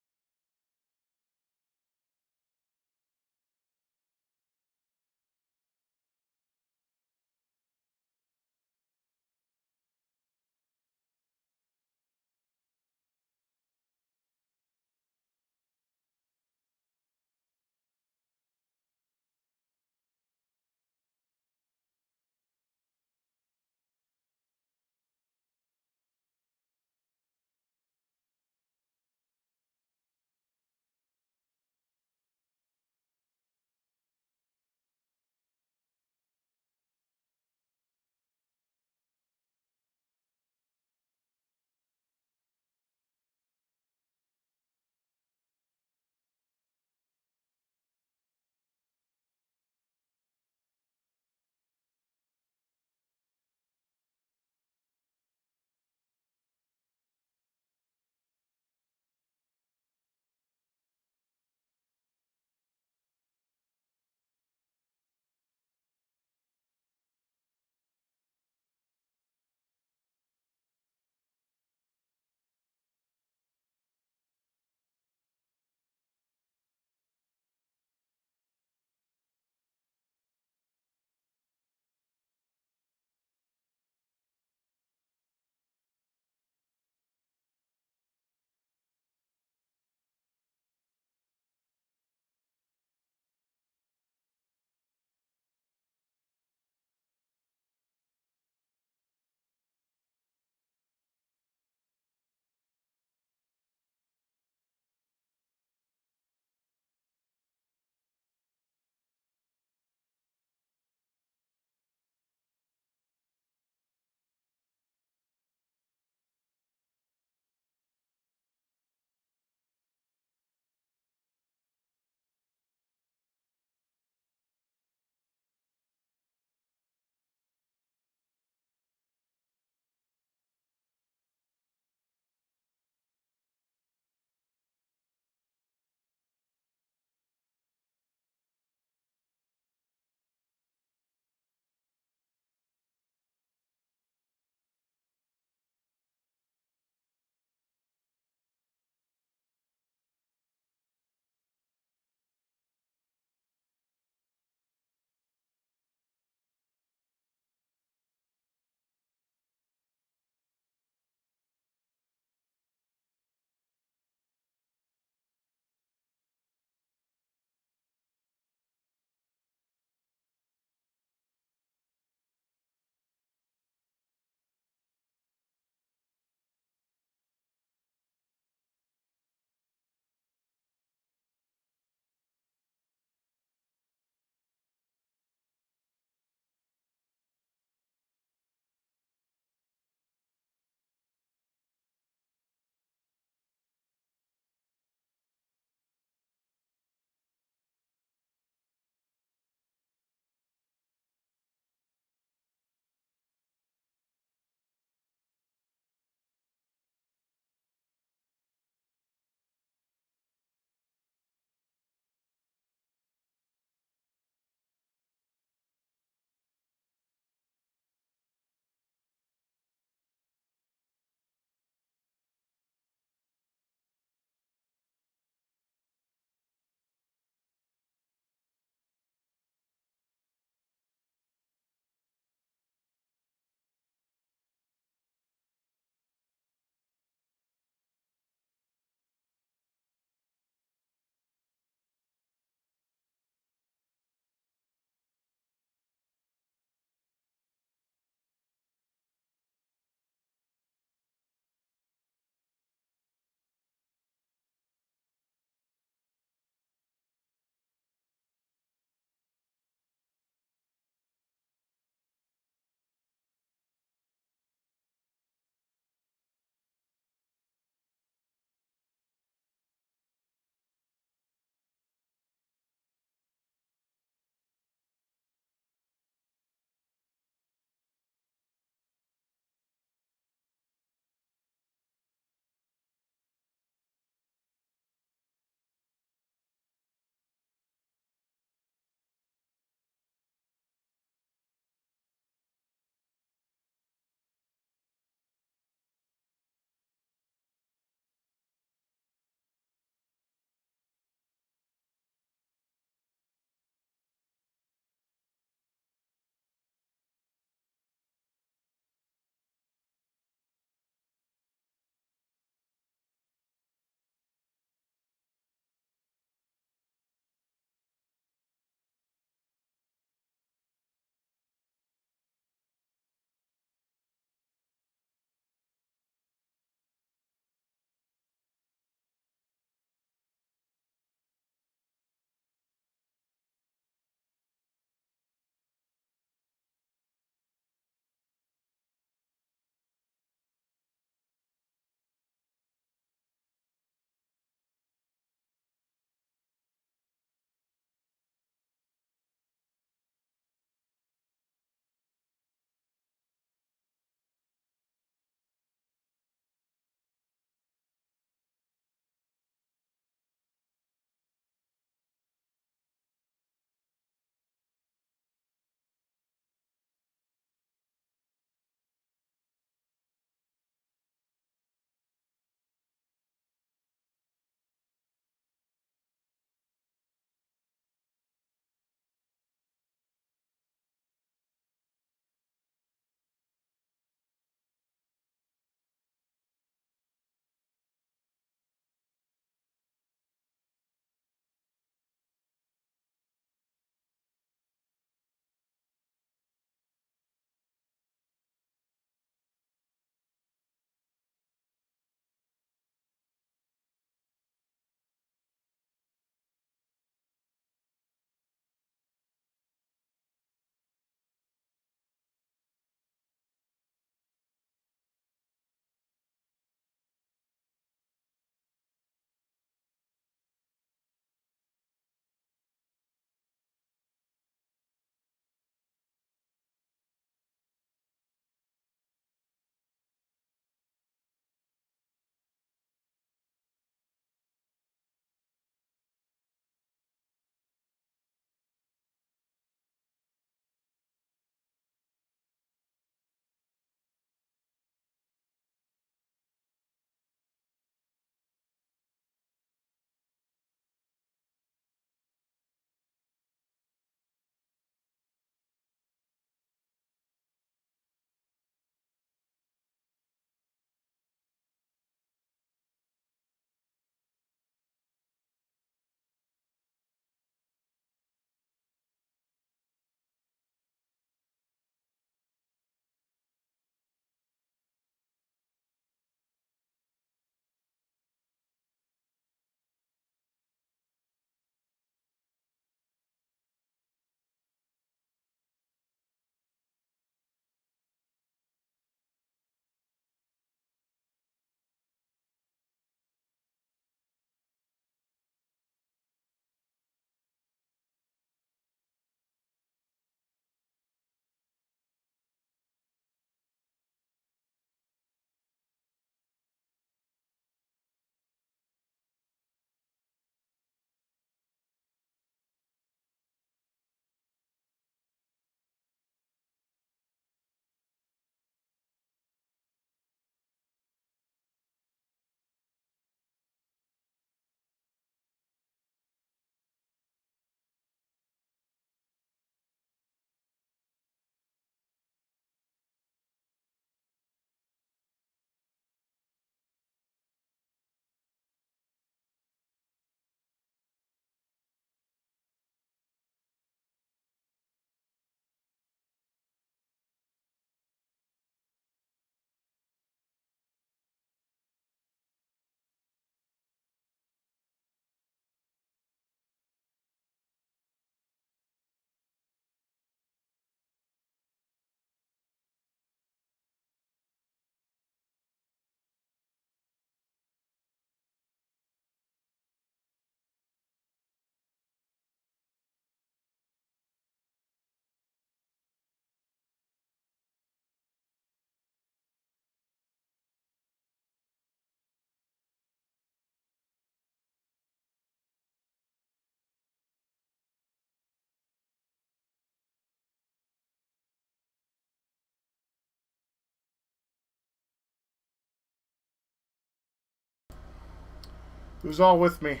S1: Who's all with me?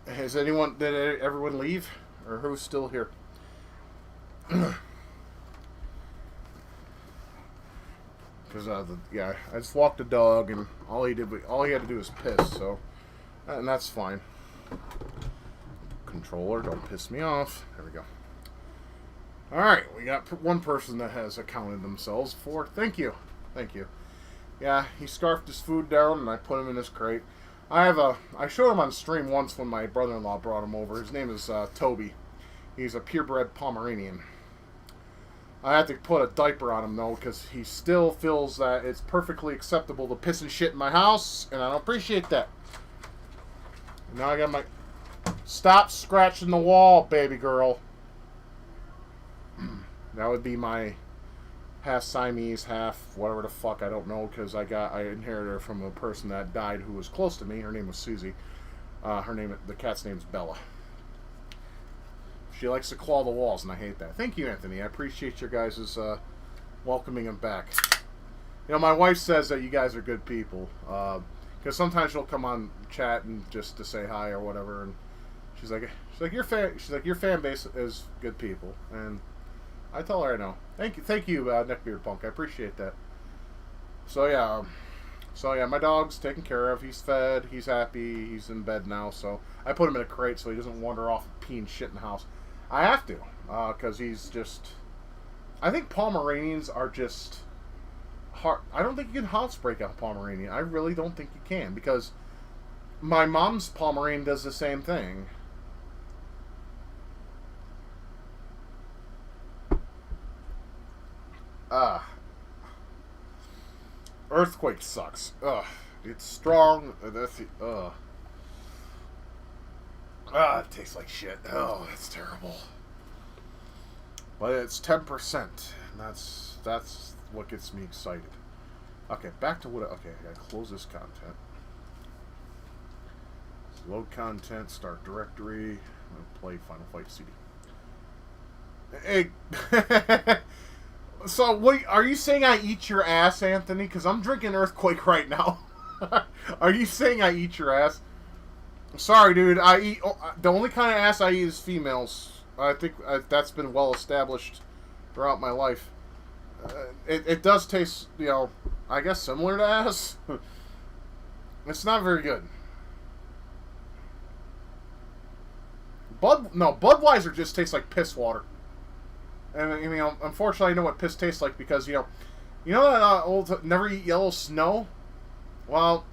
S1: Did everyone leave? Or who's still here? Because I just walked the dog, and all he had to do was piss. So, and that's fine. Controller, don't piss me off. There we go. All right, we got one person that has accounted themselves for. Thank you. Yeah, he scarfed his food down, and I put him in his crate. I showed him on stream once when my brother-in-law brought him over. His name is Toby. He's a purebred Pomeranian. I had to put a diaper on him, though, because he still feels that it's perfectly acceptable to piss and shit in my house, and I don't appreciate that. Now I got my... Stop scratching the wall, baby girl. That would be my half Siamese, half whatever the fuck, I don't know, because I inherited her from a person that died who was close to me. Her name was Susie. The cat's name's Bella. She likes to claw the walls, and I hate that. Thank you, Anthony. I appreciate your guys' welcoming him back. You know, my wife says that you guys are good people, because sometimes she'll come on chat and just to say hi or whatever, and she's like your fan base is good people, and I tell her I know. Thank you, Neckbeard Punk. I appreciate that. So yeah, my dog's taken care of. He's fed. He's happy. He's in bed now. So I put him in a crate so he doesn't wander off and pee and shit in the house. I have to, because he's just... I think Pomeranians are just hard. I don't think you can housebreak a Pomeranian. I really don't think you can, because my mom's Pomeranian does the same thing. Earthquake sucks. Ugh. It's strong. Ugh. It tastes like shit. Oh, that's terrible. But it's 10%. And that's what gets me excited. Okay, back to what... Okay, I gotta close this content. Load content, start directory. I'm gonna play Final Fight CD. Hey... So, wait, are you saying I eat your ass, Anthony? Because I'm drinking Earthquake right now. Are you saying I eat your ass? Sorry, dude. The only kind of ass I eat is females. I think that's been well established throughout my life. It does taste, you know, I guess similar to ass. It's not very good. Budweiser just tastes like piss water. And I mean, unfortunately, I know what piss tastes like because you know that old never eat yellow snow. Well,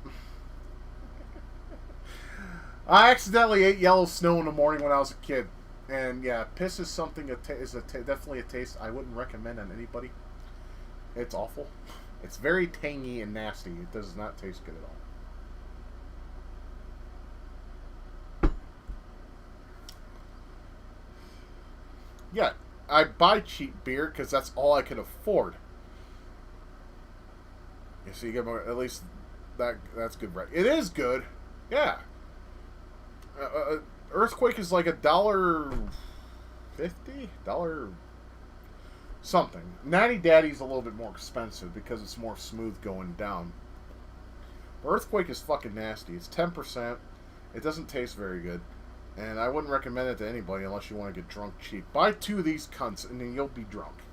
S1: I accidentally ate yellow snow in the morning when I was a kid, and yeah, piss is something that definitely a taste I wouldn't recommend on anybody. It's awful. It's very tangy and nasty. It does not taste good at all. Yeah. I buy cheap beer because that's all I can afford. You see, you get at least that's good, right? It is good, yeah. Earthquake is like $1.50, something. Natty Daddy's a little bit more expensive because it's more smooth going down. But Earthquake is fucking nasty. It's 10%. It doesn't taste very good. And I wouldn't recommend it to anybody unless you want to get drunk cheap. Buy 2 of these cunts, and then you'll be drunk.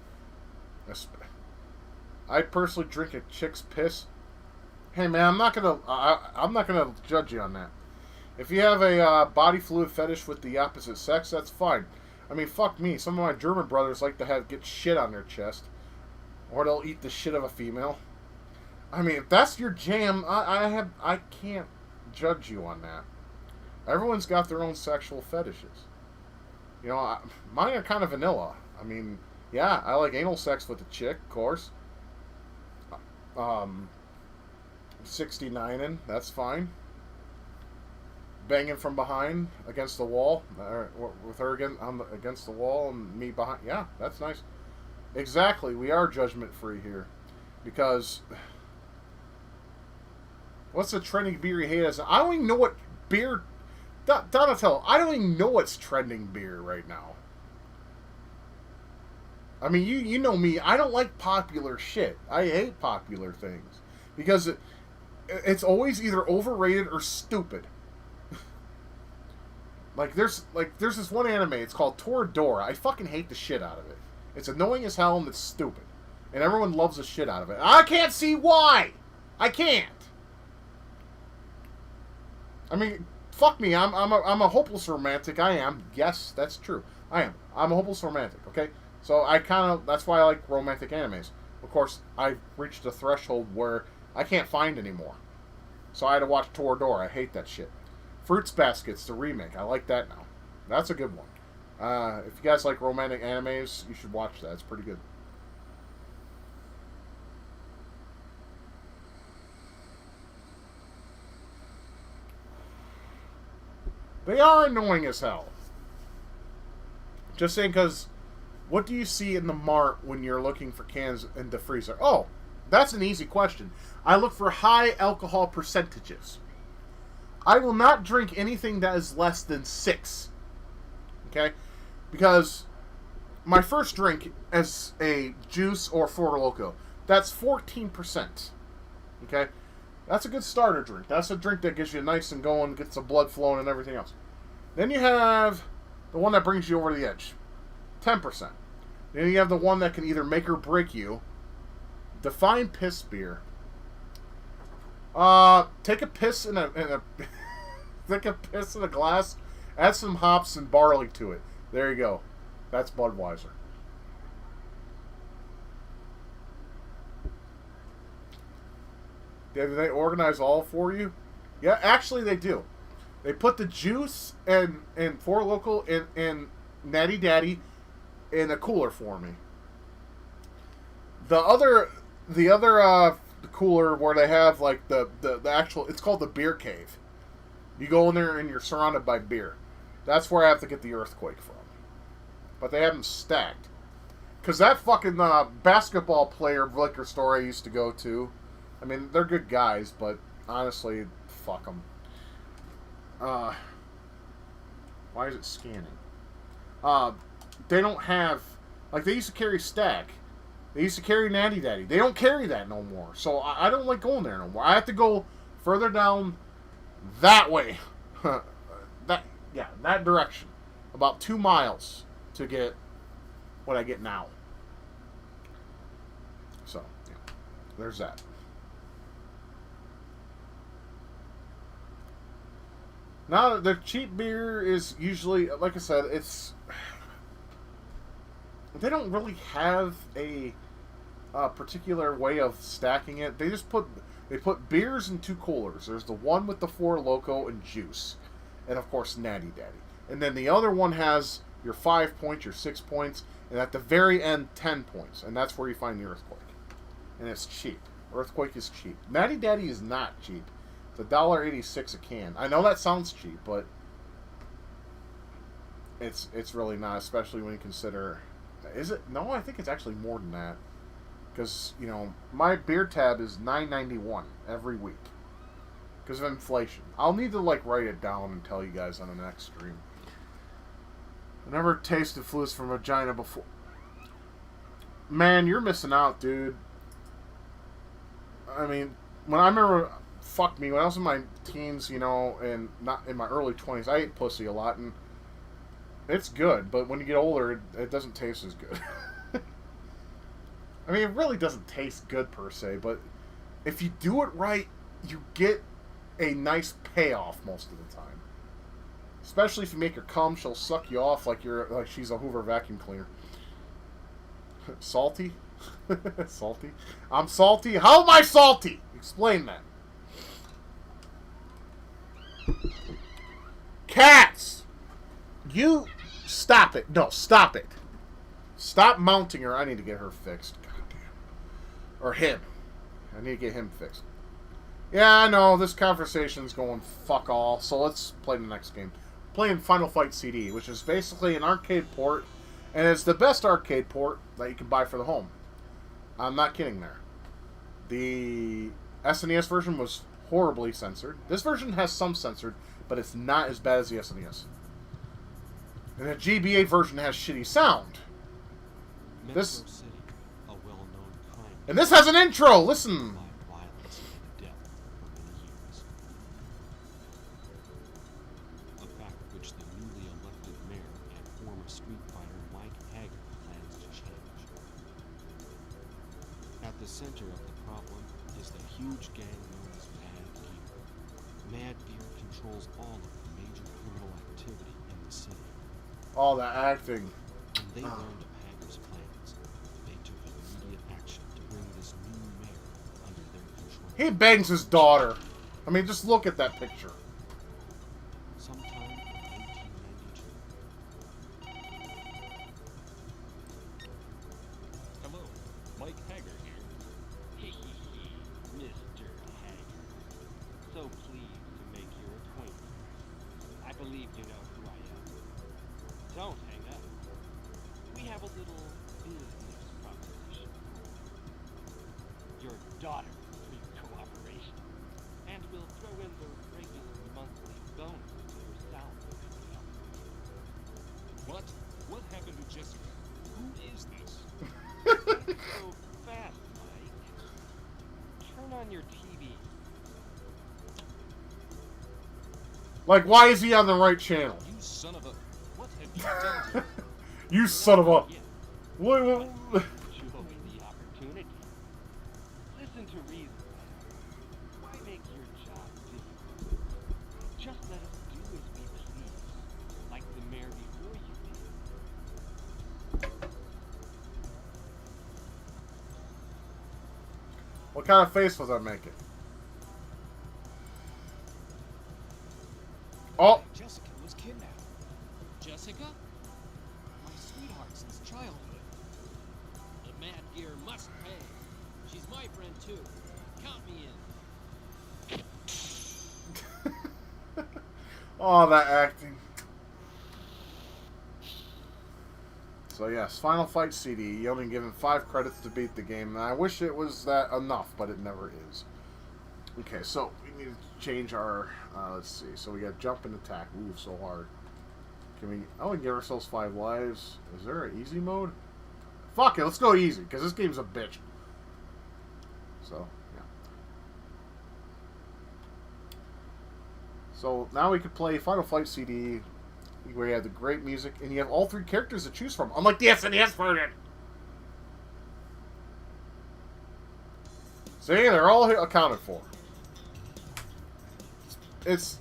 S1: I personally drink a chick's piss. Hey man, I'm not gonna judge you on that. If you have a body fluid fetish with the opposite sex, that's fine. I mean, fuck me. Some of my German brothers like to get shit on their chest, or they'll eat the shit of a female. I mean, if that's your jam, I can't judge you on that. Everyone's got their own sexual fetishes. You know, mine are kind of vanilla. I mean, yeah, I like anal sex with a chick, of course. 69ing, that's fine. Banging from behind against the wall, with her against the wall and me behind. Yeah, that's nice. Exactly, we are judgment free here, because what's the trending beer you hate? I don't even know what beer. Donatello, I don't even know what's trending beer right now. I mean, you know me. I don't like popular shit. I hate popular things because it's always either overrated or stupid. There's this one anime, it's called Toradora. I fucking hate the shit out of it. It's annoying as hell and it's stupid. And everyone loves the shit out of it. I can't see why! I can't! I mean, fuck me, I'm a hopeless romantic. I am. Yes, that's true. I am. I'm a hopeless romantic, okay? So that's why I like romantic animes. Of course, I've reached a threshold where I can't find anymore. So I had to watch Toradora. I hate that shit. Fruits Basket's the remake. I like that now. That's a good one. If you guys like romantic animes, you should watch that. It's pretty good. They are annoying as hell. Just saying, because what do you see in the mart when you're looking for cans in the freezer? Oh, that's an easy question. I look for high alcohol percentages. I will not drink anything that is less than 6. Okay? Because my first drink is a juice or Four Loko. That's 14%. Okay? That's a good starter drink. That's a drink that gets you nice and going, gets the blood flowing and everything else. Then you have the one that brings you over the edge. 10%. Then you have the one that can either make or break you. Define piss beer. Take a piss in a take a piss in a glass, add some hops and barley to it. There you go. That's Budweiser. Do they organize all for you? Yeah, actually they do. They put the juice and Four Loko and Natty Daddy in a cooler for me. The other cooler where they have like the actual, it's called the beer cave. You go in there and you're surrounded by beer. That's where I have to get the Earthquake from. But they have them stacked. Because that fucking basketball player liquor store I used to go to, I mean, they're good guys, but honestly, fuck them. Why is it scanning? They don't have, like, they used to carry Stack. They used to carry Natty Daddy. They don't carry that no more. So I don't like going there no more. I have to go further down that way. That direction. About 2 miles to get what I get now. So, yeah, there's that. Now, the cheap beer is usually, like I said, it's... They don't really have a particular way of stacking it. They just put beers in 2 coolers. There's the one with the Four Loko and juice. And, of course, Natty Daddy. And then the other one has your 5 points, your 6 points, and at the very end, 10 points. And that's where you find the Earthquake. And it's cheap. Earthquake is cheap. Natty Daddy is not cheap. It's $1.86 a can. I know that sounds cheap, but it's really not, especially when you consider... Is it? No, I think it's actually more than that. Because, you know, my beer tab is $9.91 every week. Because of inflation. I'll need to, like, write it down and tell you guys on the next stream. I never tasted fluids from vagina before. Man, you're missing out, dude. I mean, when I remember... Fuck me, when I was in my teens, you know, and not in my early 20s, I ate pussy a lot, and it's good, but when you get older, it doesn't taste as good. I mean, it really doesn't taste good, per se, but if you do it right, you get a nice payoff most of the time. Especially if you make her come, she'll suck you off like she's a Hoover vacuum cleaner. Salty? Salty? I'm salty? How am I salty? Explain that. Cats! You stop it. No, stop it. Stop mounting her. I need to get her fixed. Goddamn. Or him. I need to get him fixed. Yeah, I know. This conversation's going fuck all. So let's play the next game. Playing Final Fight CD, which is basically an arcade port. And it's the best arcade port that you can buy for the home. I'm not kidding there. The SNES version was horribly censored. This version has some censored, but it's not as bad as the SNES. And the GBA version has shitty sound. This
S5: City, a well-known crime
S1: and this has an intro. Listen.
S5: by violence and death from the center of the problem is the huge gang known as Mad Gear. Mad Gear controls all of the major criminal activity in the city.
S1: All that acting.
S5: When they learned of Hager's plans, they took immediate action to bring this new mayor under their control.
S1: He bangs his daughter. I mean, just look at that picture.
S5: Sometime in 1892.
S4: Hello, Mike Hager here.
S6: Mr. Hager. So pleased to make your acquaintance. I believe you know who I am. Don't hang up. We have a little business proposition. Your daughter needs cooperation. And we'll throw in the regular monthly bonus to your salary.
S4: What? What happened to Jessica? Who is this?
S6: So fast, Mike. Turn on your TV.
S1: Like, why is he on the right channel?
S4: You son of a... What have you done to me?
S1: You son of a...
S6: Yeah,
S1: What?
S6: enjoy the opportunity. Listen to reason. Why make your job difficult? Just let us do as we please, like the mayor before you did.
S1: What kind of face was I making? Oh!
S7: Jessica was kidnapped. Jessica? My sweetheart since childhood.
S6: The Mad Gear must pay. She's my friend too. Count me in.
S1: Oh, that acting. So yes, Final Fight CD. You only given 5 credits to beat the game, and I wish it was that enough, but it never is. Okay, so we need to change our. Let's see. So we got jump and attack. Ooh, so hard. Can we? Oh, we give ourselves 5 lives. Is there an easy mode? Fuck it, let's go easy because this game's a bitch. So yeah. So now we could play Final Fight CD, where you have the great music, and you have all 3 characters to choose from, unlike the SNES version. See, they're all accounted for. This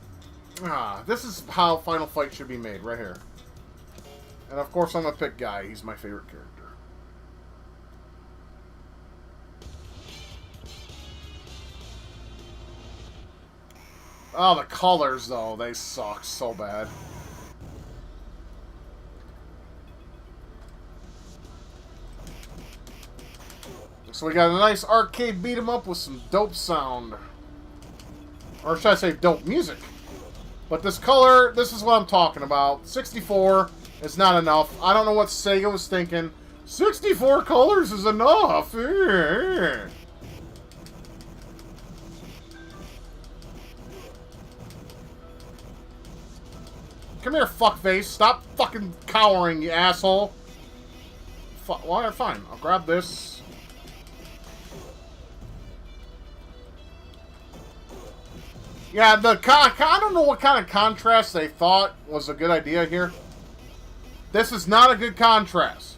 S1: is how Final Fight should be made, right here. And of course I'm gonna pick Guy, he's my favorite character. Oh, the colors, though, they suck so bad. So we got a nice arcade beat 'em up with some dope sound. Or should I say dope music. But this color, this is what I'm talking about. 64 is not enough. I don't know what Sega was thinking. 64 colors is enough. Come here, fuckface. Stop fucking cowering, you asshole. Well, fine. I'll grab this. Yeah, I don't know what kind of contrast they thought was a good idea here. This is not a good contrast.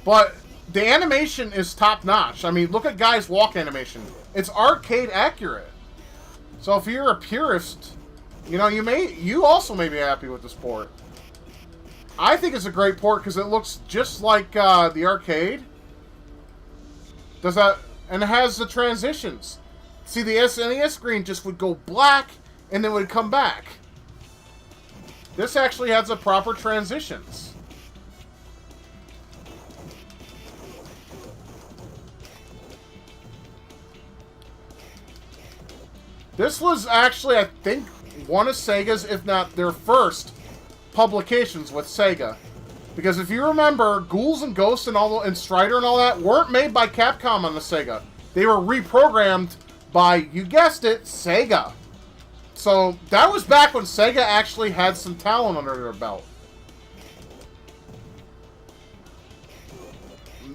S1: But the animation is top-notch. I mean, look at Guy's walk animation. It's arcade accurate. So if you're a purist, you know, you also may be happy with this port. I think it's a great port because it looks just like the arcade. Does that, and it has the transitions. See, the SNES screen just would go black and then would come back. This actually has the proper transitions. This was actually, I think, one of Sega's, if not their first, publications with Sega. Because if you remember, Ghouls and Ghosts and Strider and all that weren't made by Capcom on the Sega. They were reprogrammed by, you guessed it, Sega. So, that was back when Sega actually had some talent under their belt.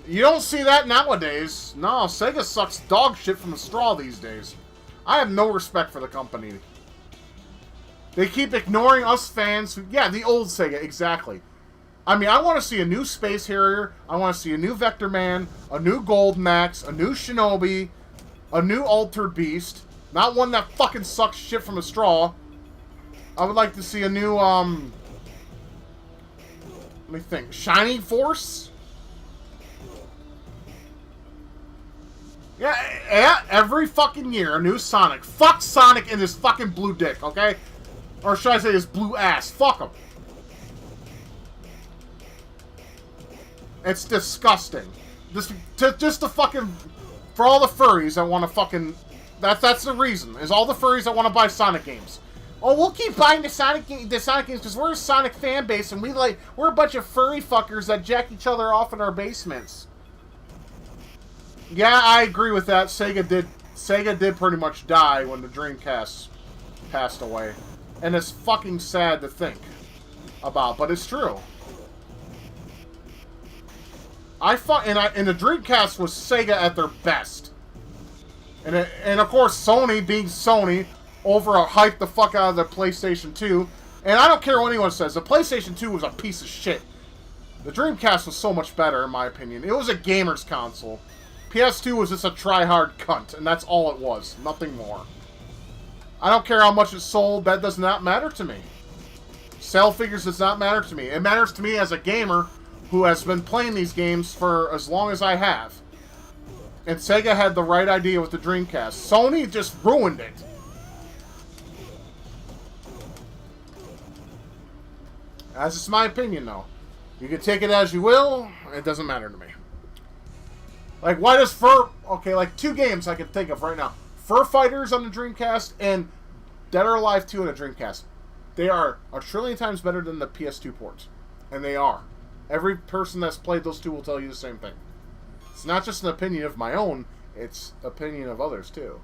S1: You don't see that nowadays. No, Sega sucks dog shit from a straw these days. I have no respect for the company. They keep ignoring us fans who... Yeah, the old Sega, exactly. I mean, I want to see a new Space Harrier. I want to see a new Vector Man, a new Gold Max, a new Shinobi, a new Altered Beast. Not one that fucking sucks shit from a straw. I would like to see a new, let me think. Shining Force? Yeah, every fucking year, a new Sonic. Fuck Sonic and his fucking blue dick, okay? Or should I say his blue ass? Fuck him. It's disgusting. Just to fucking... For all the furries that want to fucking... That's the reason. Is all the furries that want to buy Sonic games. Oh, we'll keep buying the Sonic games because we're a Sonic fan base and we're a bunch of furry fuckers that jack each other off in our basements. Yeah, I agree with that. Sega did pretty much die when the Dreamcast passed away. And it's fucking sad to think about, but it's true. And the Dreamcast was Sega at their best. And of course, Sony being Sony, overhyped the fuck out of the PlayStation 2. And I don't care what anyone says, the PlayStation 2 was a piece of shit. The Dreamcast was so much better, in my opinion. It was a gamer's console. PS2 was just a try-hard cunt, and that's all it was. Nothing more. I don't care how much it sold, that does not matter to me. Sale figures does not matter to me. It matters to me as a gamer who has been playing these games for as long as I have. And Sega had the right idea with the Dreamcast. Sony just ruined it. That's just my opinion, though. You can take it as you will. It doesn't matter to me. Like, why does Fur... Okay, like, two games I can think of right now. Fur Fighters on the Dreamcast and Dead or Alive 2 on the Dreamcast. They are a trillion times better than the PS2 ports. And they are. Every person that's played those two will tell you the same thing. It's not just an opinion of my own, it's opinion of others, too.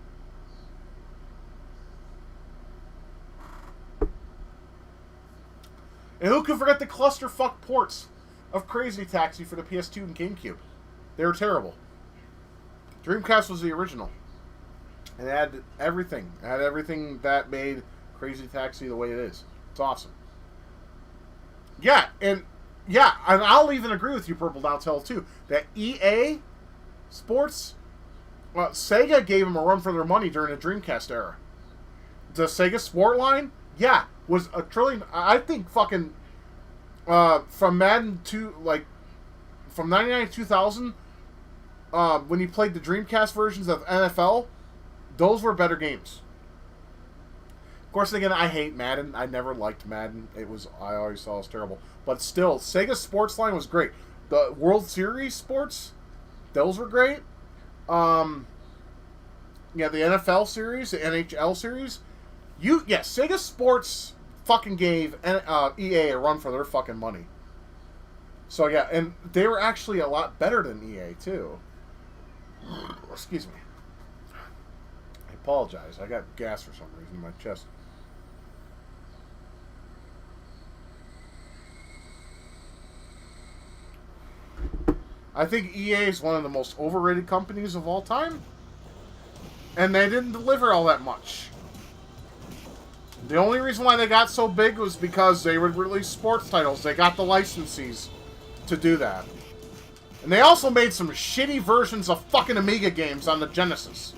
S1: And who could forget the clusterfuck ports of Crazy Taxi for the PS2 and GameCube? They were terrible. Dreamcast was the original. And it had everything. It had everything that made Crazy Taxi the way it is. It's awesome. Yeah, and I'll even agree with you, Purple Downtail, too. That EA Sports, well, Sega gave them a run for their money during the Dreamcast era. The Sega Sport line, yeah, was a trillion. I think fucking from Madden 2, like from 99 to 2000, when you played the Dreamcast versions of NFL, those were better games. Of course, again, I hate Madden. I never liked Madden. I always thought it was terrible. But still, Sega Sports line was great. The World Series sports, those were great. Yeah, the NFL series, the NHL series. Sega Sports fucking gave EA a run for their fucking money. So yeah, and they were actually a lot better than EA too. Excuse me. I apologize. I got gas for some reason in my chest. I think EA is one of the most overrated companies of all time. And they didn't deliver all that much. The only reason why they got so big was because they would release sports titles. They got the licensees to do that. And they also made some shitty versions of fucking Amiga games on the Genesis.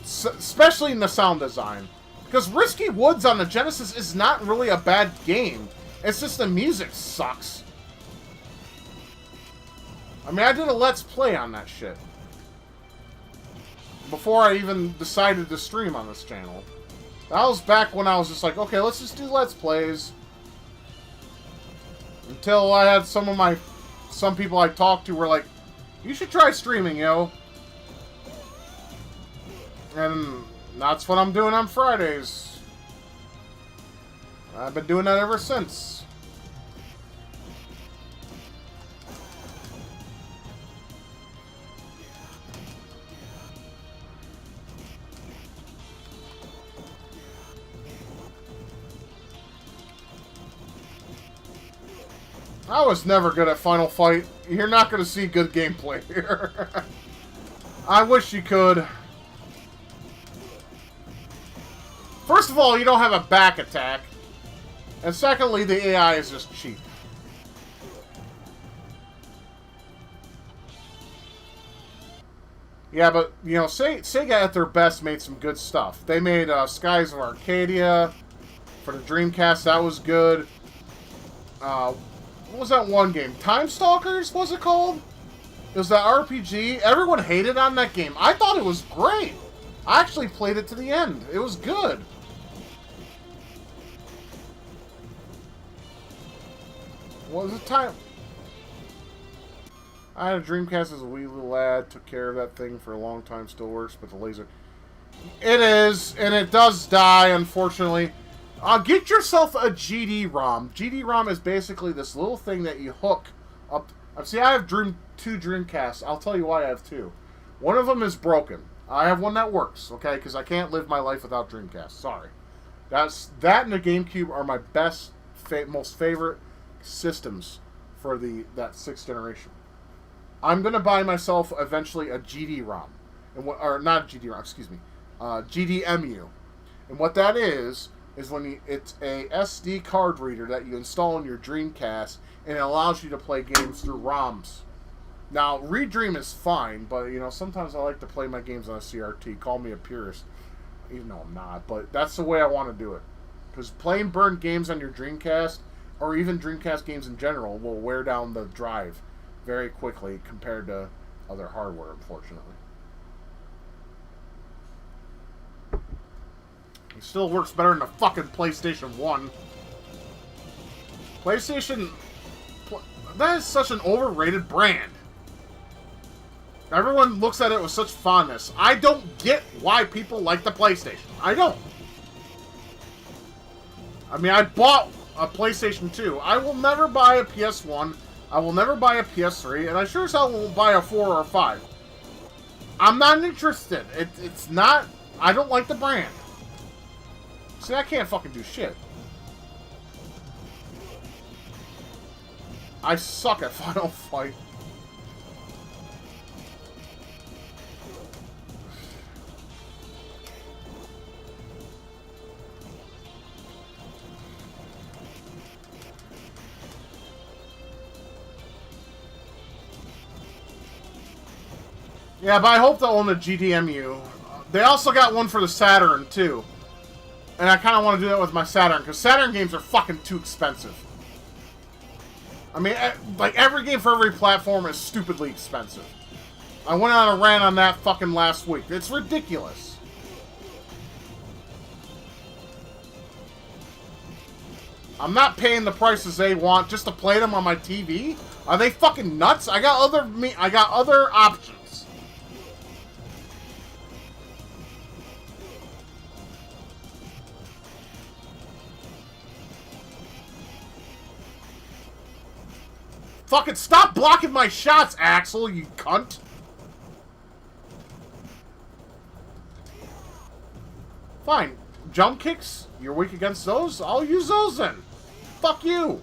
S1: Especially in the sound design. Because Risky Woods on the Genesis is not really a bad game. It's just the music sucks. I mean, I did a Let's Play on that shit. Before I even decided to stream on this channel. That was back when I was just like, okay, let's just do Let's Plays. Until I had some people I talked to were like, you should try streaming, yo. And that's what I'm doing on Fridays. I've been doing that ever since. I was never good at Final Fight. You're not going to see good gameplay here. I wish you could. First of all, you don't have a back attack. And secondly, the AI is just cheap. Yeah, but, you know, Sega at their best made some good stuff. They made Skies of Arcadia for the Dreamcast. That was good. What was that one game? Time Stalkers, was it called? It was that RPG. Everyone hated on that game. I thought it was great. I actually played it to the end. It was good. What was the time? I had a Dreamcast as a wee little lad. Took care of that thing for a long time. Still works, but the laser... It is, and it does die, unfortunately. Get yourself a GD-ROM. GD-ROM is basically this little thing that you hook up... See, I have two Dreamcasts. I'll tell you why I have two. One of them is broken. I have one that works, okay? Because I can't live my life without Dreamcast. Sorry. That and the GameCube are my best, most favorite systems for that 6th generation. I'm going to buy myself eventually a GD-ROM. Or not GD-ROM, excuse me. GDMU. And what that is when it's a SD card reader that you install on your Dreamcast, and it allows you to play games through ROMs. Now, Redream is fine, but, you know, sometimes I like to play my games on a CRT. Call me a purist. Even though I'm not, but that's the way I want to do it. Because playing burned games on your Dreamcast, or even Dreamcast games in general, will wear down the drive very quickly compared to other hardware, unfortunately. It still works better than the fucking PlayStation 1. That is such an overrated brand. Everyone looks at it with such fondness. I don't get why people like the PlayStation. I don't. I mean, I bought a PlayStation 2. I will never buy a PS1. I will never buy a PS3. And I sure as hell won't buy a 4 or a 5. I'm not interested. It's not... I don't like the brand. See, I can't fucking do shit. I suck at Final Fight. Yeah, but I hope they'll own the GDMU. They also got one for the Saturn, too. And I kind of want to do that with my Saturn, because Saturn games are fucking too expensive. I mean, like, every game for every platform is stupidly expensive. I went on a rant on that fucking last week. It's ridiculous. I'm not paying the prices they want just to play them on my TV. Are they fucking nuts? I got other options. Fucking stop blocking my shots, Axel, you cunt. Fine. Jump kicks? You're weak against those? I'll use those then. Fuck you.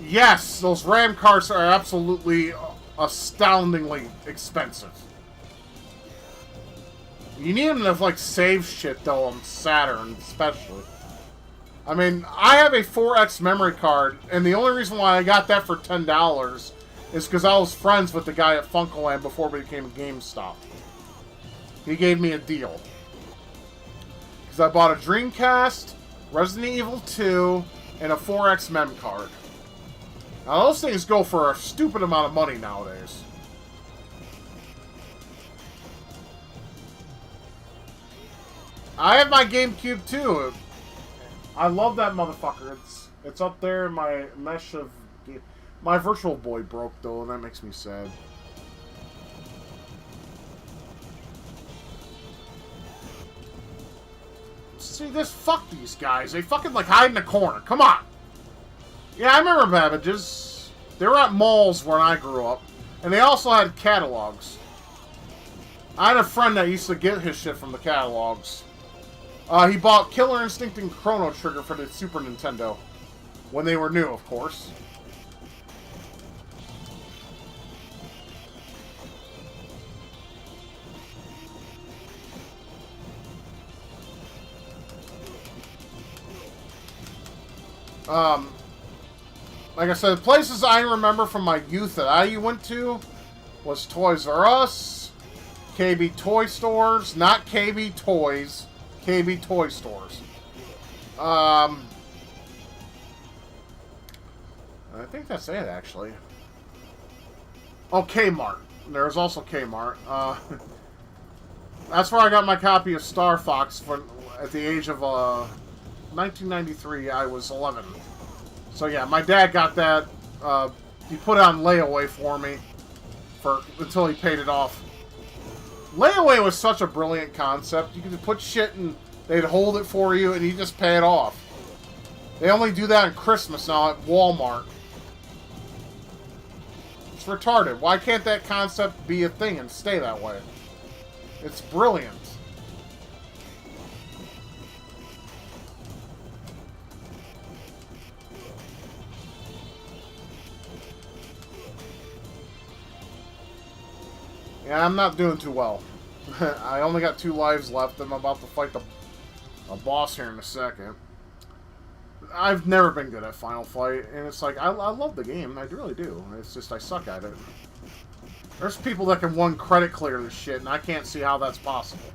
S1: Yes, those RAM carts are absolutely astoundingly expensive. You need them to, like, save shit, though, on Saturn, especially. I mean, I have a 4X memory card, and the only reason why I got that for $10 is because I was friends with the guy at Funkoland before we became GameStop. He gave me a deal. Because I bought a Dreamcast, Resident Evil 2, and a 4X mem card. Now, those things go for a stupid amount of money nowadays. I have my GameCube, too. I love that motherfucker. It's up there in my mesh of... My Virtual Boy broke, though, and that makes me sad. See, fuck these guys. They fucking, like, hide in the corner. Come on! Yeah, I remember Babbage's. They were at malls when I grew up. And they also had catalogs. I had a friend that used to get his shit from the catalogs. He bought Killer Instinct and Chrono Trigger for the Super Nintendo. When they were new, of course. Like I said, places I remember from my youth that I went to was Toys R Us, KB Toy Stores, not KB Toys, KB Toy Stores. I think that's it, actually. Oh, Kmart. There's also Kmart. That's where I got my copy of Star Fox at the age of 1993. I was 11. So yeah, my dad got that. He put it on layaway for me until he paid it off. Layaway was such a brilliant concept. You could put shit and they'd hold it for you and you just pay it off. They only do that on Christmas now at Walmart. It's retarded. Why can't that concept be a thing and stay that way? It's brilliant. Yeah, I'm not doing too well. I only got 2 lives left. I'm about to fight a boss here in a second. I've never been good at Final Fight, and it's like, I love the game, I really do. It's just I suck at it. There's people that can one credit clear this shit, and I can't see how that's possible.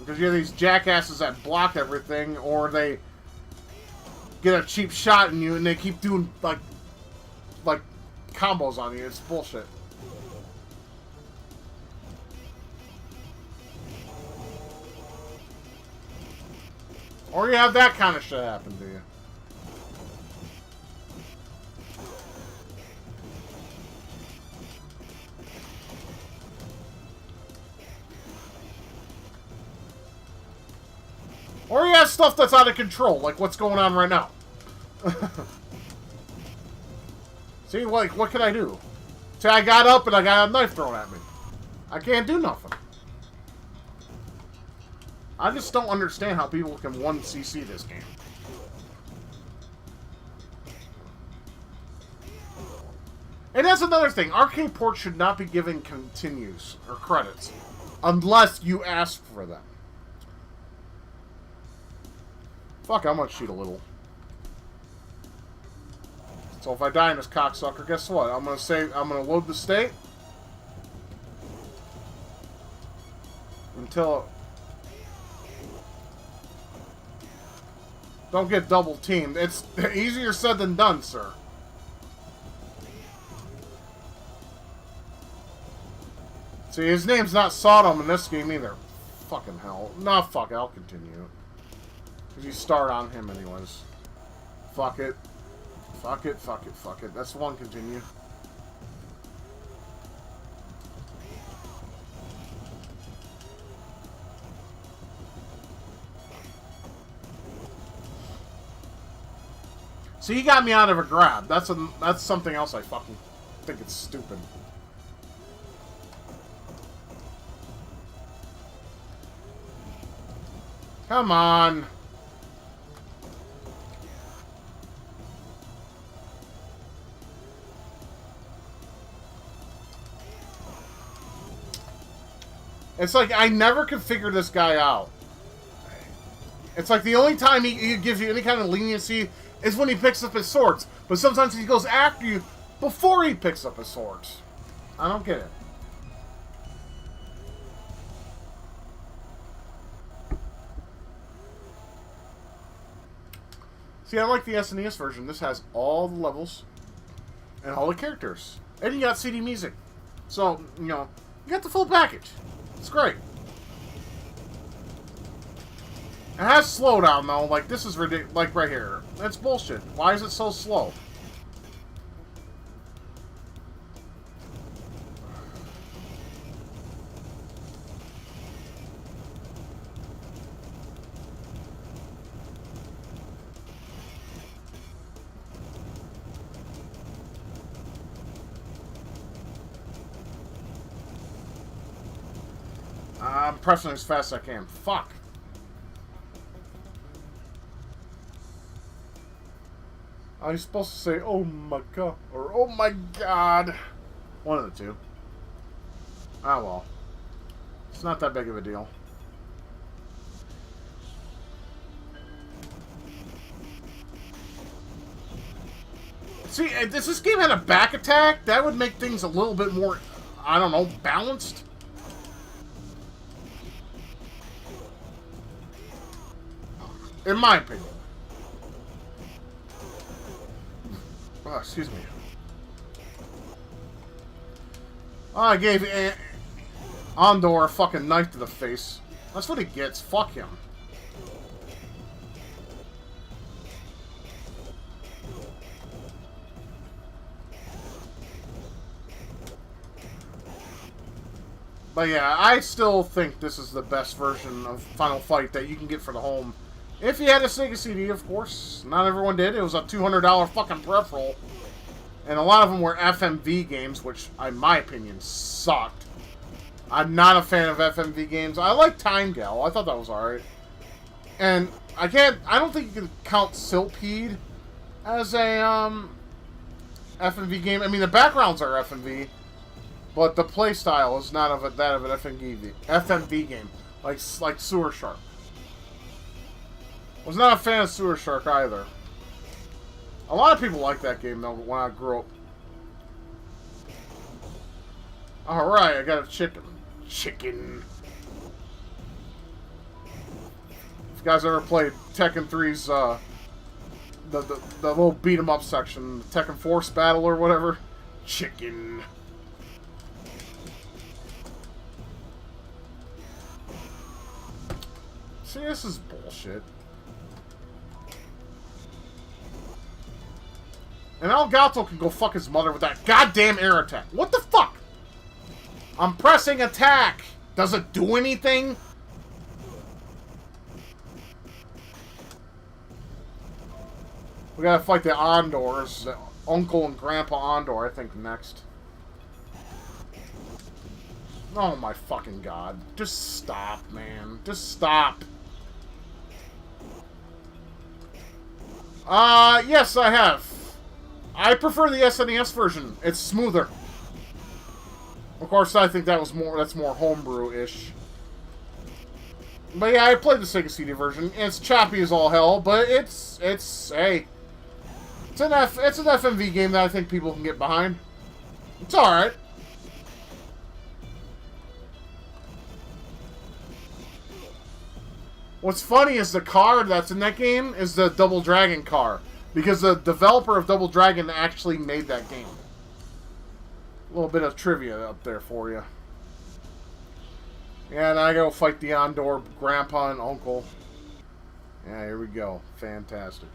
S1: Because you have these jackasses that block everything, or they get a cheap shot in you, and they keep doing, like combos on you. It's bullshit. Or you have that kind of shit happen to you. Or you have stuff that's out of control, like what's going on right now. See, like, what can I do? See, I got up and I got a knife thrown at me. I can't do nothing. I just don't understand how people can 1cc this game. And that's another thing. Arcade ports should not be given continues or credits unless you ask for them. Fuck, I'm gonna cheat a little. So if I die in this cocksucker, guess what? I'm gonna load the state until. Don't get double teamed. It's easier said than done, sir. See, his name's not Sodom in this game either. Fucking hell. Nah, fuck it. I'll continue. Because you start on him anyways. Fuck it. Fuck it, fuck it, fuck it. That's the one, continue. See, he got me out of a grab. That's something else I fucking think it's stupid. Come on. It's like I never could figure this guy out. It's like the only time he gives you any kind of leniency is when he picks up his swords. But sometimes he goes after you before he picks up his swords. I don't get it. See, I like the SNES version. This has all the levels and all the characters. And you got CD music. So, you know, you got the full package. It's great. It has slowdown, though. Like, this is ridiculous. Like, right here. That's bullshit. Why is it so slow? pressing as fast as I can. Fuck. I was supposed to say, oh my god, or oh my god. One of the two. Ah, well. It's not that big of a deal. See, if this game had a back attack, that would make things a little bit more, I don't know, balanced. In my opinion. Oh, excuse me. Oh, I gave Andor a fucking knife to the face. That's what he gets. Fuck him. But yeah, I still think this is the best version of Final Fight that you can get for the home. If you had a Sega CD, of course. Not everyone did. It was a $200 fucking peripheral. And a lot of them were FMV games, which, in my opinion, sucked. I'm not a fan of FMV games. I like Time Gal. I thought that was alright. And I don't think you can count Silpede as a, FMV game. I mean, the backgrounds are FMV. But the playstyle is not of that of an FMV game, like Sewer Shark. Was not a fan of Sewer Shark either. A lot of people like that game though. When I grew up. All right, I got a chicken. Chicken. If you guys ever played Tekken 3's the little beat 'em up section, Tekken Force Battle or whatever, chicken. See, this is bullshit. And Elgato can go fuck his mother with that goddamn air attack. What the fuck? I'm pressing attack. Does it do anything? We gotta fight the Andors. The Uncle and Grandpa Andor, I think, next. Oh my fucking god. Just stop, man. Just stop. Yes, I have. I prefer the SNES version. It's smoother. Of course, I think that's more homebrew-ish. But yeah, I played the Sega CD version. It's choppy as all hell, but it's hey. It's an FMV game that I think people can get behind. It's alright. What's funny is the car that's in that game is the Double Dragon car. Because the developer of Double Dragon actually made that game. A little bit of trivia up there for you. Yeah, and I go fight the Andor Grandpa and Uncle. Yeah, here we go. Fantastic.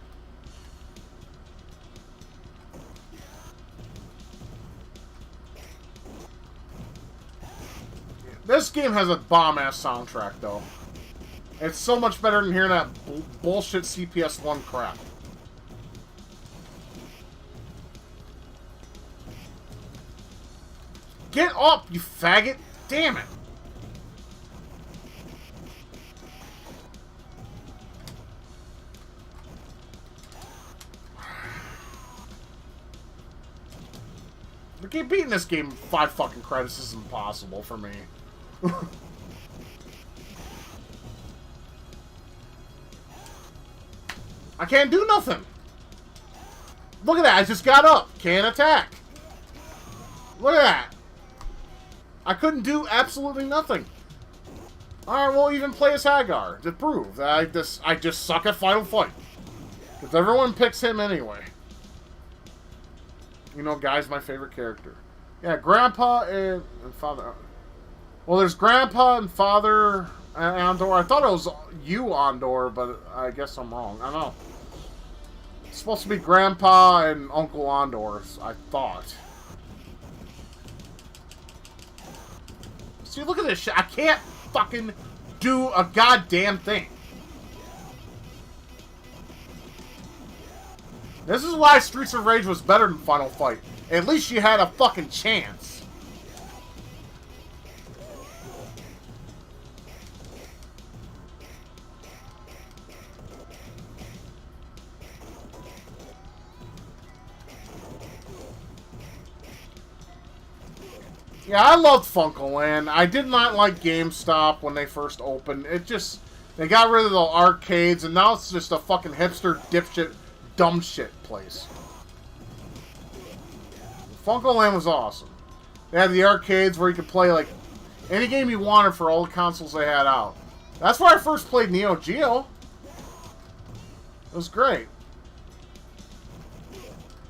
S1: This game has a bomb-ass soundtrack, though. It's so much better than hearing that bullshit CPS1 crap. Get up, you faggot! Damn it! To keep beating this game 5 fucking credits is impossible for me. I can't do nothing. Look at that, I just got up. Can't attack. Look at that. I couldn't do absolutely nothing. Alright, we'll even play as Hagar to prove that I just suck at Final Fight. Because everyone picks him anyway. You know, Guy's my favorite character. Yeah, Grandpa and Father. Well, there's Grandpa and Father Andor. I thought it was you, Andor, but I guess I'm wrong. I don't know. It's supposed to be Grandpa and Uncle Andor, I thought. See, look at this shit. I can't fucking do a goddamn thing. This is why Streets of Rage was better than Final Fight. At least you had a fucking chance. Yeah, I loved Funkoland. I did not like GameStop when they first opened. It just... They got rid of the arcades, and now it's just a fucking hipster, dipshit, dumb shit place. Funkoland was awesome. They had the arcades where you could play, like, any game you wanted for all the consoles they had out. That's where I first played Neo Geo. It was great.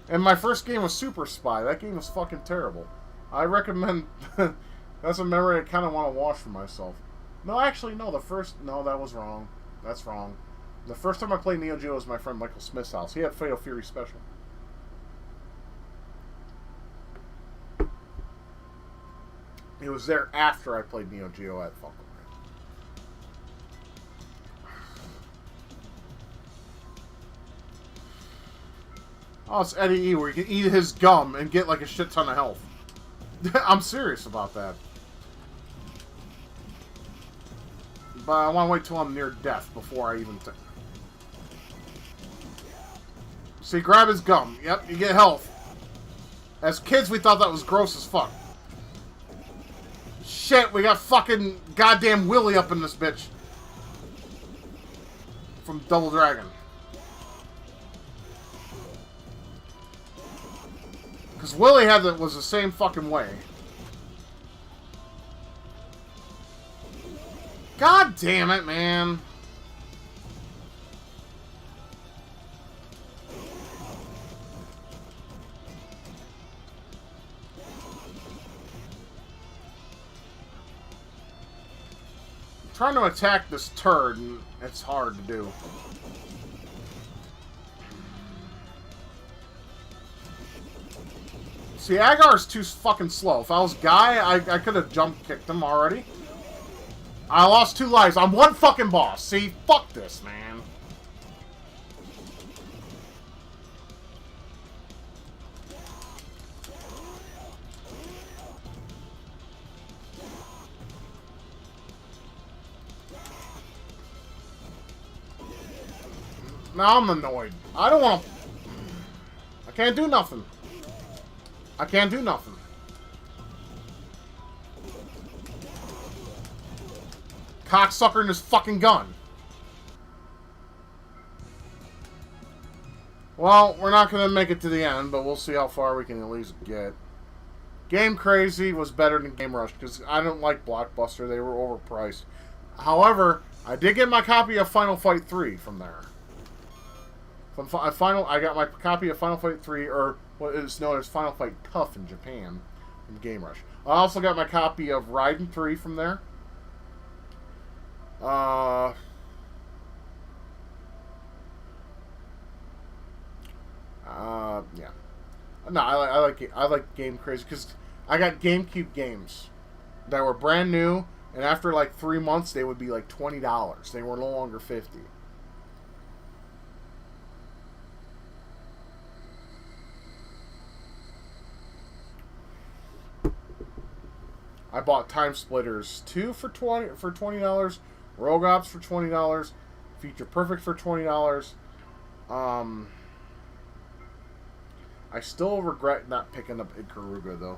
S1: And my first game was Super Spy. That game was fucking terrible. I recommend... That's a memory I kind of want to wash for myself. No, actually, no. No, that was wrong. That's wrong. The first time I played Neo Geo was my friend Michael Smith's house. He had Fatal Fury Special. It was there after I played Neo Geo at Funko. Oh, it's Eddie E, where you can eat his gum and get like a shit ton of health. I'm serious about that. But I want to wait till I'm near death before I even... See, grab his gum. Yep, you get health. As kids, we thought that was gross as fuck. Shit, we got fucking goddamn Willy up in this bitch. From Double Dragon. Because Willy was the same fucking way. God damn it, man. I'm trying to attack this turd, and it's hard to do. See, Agar's too fucking slow. If I was Guy, I could have jump kicked him already. I lost 2 lives on one fucking boss. See, fuck this, man. Now I'm annoyed. I don't want to... I can't do nothing. I can't do nothing. Cocksucker in his fucking gun. Well, we're not going to make it to the end, but we'll see how far we can at least get. Game Crazy was better than Game Rush, because I don't like Blockbuster. They were overpriced. However, I did get my copy of Final Fight 3 from there. I got my copy of Final Fight 3, or what is known as Final Fight Tough in Japan, from Game Rush. I also got my copy of Raiden 3 from there. Yeah. No, I like Game Crazy because I got GameCube games that were brand new, and after like 3 months, they would be like $20. They were no longer $50. I bought Time Splitters 2 for $20, Rogue Ops for $20, Feature Perfect for $20. I still regret not picking up Ikaruga though.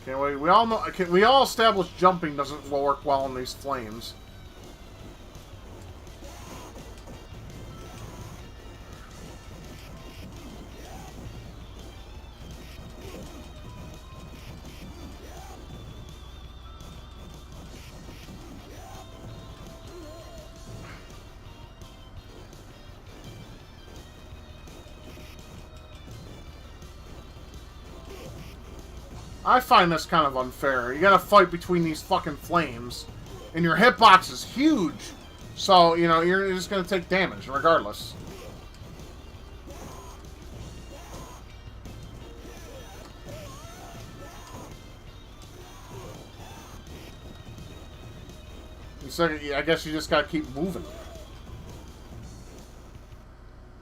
S1: Okay, we all know. We all established jumping doesn't work well in these flames. I find this kind of unfair. You gotta fight between these fucking flames, and your hitbox is huge. So, you know, you're just gonna take damage regardless. So, I guess you just gotta keep moving.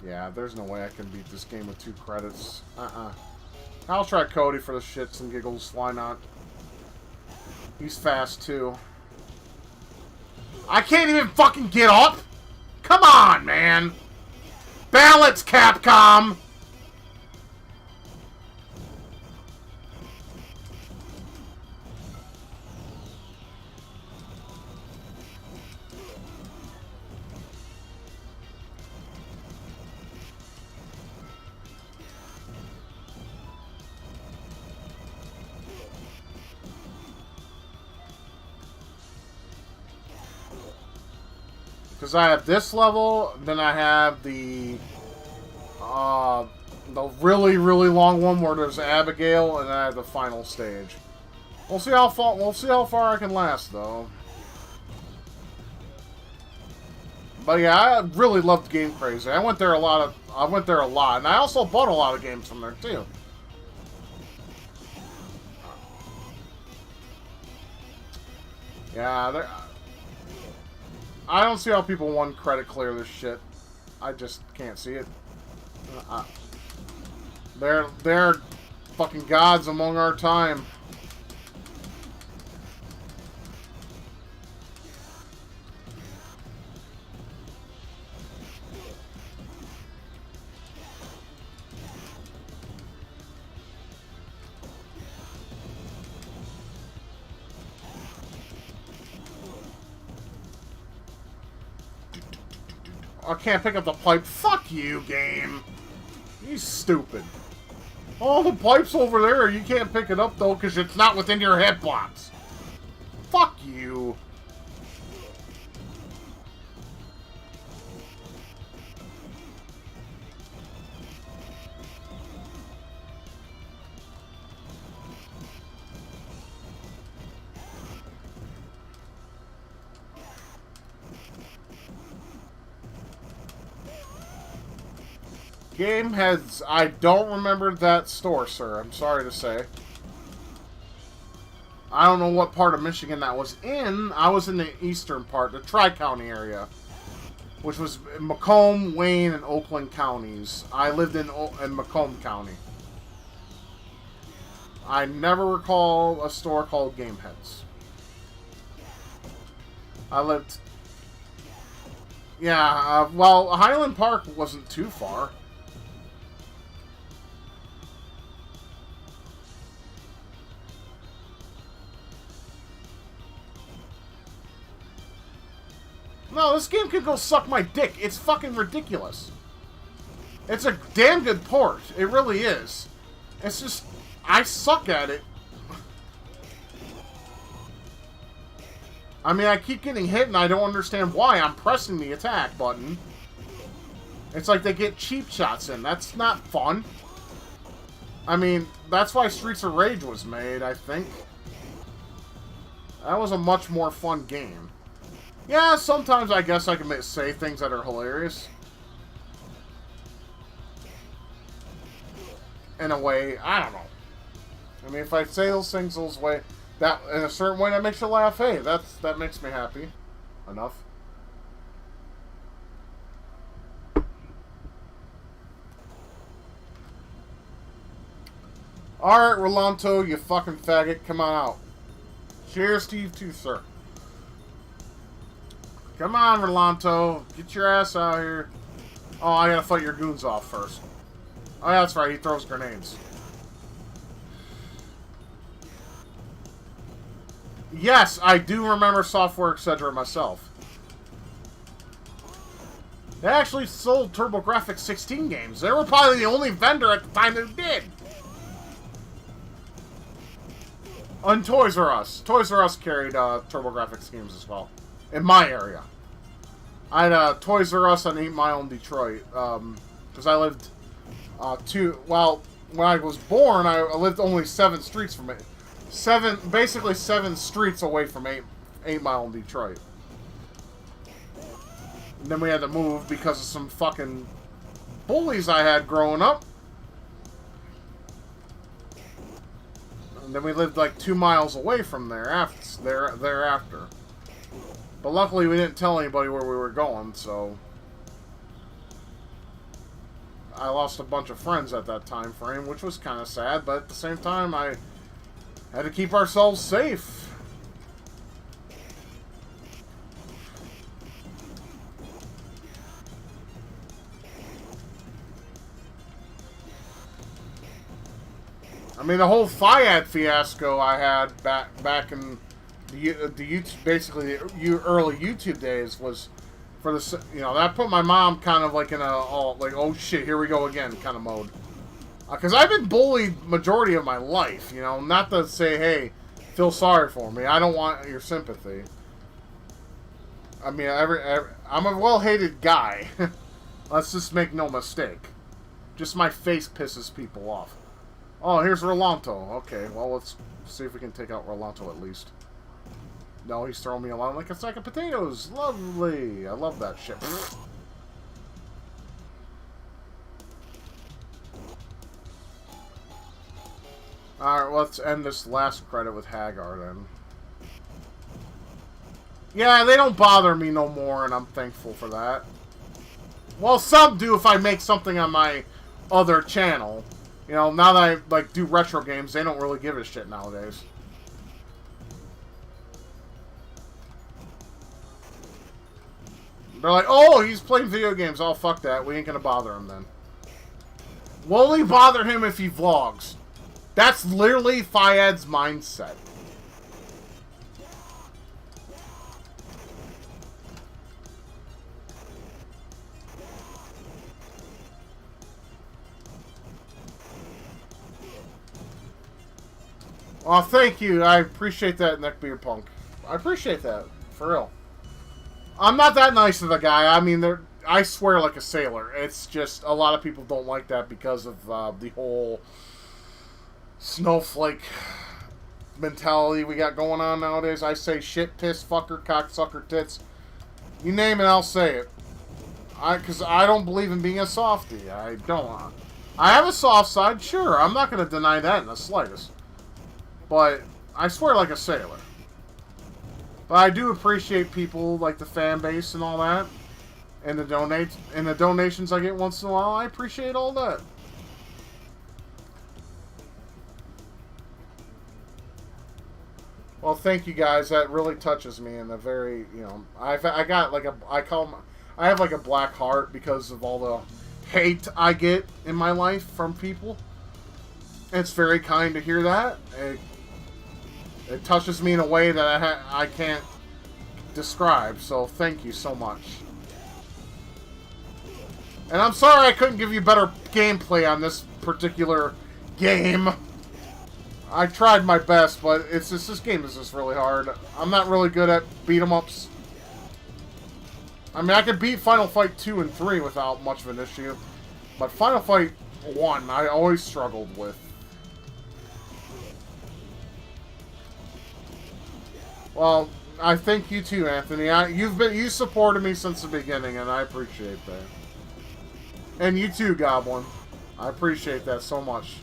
S1: Yeah, there's no way I can beat this game with 2 credits. I'll try Cody for the shits and giggles. Why not? He's fast, too. I can't even fucking get up! Come on, man! Balance, Capcom! Because I have this level, then I have the really, really long one where there's Abigail, and then I have the final stage. We'll see how far I can last, though. But yeah, I really loved Game Crazy. I went there a lot, and I also bought a lot of games from there too. Yeah, I don't see how people one credit clear this shit. I just can't see it. They're fucking gods among our time. I can't pick up the pipe. Fuck you, game. You stupid. Oh, the pipe's over there. You can't pick it up, though, because it's not within your hitbox. Fuck you. Game has... I don't remember that store, sir. I'm sorry to say. I don't know what part of Michigan that was in. I was in the eastern part, the Tri-County area. Which was Macomb, Wayne, and Oakland counties. I lived in Macomb County. I never recall a store called Gameheads. I lived... Yeah, well, Highland Park wasn't too far. No, this game could go suck my dick. It's fucking ridiculous. It's a damn good port. It really is. It's just... I suck at it. I mean, I keep getting hit and I don't understand why. I'm pressing the attack button. It's like they get cheap shots in. That's not fun. I mean, that's why Streets of Rage was made, I think. That was a much more fun game. Yeah, sometimes I guess I can say things that are hilarious. In a way, I don't know. I mean, if I say those things that in a certain way that makes you laugh, hey, that makes me happy enough. Alright, Rolando, you fucking faggot, come on out. Cheers to you too, sir. Come on, Rolando. Get your ass out here. Oh, I gotta fight your goons off first. Oh, yeah, that's right. He throws grenades. Yes, I do remember Software Etc. myself. They actually sold TurboGrafx 16 games. They were probably the only vendor at the time who did. And Toys R Us. Toys R Us carried TurboGrafx games as well. In my area. I had Toys R Us on 8 Mile in Detroit. Because I lived well, when I was born, I lived only 7 streets from it. Basically 7 streets away from 8 Mile in Detroit. And then we had to move because of some fucking bullies I had growing up. And then we lived like 2 miles away from thereafter. But luckily we didn't tell anybody where we were going, so... I lost a bunch of friends at that time frame, which was kind of sad, but at the same time I had to keep ourselves safe. I mean, the whole Fiat fiasco I had back in the YouTube, basically the early YouTube days was for the, you know, that put my mom kind of like in a like, oh shit, here we go again kind of mode. Because I've been bullied majority of my life, you know, not to say, hey, feel sorry for me. I don't want your sympathy. I mean, I'm a well-hated guy. Let's just make no mistake. Just my face pisses people off. Oh, here's Rolonto. Okay, well, let's see if we can take out Rolonto at least. No, he's throwing me along like a sack of potatoes. Lovely. I love that shit. Alright, let's end this last credit with Hagar then. Yeah, they don't bother me no more, and I'm thankful for that. Well, some do if I make something on my other channel. You know, now that I like do retro games, they don't really give a shit nowadays. They're like, oh, he's playing video games. Oh, fuck that. We ain't gonna bother him then. We'll only bother him if he vlogs. That's literally Fiad's mindset. Well, thank you. I appreciate that, Neckbeard Punk. I appreciate that. For real. I'm not that nice of a guy. I mean, I swear like a sailor. It's just a lot of people don't like that because of the whole snowflake mentality we got going on nowadays. I say shit, piss, fucker, cocksucker, tits. You name it, I'll say it. Because I don't believe in being a softie. I don't. I have a soft side, sure. I'm not going to deny that in the slightest. But I swear like a sailor. But I do appreciate people like the fan base and all that. And the donations I get once in a while. I appreciate all that. Well, thank you guys. That really touches me in a very, you know, I have like a black heart because of all the hate I get in my life from people. It's very kind to hear that. It touches me in a way that I can't describe, so thank you so much. And I'm sorry I couldn't give you better gameplay on this particular game. I tried my best, but it's just, this game is just really hard. I'm not really good at beat-em-ups. I mean, I could beat Final Fight 2 and 3 without much of an issue. But Final Fight 1, I always struggled with. Well, I thank you too, Anthony. You supported me since the beginning, and I appreciate that. And you too, Goblin. I appreciate that so much.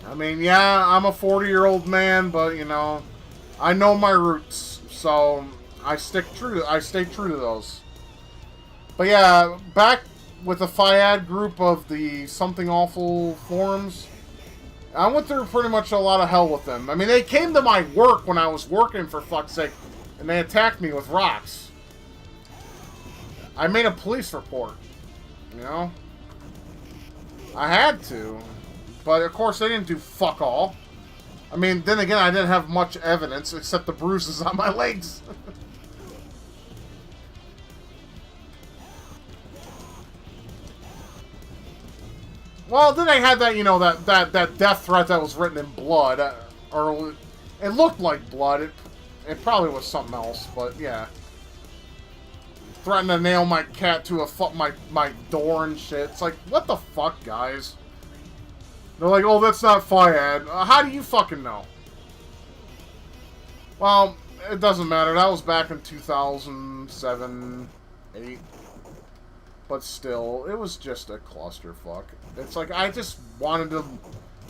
S1: I mean, yeah, I'm a 40-year-old man, but you know, I know my roots, so I stay true to those. But yeah, back with the Fiad group of the Something Awful forums. I went through pretty much a lot of hell with them. I mean, they came to my work when I was working, for fuck's sake, and they attacked me with rocks. I made a police report, you know? I had to. But, of course, they didn't do fuck all. I mean, then again, I didn't have much evidence except the bruises on my legs. Well, then they had that, you know, that death threat that was written in blood. Or it looked like blood. It probably was something else, but yeah. Threatened to nail my cat to my door and shit. It's like, what the fuck, guys? They're like, oh, that's not Fiad. How do you fucking know? Well, it doesn't matter. That was back in 2007, 8. But still, it was just a clusterfuck. It's like, I just wanted to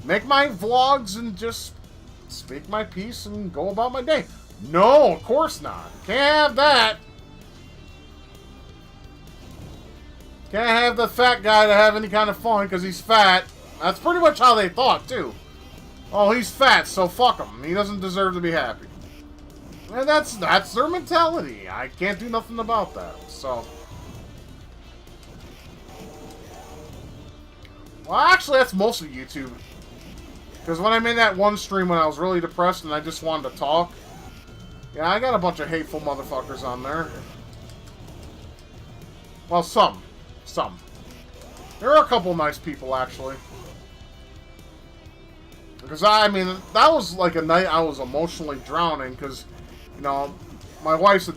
S1: make my vlogs and just speak my piece and go about my day. No, of course not. Can't have that. Can't have the fat guy to have any kind of fun because he's fat. That's pretty much how they thought, too. Oh, he's fat, so fuck him. He doesn't deserve to be happy. And that's their mentality. I can't do nothing about that, so... Well, actually, that's mostly YouTube. Because when I made that one stream when I was really depressed and I just wanted to talk, yeah, I got a bunch of hateful motherfuckers on there. Well, some. Some. There are a couple nice people, actually. Because, I mean, that was like a night I was emotionally drowning, because, you know, my wife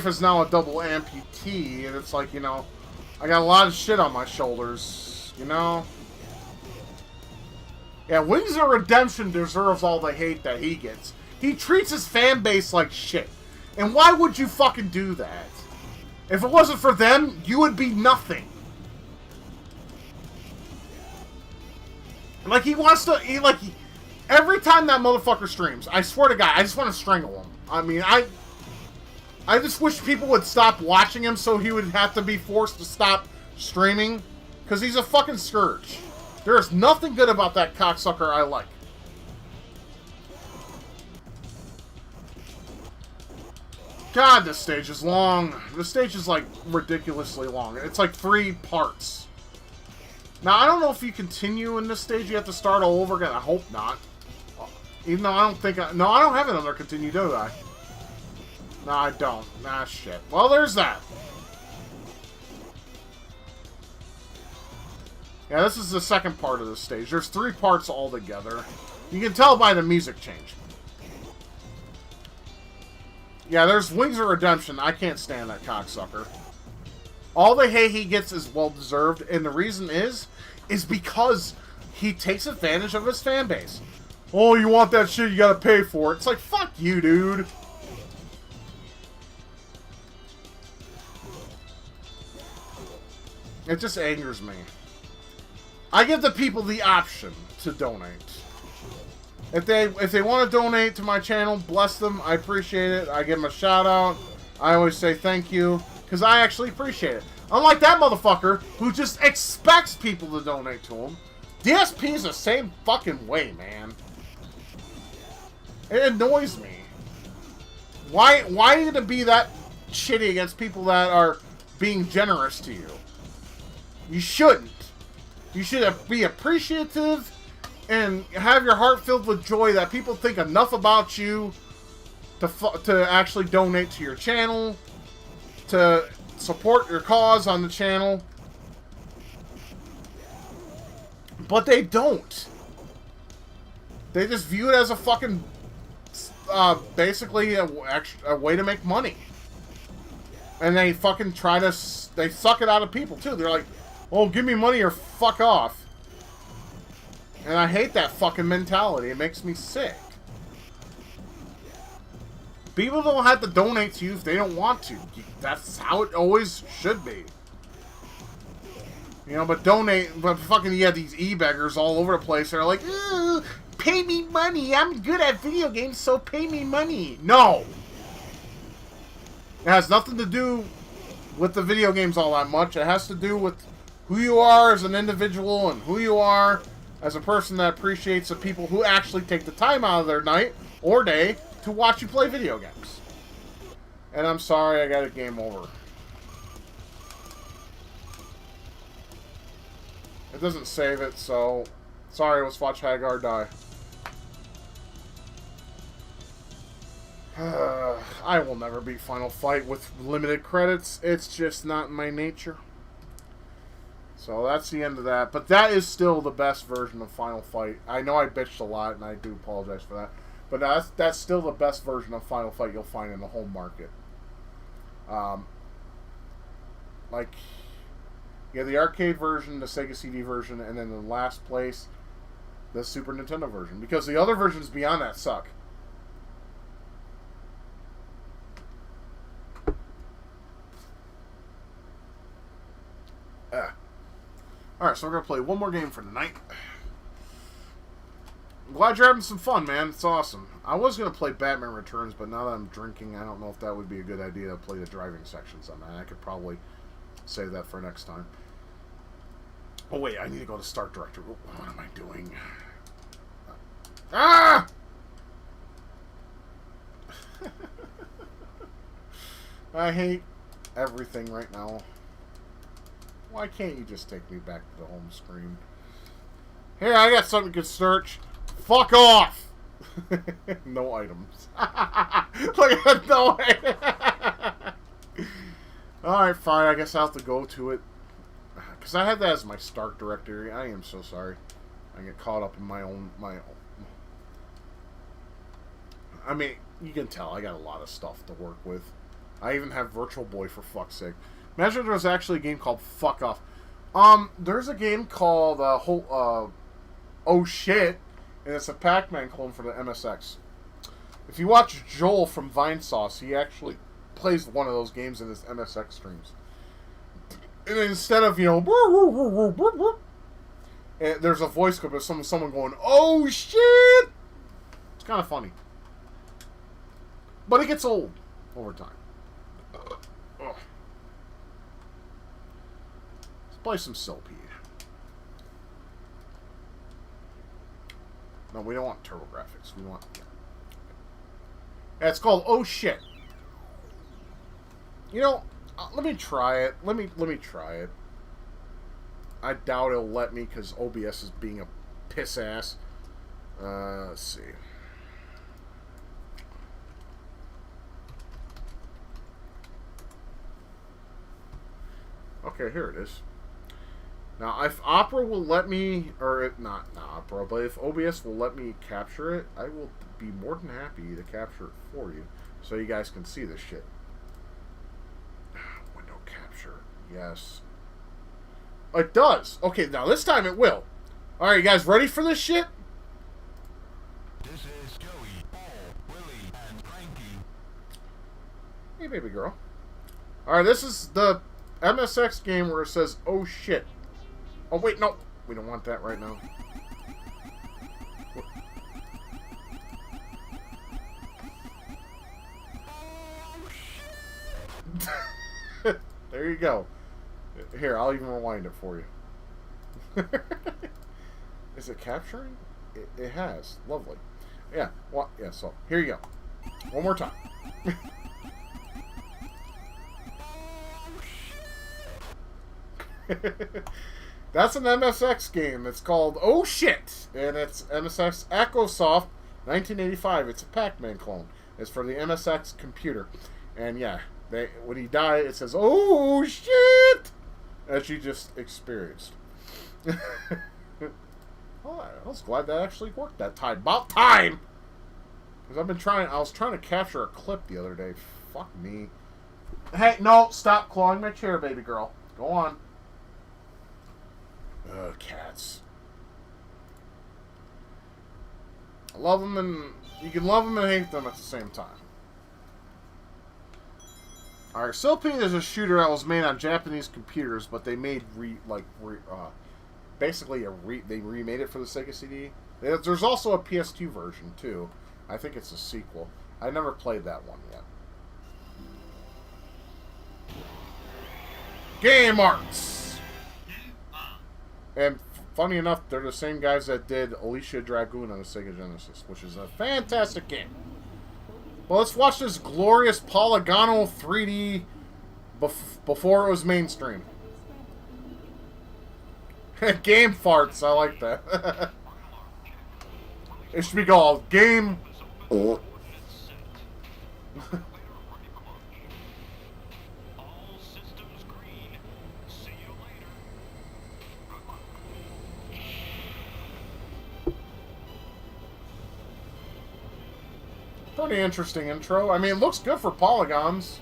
S1: is now a double amputee, and it's like, you know, I got a lot of shit on my shoulders, you know? Yeah, Wings of Redemption deserves all the hate that he gets. He treats his fan base like shit. And why would you fucking do that? If it wasn't for them, you would be nothing. Like, he wants to... every time that motherfucker streams, I swear to God, I just want to strangle him. I mean, I just wish people would stop watching him so he would have to be forced to stop streaming. Because he's a fucking scourge. There is nothing good about that cocksucker I like. God, this stage is long. This stage is, like, ridiculously long. It's like 3 parts. Now, I don't know if you continue in this stage, you have to start all over again. I hope not. Even though I don't think no, I don't have it under continue, do I? No, I don't. Nah, shit. Well, there's that. Yeah, this is the second part of the stage. There's 3 parts altogether. You can tell by the music change. Yeah, there's Wings of Redemption. I can't stand that cocksucker. All the hate he gets is well-deserved, and the reason is because he takes advantage of his fan base. Oh, you want that shit, you gotta pay for it. It's like, fuck you, dude. It just angers me. I give the people the option to donate. If they want to donate to my channel, bless them. I appreciate it. I give them a shout out. I always say thank you, because I actually appreciate it. Unlike that motherfucker who just expects people to donate to him. DSP is the same fucking way, man. It annoys me. Why are you gonna be that shitty against people that are being generous to you? You shouldn't. You should be appreciative and have your heart filled with joy that people think enough about you to actually donate to your channel, to support your cause on the channel. But they don't. They just view it as a fucking, basically a way to make money. And they fucking they suck it out of people too. They're like, oh, give me money or fuck off. And I hate that fucking mentality. It makes me sick. People don't have to donate to you if they don't want to. That's how it always should be. You know, but fucking, you have these e-beggars all over the place. They're like, ooh, pay me money. I'm good at video games, so pay me money. No. It has nothing to do with the video games all that much. It has to do with who you are as an individual and who you are as a person that appreciates the people who actually take the time out of their night or day to watch you play video games. And I'm sorry, I got a game over. It doesn't save it, so sorry, let's watch Hagar die. I will never beat Final Fight with limited credits. It's just not my nature. So that's the end of that. But that is still the best version of Final Fight. I know I bitched a lot, and I do apologize for that. But that's still the best version of Final Fight you'll find in the home market. Yeah, the arcade version, the Sega CD version, and then the last place, the Super Nintendo version. Because the other versions beyond that suck. Alright, so we're going to play one more game for tonight. I'm glad you're having some fun, man. It's awesome. I was going to play Batman Returns, but now that I'm drinking, I don't know if that would be a good idea to play the driving sections on that. I could probably save that for next time. Oh, wait, I need to go to Start Director. What am I doing? Ah! I hate everything right now. Why can't you just take me back to the home screen? Here, I got something you can search. Fuck off! No items. Look at no Alright, fine. I guess I'll have to go to it. Because I had that as my start directory. I am so sorry. I get caught up in my own... I mean, you can tell I got a lot of stuff to work with. I even have Virtual Boy, for fuck's sake. Imagine there was actually a game called Fuck Off. There's a game called Oh Shit, and it's a Pac-Man clone for the MSX. If you watch Joel from Vinesauce, he actually plays one of those games in his MSX streams. And instead of, there's a voice clip of someone going, "Oh shit!" It's kind of funny. But it gets old over time. Let's play some Silpede. No, we don't want TurboGrafx. We want... Yeah, it's called Oh Shit. You know, let me try it. Let me try it. I doubt it'll let me because OBS is being a piss ass. Let's see. Okay, here it is. Now, if Opera will let me, or not Opera, but if OBS will let me capture it, I will be more than happy to capture it for you, so you guys can see this shit. Window capture, yes. It does. Okay, now this time it will. Alright, you guys ready for this shit?
S2: This is Joey, Paul, Willie, and Frankie.
S1: Hey, baby girl. Alright, this is the MSX game where it says, oh shit. Oh, wait, no. We don't want that right now. There you go. Here, I'll even rewind it for you. Is it capturing? It has. Lovely. Yeah. Well, yeah, so here you go. One more time. That's an MSX game. It's called Oh Shit, and it's MSX EchoSoft 1985. It's a Pac-Man clone. It's for the MSX computer, and yeah, when he died, it says "Oh shit," as you just experienced. Oh, I was glad that actually worked that time. About time, because I was trying to capture a clip the other day. Fuck me. Hey, no, stop clawing my chair, baby girl. Go on. Ugh, cats. I love them, and you can love them and hate them at the same time. Alright, Silpede is a shooter that was made on Japanese computers, but they made basically they remade it for the Sega CD. There's also a PS2 version too. I think it's a sequel. I never played that one yet. Game Arts. And funny enough, they're the same guys that did Alicia Dragoon on the Sega Genesis, which is a fantastic game. Well, let's watch this glorious polygonal 3D before it was mainstream. Game farts, I like that. It should be called Game... Pretty interesting intro. I mean, it looks good for polygons.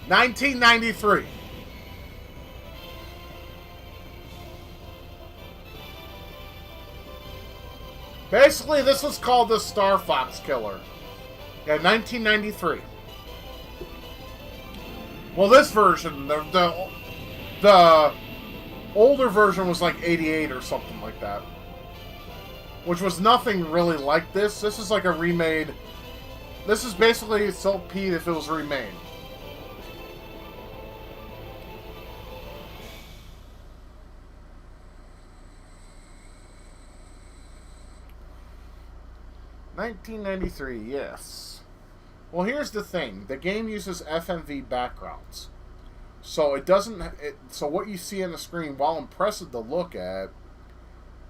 S1: $1993. Basically, this was called the Star Fox Killer. Yeah, 1993. Well, this version, the older version was like 88 or something like that. Which was nothing really like this. This is like a remade. This is basically Silpede if it was remade. 1993, yes. Well, here's the thing. The game uses FMV backgrounds. So it doesn't... so what you see on the screen, while impressive to look at,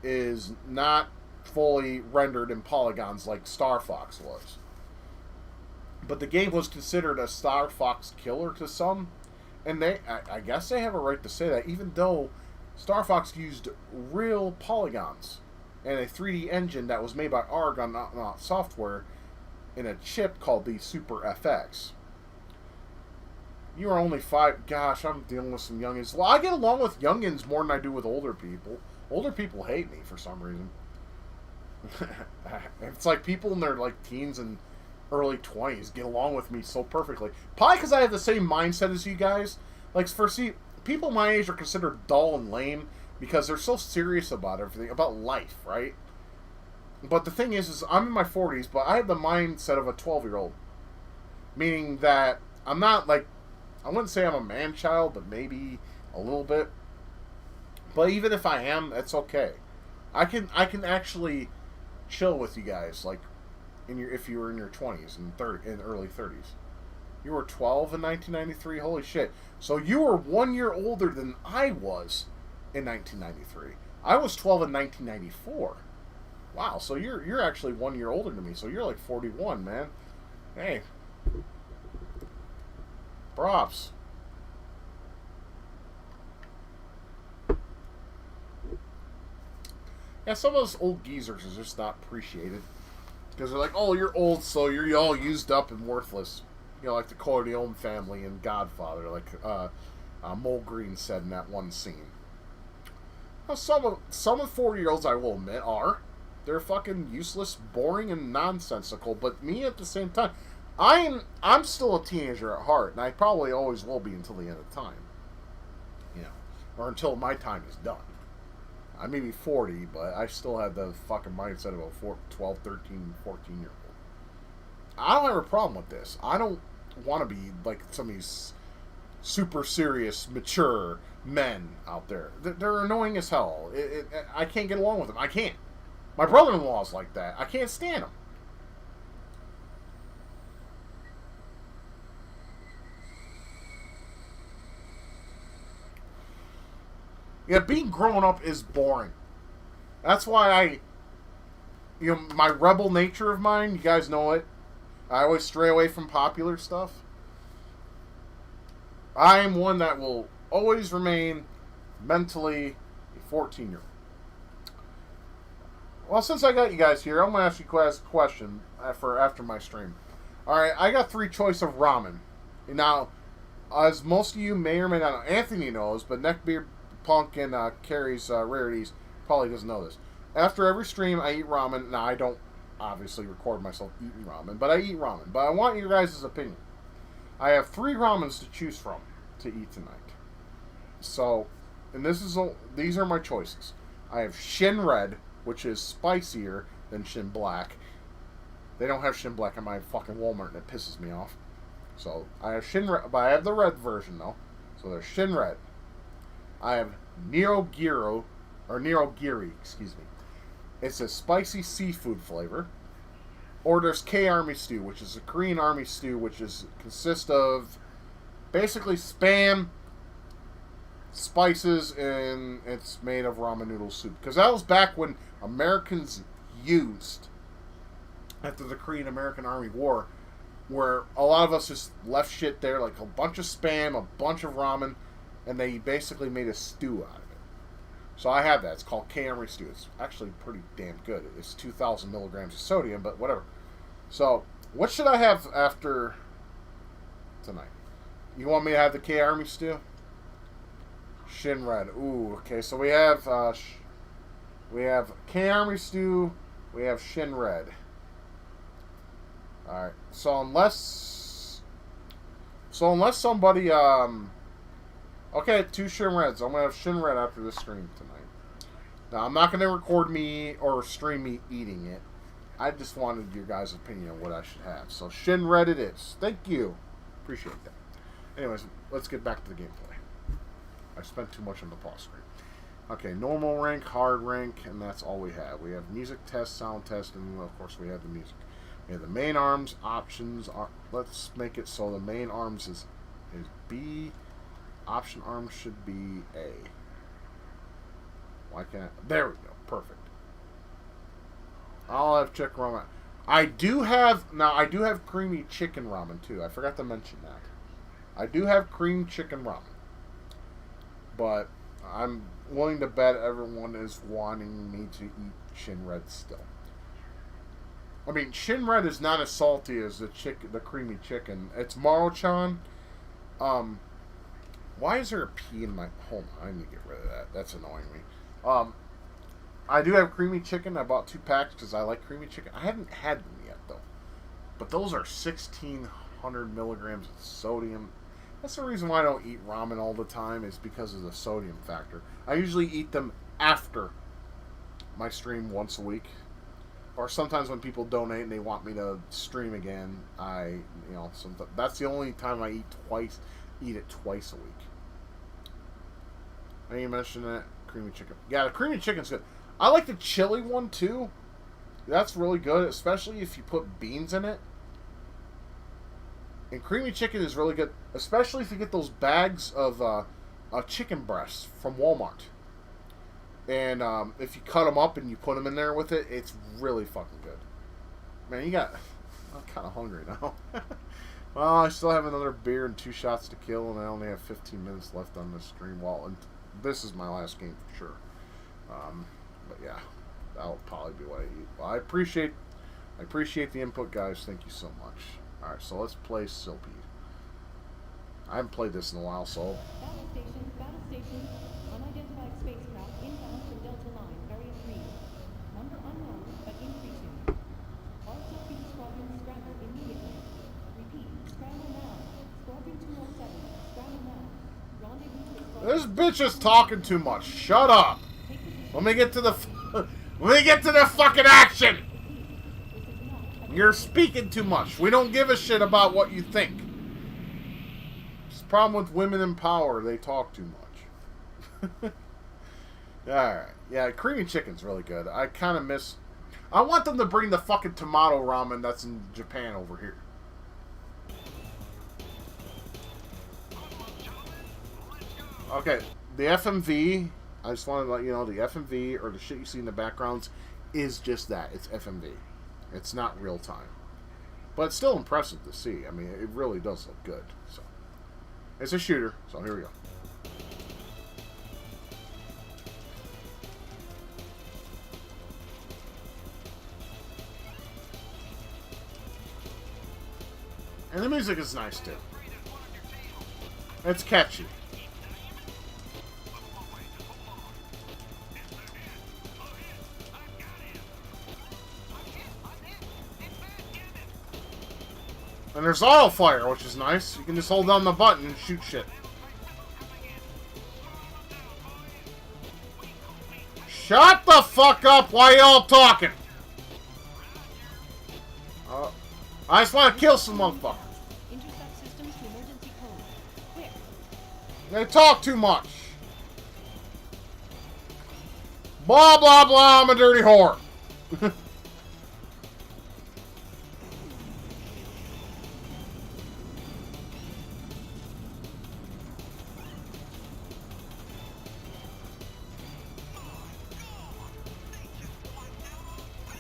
S1: is not fully rendered in polygons like Star Fox was. But the game was considered a Star Fox killer to some. And I guess they have a right to say that, even though Star Fox used real polygons and a 3D engine that was made by Argon, not software, in a chip called the Super FX. You are only 5. Gosh, I'm dealing with some youngins. Well, I get along with youngins more than I do with older people. Older people hate me for some reason. It's like people in their like teens and early 20s get along with me so perfectly. Probably because I have the same mindset as you guys. Like, people my age are considered dull and lame because they're so serious about everything, about life, right? But the thing is I'm in my 40s, but I have the mindset of a 12-year-old. Meaning that I'm not like, I wouldn't say I'm a man-child, but maybe a little bit. But even if I am, that's okay. I can actually chill with you guys, like, if you were in your 20s and early 30s. You were 12 in 1993? Holy shit. So you were 1 year older than I was in 1993. I was 12 in 1994. Wow, so you're actually 1 year older than me, so you're like 41, man. Hey. Props. Yeah, some of those old geezers are just not appreciated. Because they're like, oh, you're old, so you're all used up and worthless. You know, like the Corleone family in Godfather, like Mulgreen said in that one scene. Now, some of 40-year-olds, I will admit, are. They're fucking useless, boring, and nonsensical. But me, at the same time, I'm still a teenager at heart, and I probably always will be until the end of time. You know, or until my time is done. I may be 40, but I still have the fucking mindset of a 12, 13, 14-year-old. I don't have a problem with this. I don't want to be like some of these super serious, mature men out there. They're annoying as hell. I can't get along with them. I can't. My brother-in-law's like that. I can't stand him. Yeah, being grown up is boring. That's why my rebel nature of mine, you guys know it. I always stray away from popular stuff. I am one that will always remain mentally a 14-year-old. Well, since I got you guys here, I'm going to ask you a question after my stream. Alright, I got 3 choice of ramen. Now, as most of you may or may not know, Anthony knows, but Neckbeard Punk and Carrie's Rarities probably doesn't know this. After every stream, I eat ramen. Now, I don't obviously record myself eating ramen, but I eat ramen. But I want your guys' opinion. I have 3 ramens to choose from to eat tonight. So, and these are my choices. I have Shin Red, which is spicier than Shin Black. They don't have Shin Black in my fucking Walmart, and it pisses me off. So, I have Shin Red, but I have the red version, though. So, there's Shin Red. I have Nirogiri, excuse me. It's a spicy seafood flavor. Or there's K-Army Stew, which is a Korean army stew, which consists of basically Spam, spices, and it's made of ramen noodle soup. Because that was back when Americans used, after the Korean-American Army War, where a lot of us just left shit there, like a bunch of Spam, a bunch of ramen, and they basically made a stew out of it. So I have that. It's called K-Army Stew. It's actually pretty damn good. It's 2,000 milligrams of sodium, but whatever. So, what should I have after tonight? You want me to have the K-Army Stew? Shin Red. Ooh, okay. So we have K-Army Stew. We have Shin Red. All right. So unless somebody okay, 2 Shin Reds. I'm gonna have Shin Red after this stream tonight. Now I'm not gonna record me or stream me eating it. I just wanted your guys' opinion on what I should have. So Shin Red it is. Thank you. Appreciate that. Anyways, let's get back to the gameplay. I spent too much on the pause screen. Okay, normal rank, hard rank, and that's all we have. We have music test, sound test, and of course we have the music. We have the main arms, options. Let's make it so the main arms is B. Option arms should be A. Why can't I? There we go. Perfect. I'll have chicken ramen. I do have creamy chicken ramen too. I forgot to mention that. I do have cream chicken ramen. But I'm willing to bet everyone is wanting me to eat Shin Red still. I mean, Shin Red is not as salty as the creamy chicken. It's Maruchan. Why is there a P in my... Hold on, I need to get rid of that. That's annoying me. I do have creamy chicken. I bought 2 packs because I like creamy chicken. I haven't had them yet, though. But those are 1,600 milligrams of sodium. That's the reason why I don't eat ramen all the time, is because of the sodium factor. I usually eat them after my stream once a week. Or sometimes when people donate and they want me to stream again, that's the only time I eat it twice a week. I didn't mention that. Creamy chicken. Yeah, the creamy chicken's good. I like the chili one too. That's really good, especially if you put beans in it. And creamy chicken is really good, especially if you get those bags of chicken breasts from Walmart. And if you cut them up and you put them in there with it, it's really fucking good. Man, I'm kind of hungry now. Well, I still have another beer and 2 shots to kill, and I only have 15 minutes left on this stream. And this is my last game for sure. But yeah, that'll probably be what I eat. Well, I appreciate the input, guys. Thank you so much. All right, so let's play Silpede. I haven't played this in a while, so.
S8: Battle station. Unidentified spacecraft inbound for Delta Line, area 3. Number unknown, but increasing. All Silpede squadrons scramble immediately. Repeat, scramble now. Squadron 207, scramble now. Rendezvous with squadron...
S1: This bitch is talking too much. Shut up. Let me get to the fucking action. You're speaking too much. We don't give a shit about what you think. It's the problem with women in power. They talk too much. Alright. Yeah, creamy chicken's really good. I kind of miss... I want them to bring the fucking tomato ramen that's in Japan over here. Okay, the FMV... I just wanted to let you know, the FMV, or the shit you see in the backgrounds, is just that. It's FMV. It's not real time. But it's still impressive to see. I mean, it really does look good. So, it's a shooter, so here we go. And the music is nice, too. It's catchy. And there's auto fire, which is nice. You can just hold down the button and shoot shit. Shut the fuck up while y'all talking. I just want to kill some motherfuckers.
S8: Intercept systems to emergency code. Quick.
S1: They talk too much. Blah, blah, blah, I'm a dirty whore.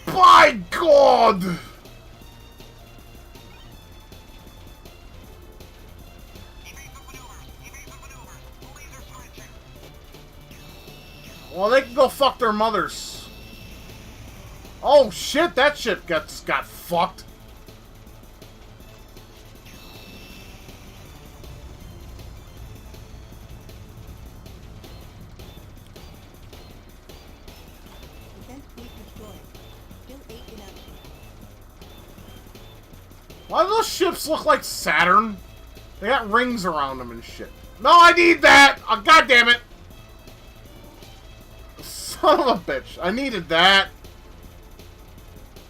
S1: My God! Well, they can go fuck their mothers. Oh shit, that shit got fucked. Why do those ships look like Saturn? They got rings around them and shit. No, I need that! Oh, God damn it! Son of a bitch. I needed that.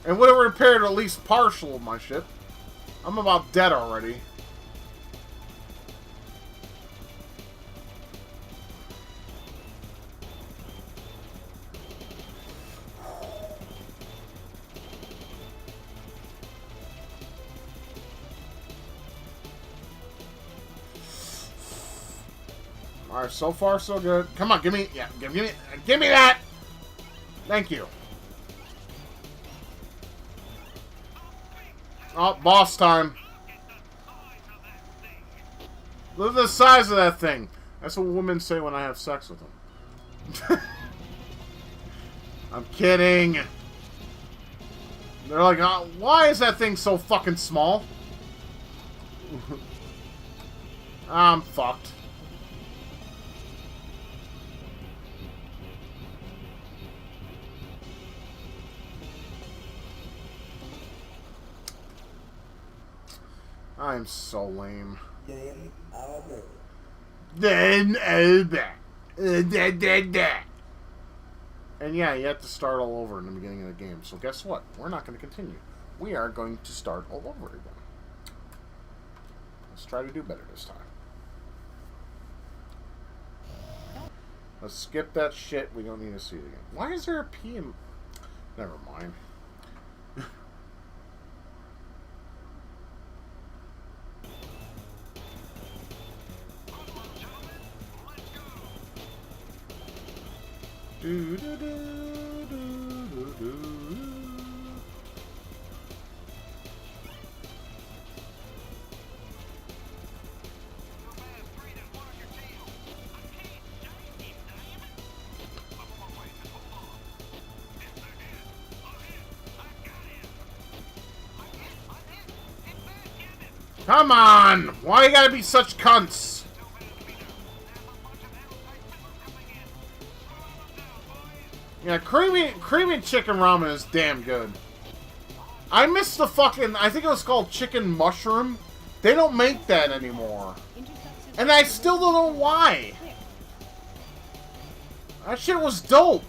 S1: And would have repaired at least partial of my ship. I'm about dead already. Alright, so far so good. Come on, give me that! Thank you. Oh, boss time. Look at the size of that thing. That's what women say when I have sex with them. I'm kidding. They're like, oh, why is that thing so fucking small? I'm fucked. I'm so lame. Then and yeah, you have to start all over in the beginning of the game. So guess what? We're not going to continue. We are going to start all over again. Let's try to do better this time. Let's skip that shit. We don't need to see it again. Why is there a P in... Never mind. Do, do, do, do, do, do. Come on! Why you gotta be such cunts? Yeah, creamy chicken ramen is damn good. I miss the fucking... I think it was called chicken mushroom. They don't make that anymore. And I still don't know why. That shit was dope.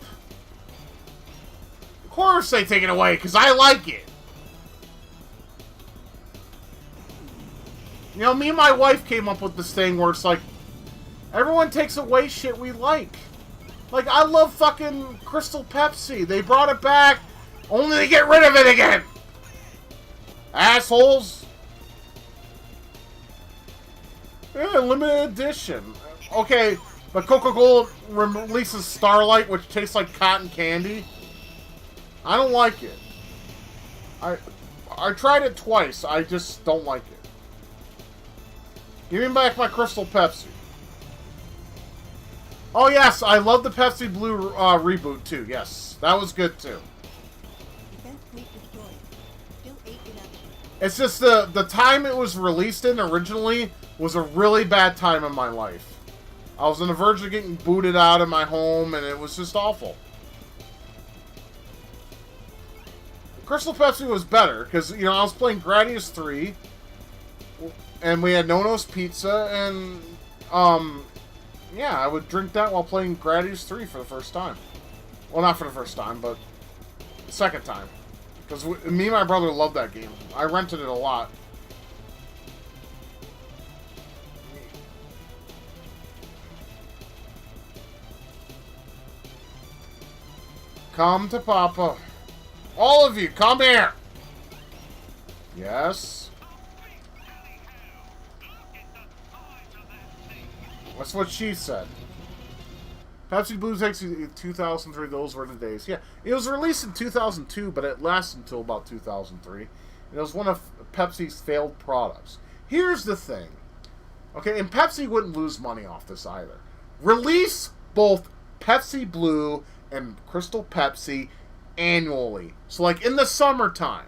S1: Of course they take it away, because I like it. You know, me and my wife came up with this thing where it's like, everyone takes away shit we like. Like, I love fucking Crystal Pepsi. They brought it back only to get rid of it again. Assholes. Yeah, limited edition. Okay, but Coca-Cola releases Starlight, which tastes like cotton candy. I don't like it. I tried it twice. I just don't like it. Give me back my Crystal Pepsi. Oh yes, I love the Pepsi Blue reboot too. Yes, that was good too. It's just the time it was released in originally was a really bad time in my life. I was on the verge of getting booted out of my home, and it was just awful. Crystal Pepsi was better because, you know, I was playing Gradius 3, and we had Nono's Pizza, and yeah, I would drink that while playing Gradius 3 for the first time. Well, not for the first time, but second time. Because me and my brother loved that game. I rented it a lot. Come to Papa. All of you, come here! Yes? That's what she said. Pepsi Blue takes you to 2003. Those were the days. Yeah, it was released in 2002, but it lasted until about 2003. And it was one of Pepsi's failed products. Here's the thing. Okay, and Pepsi wouldn't lose money off this either. Release both Pepsi Blue and Crystal Pepsi annually. So, like, in the summertime.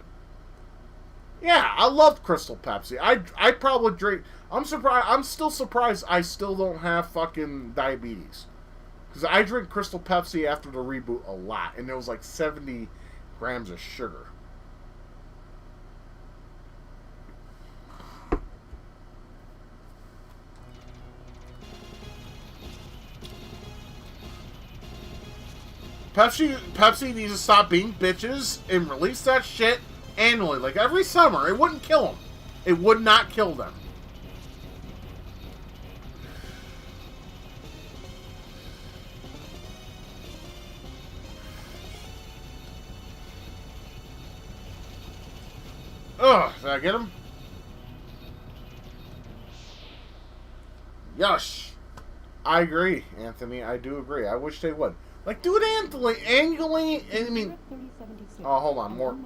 S1: Yeah, I loved Crystal Pepsi. I'd probably drink... I'm surprised. I'm still surprised I still don't have fucking diabetes. Because I drink Crystal Pepsi after the reboot a lot. And there was like 70 grams of sugar. Pepsi needs to stop being bitches and release that shit annually. Like every summer. It wouldn't kill them. It would not kill them. Ugh, did I get him? Yush. I agree, Anthony. I do agree. I wish they would. Like, do it annually. I mean, oh, hold on. More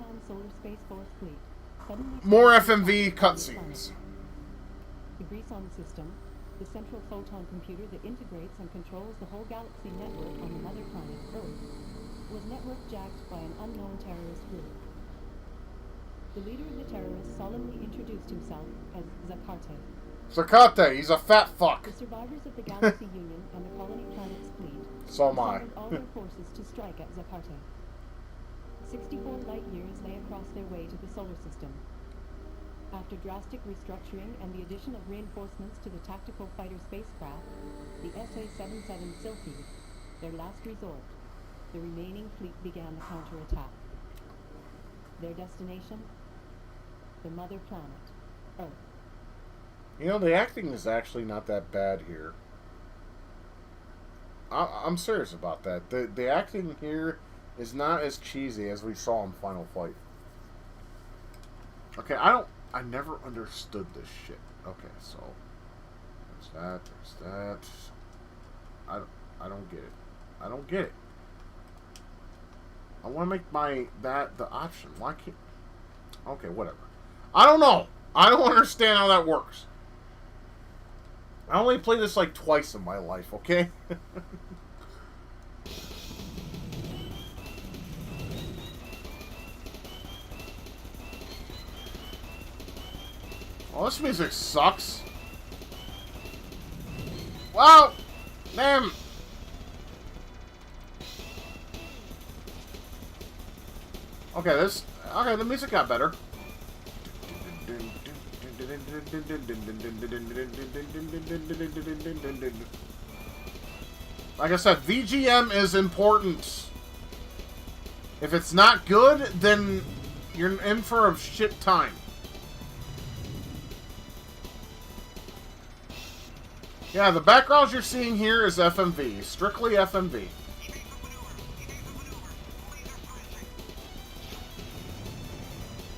S1: FMV cutscenes.
S8: The Brisson system, the central photon computer that integrates and controls the whole galaxy network on the mother planet, Earth, was network jacked by an unknown terrorist group. The leader of the terrorists solemnly introduced himself as Zacarte.
S1: Zacarte, he's a fat fuck.
S8: The survivors of the Galaxy Union and the colony planets fleet
S1: So am I.
S8: summoned all their forces to strike at Zacarte. 64 light years lay across their way to the solar system. After drastic restructuring and the addition of reinforcements to the tactical fighter spacecraft, the SA-77 Sylphi, their last resort, the remaining fleet began the counterattack. Their destination? The mother planet, Earth.
S1: You know, the acting is actually not that bad here. I'm serious about that. The acting here is not as cheesy as we saw in Final Fight. Okay, I never understood this shit. Okay, so there's that. I don't get it. I don't get it. I want to make the option. Why can't? Okay, whatever. I don't know. I don't understand how that works. I only played this like twice in my life, okay? Oh, this music sucks. Wow! Damn! Okay, the music got better. Like I said, VGM is important. If it's not good, then you're in for a shit time. Yeah, the backgrounds you're seeing here is FMV. Strictly FMV.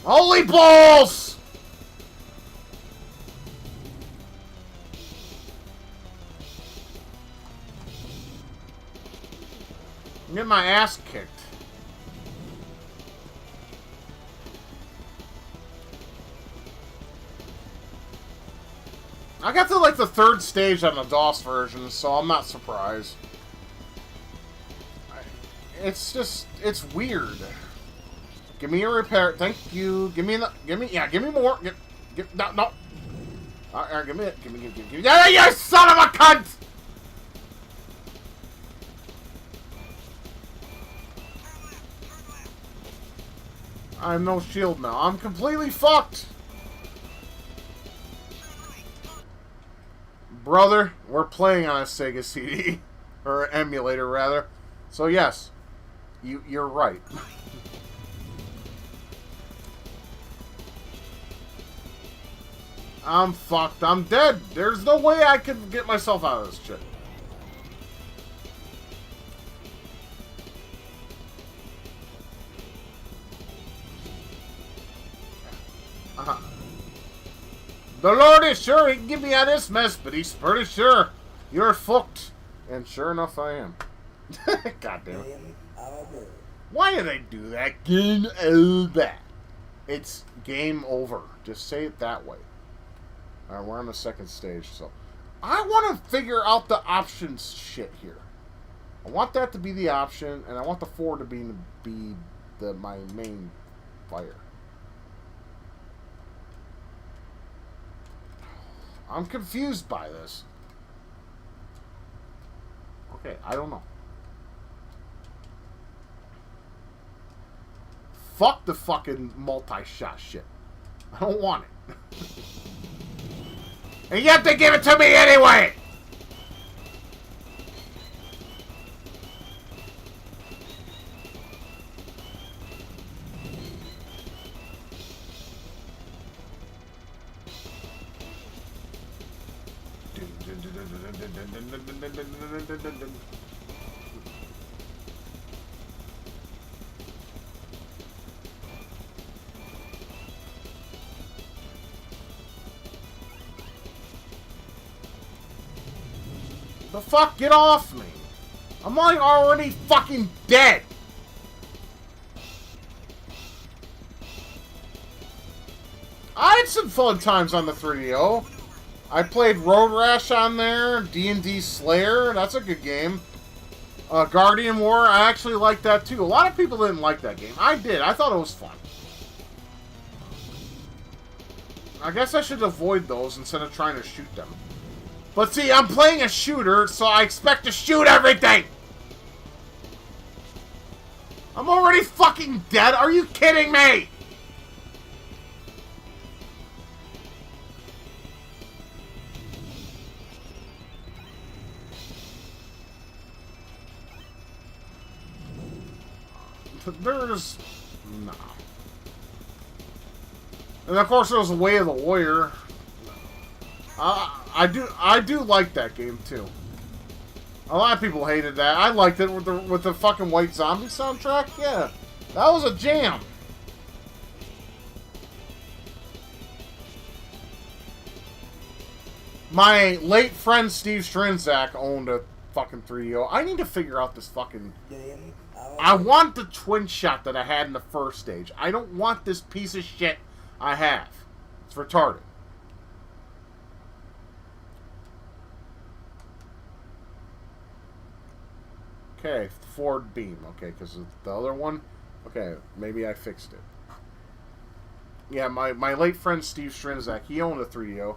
S1: Holy balls! I'm getting my ass kicked. I got to like the third stage on the DOS version, so I'm not surprised. It's just, it's weird. Give me a repair. Thank you. Give me more. No. Alright, give me it. Give me. Yeah, you son of a cunt! I have no shield now. I'm completely fucked! Brother, we're playing on a Sega CD. Or emulator, rather. So, yes. You're right. I'm fucked. I'm dead. There's no way I can get myself out of this shit. The Lord is sure he can get me out of this mess, but he's pretty sure you're fucked. And sure enough, I am. God damn it. Why do they do that? Game over. It's game over. Just say it that way. Alright, we're on the second stage, so I want to figure out the options shit here. I want that to be the option, and I want the 4 to be my main fire. I'm confused by this. Okay, I don't know. Fuck the fucking multi-shot shit. I don't want it. And yet they give it to me anyway! The fuck? Get off me! I'm like already fucking dead! I had some fun times on the 3DO. I played Road Rash on there, D&D Slayer, that's a good game. Guardian War, I actually liked that too. A lot of people didn't like that game. I did. I thought it was fun. I guess I should avoid those instead of trying to shoot them. But see, I'm playing a shooter, so I expect to shoot everything! I'm already fucking dead? Are you kidding me? There's... Nah. And of course there's Way of the Warrior. I do like that game too. A lot of people hated that. I liked it with the fucking White Zombie soundtrack. Yeah, that was a jam. My late friend Steve Strinzak owned a fucking 3DO. I need to figure out this fucking... I want the twin shot that I had in the first stage. I don't want this piece of shit I have. It's retarded. Okay, forward beam. Okay, because the other one... Okay, maybe I fixed it. Yeah, my late friend Steve Strinzak, he owned a 3DO.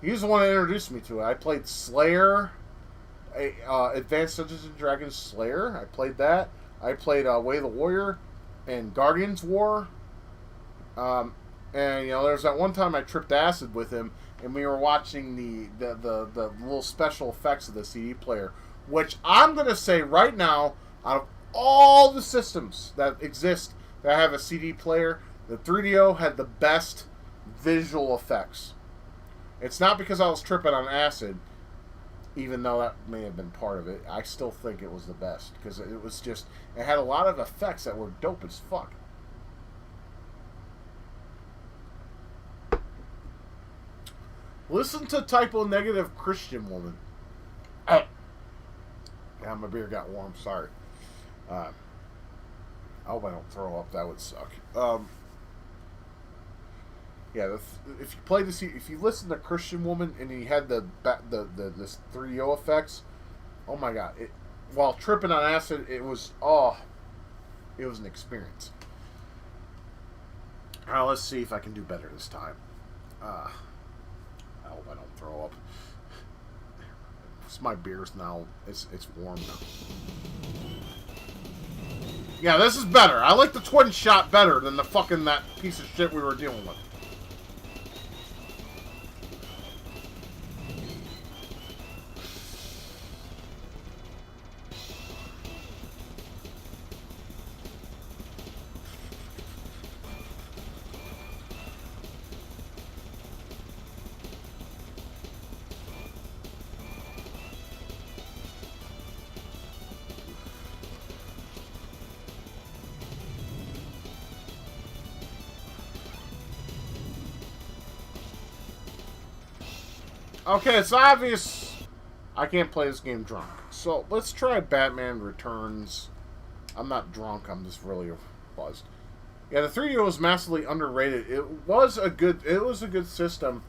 S1: He's the one that introduced me to it. I played Slayer, Advanced Dungeons & Dragons Slayer. I played that. I played Way of the Warrior and Guardians War. And, you know, there's that one time I tripped acid with him, and we were watching the little special effects of the CD player, which I'm going to say right now, out of all the systems that exist that have a CD player, the 3DO had the best visual effects. It's not because I was tripping on acid, even though that may have been part of it. I still think it was the best, because it was just, it had a lot of effects that were dope as fuck. Listen to Typo Negative Christian Woman. Yeah, my beer got warm, sorry. I hope I don't throw up, that would suck. Yeah, if you play this, if you listen to Christian Woman and he had this 3DO effects, oh my god! While tripping on acid, it was an experience. Now let's see if I can do better this time. I hope I don't throw up. It's my beer's now. It's warm now. Yeah, this is better. I like the twin shot better than the fucking that piece of shit we were dealing with. Okay, it's obvious I can't play this game drunk. So, let's try Batman Returns. I'm not drunk, I'm just really buzzed. Yeah, the 3DO was massively underrated. It was a good system,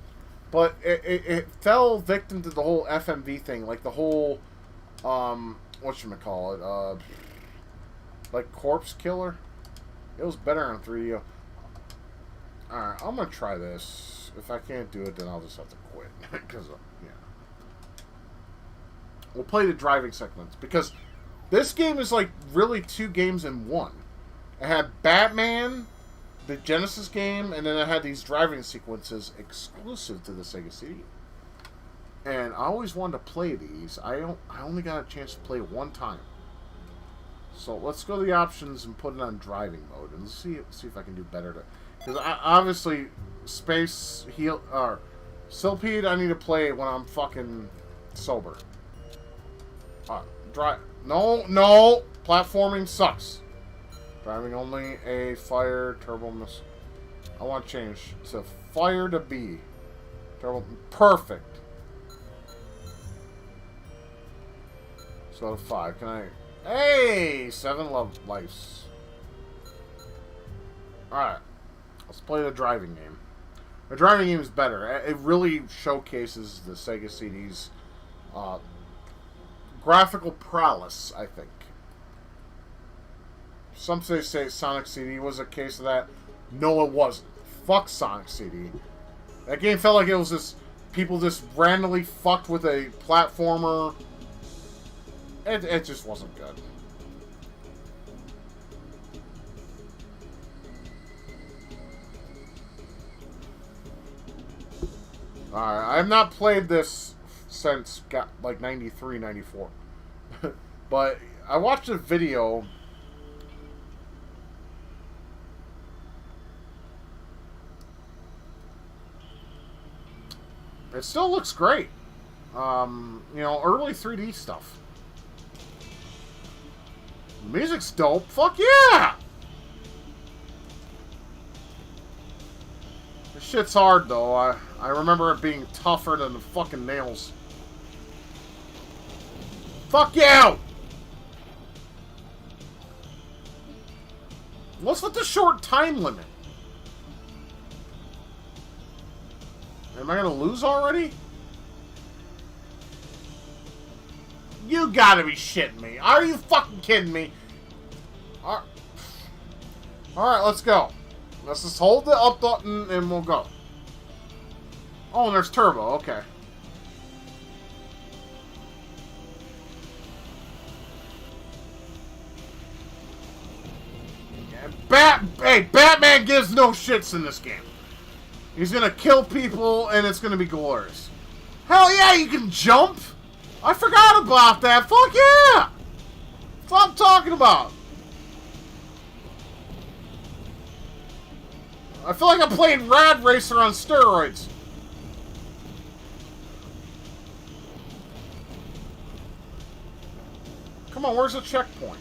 S1: but it fell victim to the whole FMV thing, like the whole whatchamacallit, like Corpse Killer. It was better on 3DO. Alright, I'm gonna try this. If I can't do it, then I'll just have to quit. Because, yeah. We'll play the driving segments. Because this game is like really two games in one. It had Batman, the Genesis game, and then it had these driving sequences exclusive to the Sega CD. And I always wanted to play these. I only got a chance to play one time. So let's go to the options and put it on driving mode. And see if I can do better. Because obviously... Space Heal or Silpede I need to play when I'm fucking sober. No, platforming sucks. Driving only A, fire, turbo miss. I want to change to fire to B. Turbo, perfect. go to 5. Can I... Hey! 7 lives. Alright. Let's play the driving game. The driving game is better. It really showcases the Sega CD's graphical prowess, I think. Some say Sonic CD was a case of that. No, it wasn't. Fuck Sonic CD. That game felt like it was just people just randomly fucked with a platformer. It just wasn't good. Alright, I have not played this since like 93, 94. But I watched a video. It still looks great. You know, early 3D stuff. The music's dope. Fuck yeah! This shit's hard, though. I remember it being tougher than the fucking nails. Fuck you! What's with the short time limit? Am I gonna lose already? You gotta be shitting me. Are you fucking kidding me? Alright, let's go. Let's just hold the up button and we'll go. Oh, and there's turbo. Okay. Hey, Batman gives no shits in this game. He's gonna kill people, and it's gonna be glorious. Hell yeah, you can jump! I forgot about that. Fuck yeah! That's what I'm talking about. I feel like I'm playing Rad Racer on steroids. Come on, where's the checkpoint?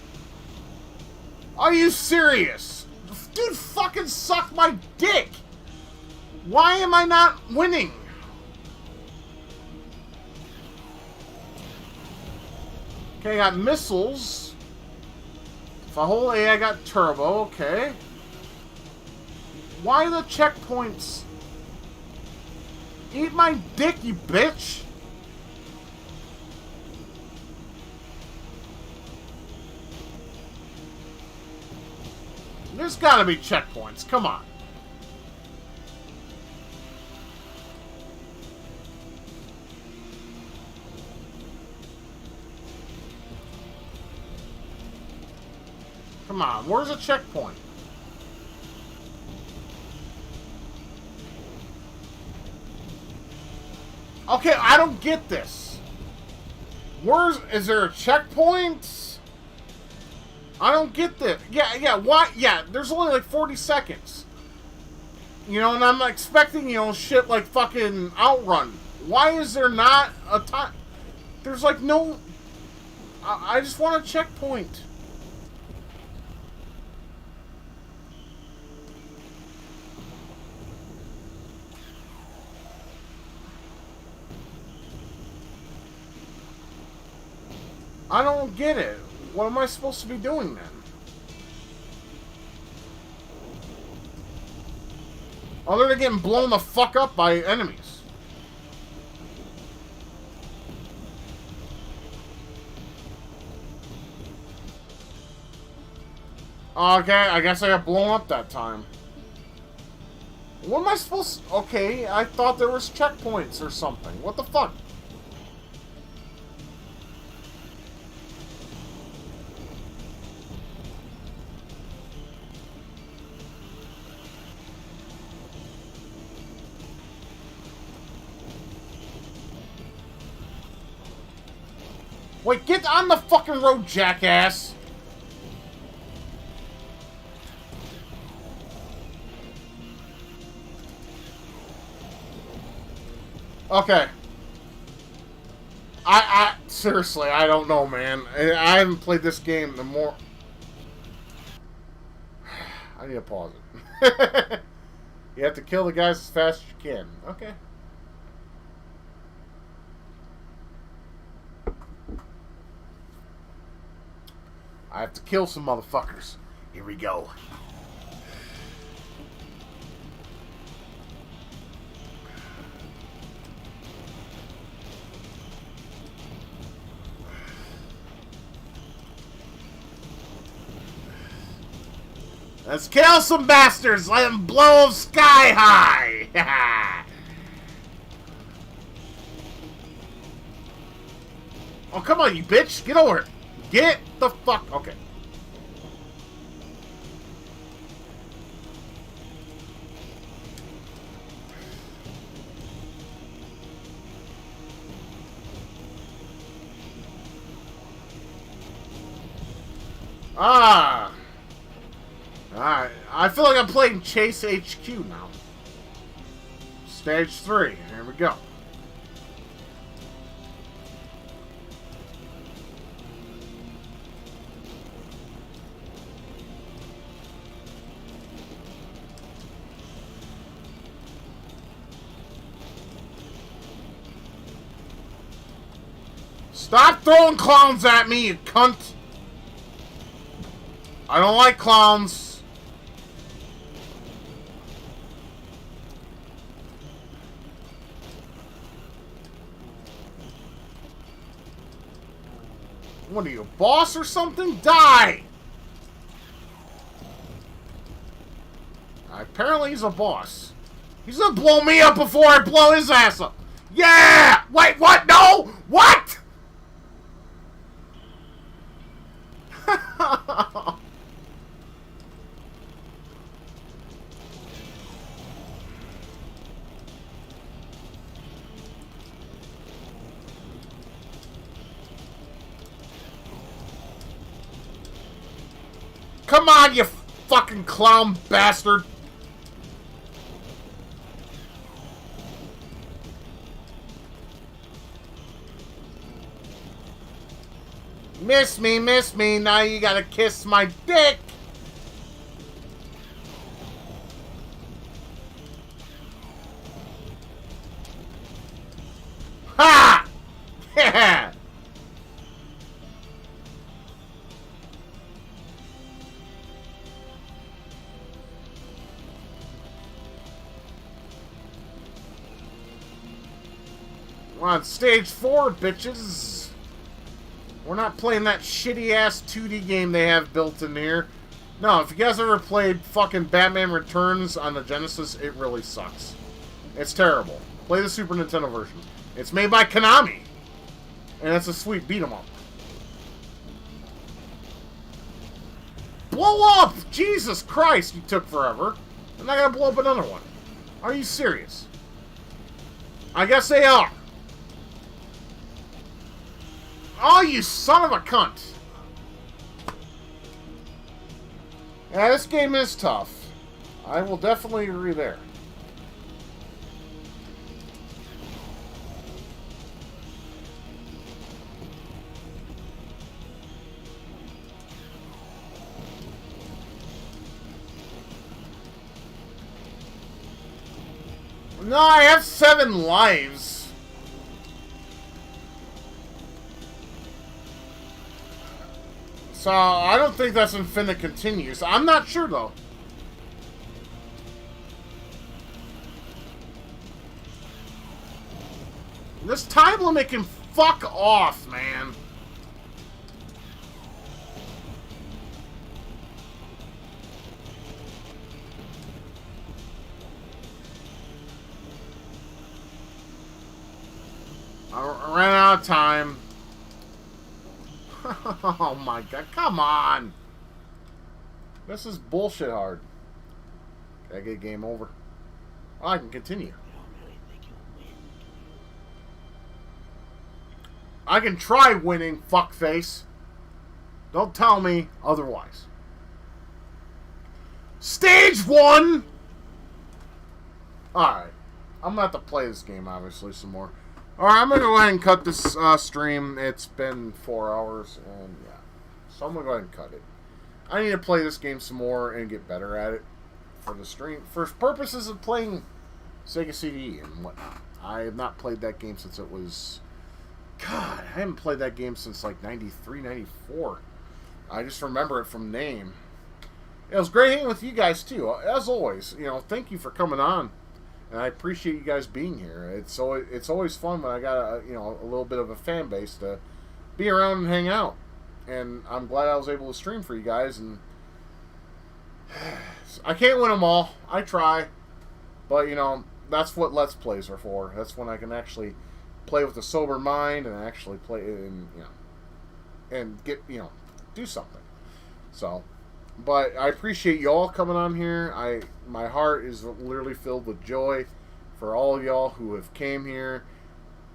S1: Are you serious? Dude, fucking suck my dick! Why am I not winning? Okay, I got missiles. If I hold A, I got turbo. Okay. Why the checkpoints? Eat my dick, you bitch! There's gotta be checkpoints. Come on. Come on, where's a checkpoint? Okay, I don't get this. Is there a checkpoint? I don't get this. Yeah, why? Yeah, there's only like 40 seconds. You know, and I'm expecting, you know, shit like fucking Outrun. Why is there not a time? There's like no... I just want a checkpoint. I don't get it. What am I supposed to be doing then? Other than getting blown the fuck up by enemies. Okay, I guess I got blown up that time. What am I supposed to... Okay, I thought there was checkpoints or something. What the fuck? Wait, get on the fucking road, jackass! Okay. Seriously, I don't know, man. I haven't played this game the more... I need to pause it. You have to kill the guys as fast as you can. Okay. I have to kill some motherfuckers. Here we go. Let's kill some bastards! Let them blow them sky high! Oh, come on, you bitch! Get over it! Get the fuck... Okay. Ah! Alright, I feel like I'm playing Chase HQ now. Stage 3, here we go. Stop throwing clowns at me, you cunt! I don't like clowns. What are you, a boss or something? Die! Apparently he's a boss. He's gonna blow me up before I blow his ass up. Yeah! Wait, what? No! What? Come on, you fucking clown bastard! Miss me, now you gotta kiss my dick! Ha! Yeah! We're on stage 4, bitches. We're not playing that shitty-ass 2D game they have built in here. No, if you guys ever played fucking Batman Returns on the Genesis, it really sucks. It's terrible. Play the Super Nintendo version. It's made by Konami. And it's a sweet beat-em-up. Blow up! Jesus Christ, you took forever. I'm not gonna blow up another one. Are you serious? I guess they are. Oh, you son of a cunt! Yeah, this game is tough. I will definitely agree there. No, I have 7 lives. So, I don't think that's infinite continues. I'm not sure, though. This time limit can fuck off, man. I ran out of time. Oh my god, come on! This is bullshit hard. Can I get game over? Oh, I can continue. I can try winning, fuckface. Don't tell me otherwise. Stage 1! Alright. I'm gonna have to play this game, obviously, some more. Alright, I'm going to go ahead and cut this stream. It's been 4 hours, and yeah. So I'm going to go ahead and cut it. I need to play this game some more and get better at it for the stream. For purposes of playing Sega CD and whatnot. I have not played that game since it was... God, I haven't played that game since like 93, 94. I just remember it from name. It was great hanging with you guys too. As always, thank you for coming on, and I appreciate you guys being here. It's always fun when I got a little bit of a fan base to be around and hang out, and I'm glad I was able to stream for you guys. And I can't win them all. I try, but that's what Let's Plays are for. That's when I can actually play with a sober mind and actually play and get do something. So. But I appreciate y'all coming on here. My heart is literally filled with joy for all of y'all who have came here.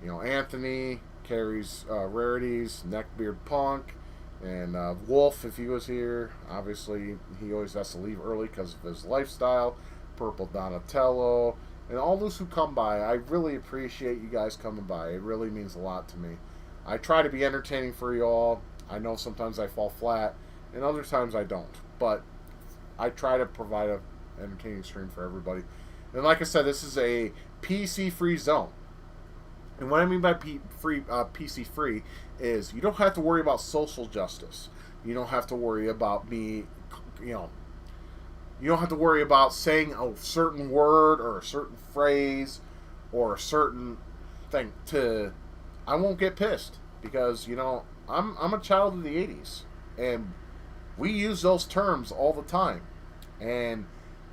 S1: Anthony, Carrie's Rarities, Neckbeard Punk, and Wolf, if he was here. Obviously, he always has to leave early because of his lifestyle. Purple Donatello, and all those who come by. I really appreciate you guys coming by. It really means a lot to me. I try to be entertaining for y'all. I know sometimes I fall flat, and other times I don't. But I try to provide an entertaining stream for everybody. And like I said, this is a PC-free zone. And what I mean by PC-free is you don't have to worry about social justice. You don't have to worry about me, you don't have to worry about saying a certain word or a certain phrase or a certain thing I won't get pissed because, I'm a child of the 80s. And we use those terms all the time. And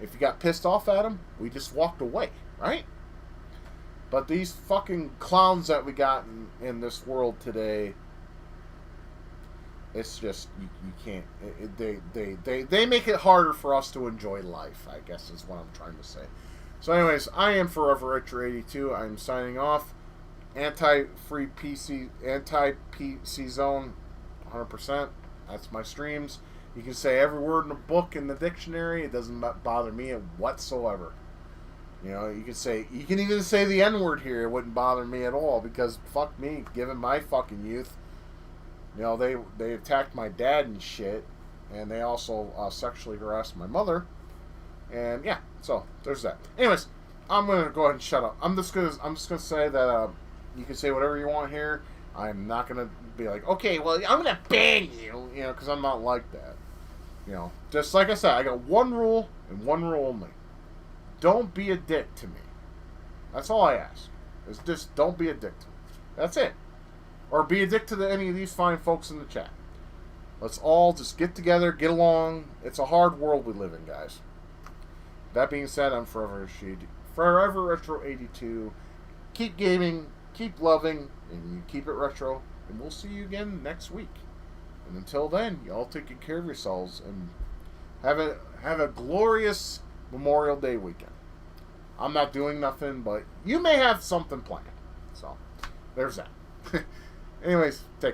S1: if you got pissed off at them, we just walked away, right? But these fucking clowns that we got in this world today, it's just, you can't, they make it harder for us to enjoy life, I guess is what I'm trying to say. So anyways, I am ForeverRetro82. I'm signing off. Anti-free PC, anti-PC zone, 100%. That's my streams. You can say every word in a book in the dictionary. It doesn't bother me whatsoever. You can even say the N-word here. It wouldn't bother me at all because fuck me, given my fucking youth. They attacked my dad and shit, and they also sexually harassed my mother. And yeah, so there's that. Anyways, I'm gonna go ahead and shut up. I'm just gonna say that you can say whatever you want here. I'm not gonna be like, okay, well, I'm gonna ban you, because I'm not like that. Just like I said, I got one rule and one rule only. Don't be a dick to me. That's all I ask. Is just don't be a dick to me. That's it. Or be a dick to any of these fine folks in the chat. Let's all just get together, get along. It's a hard world we live in, guys. That being said, I'm ForeverRetro82. Keep gaming, keep loving, and you keep it retro. And we'll see you again next week. And until then, y'all take good care of yourselves and have a glorious Memorial Day weekend. I'm not doing nothing, but you may have something planned. So, there's that. Anyways, take care.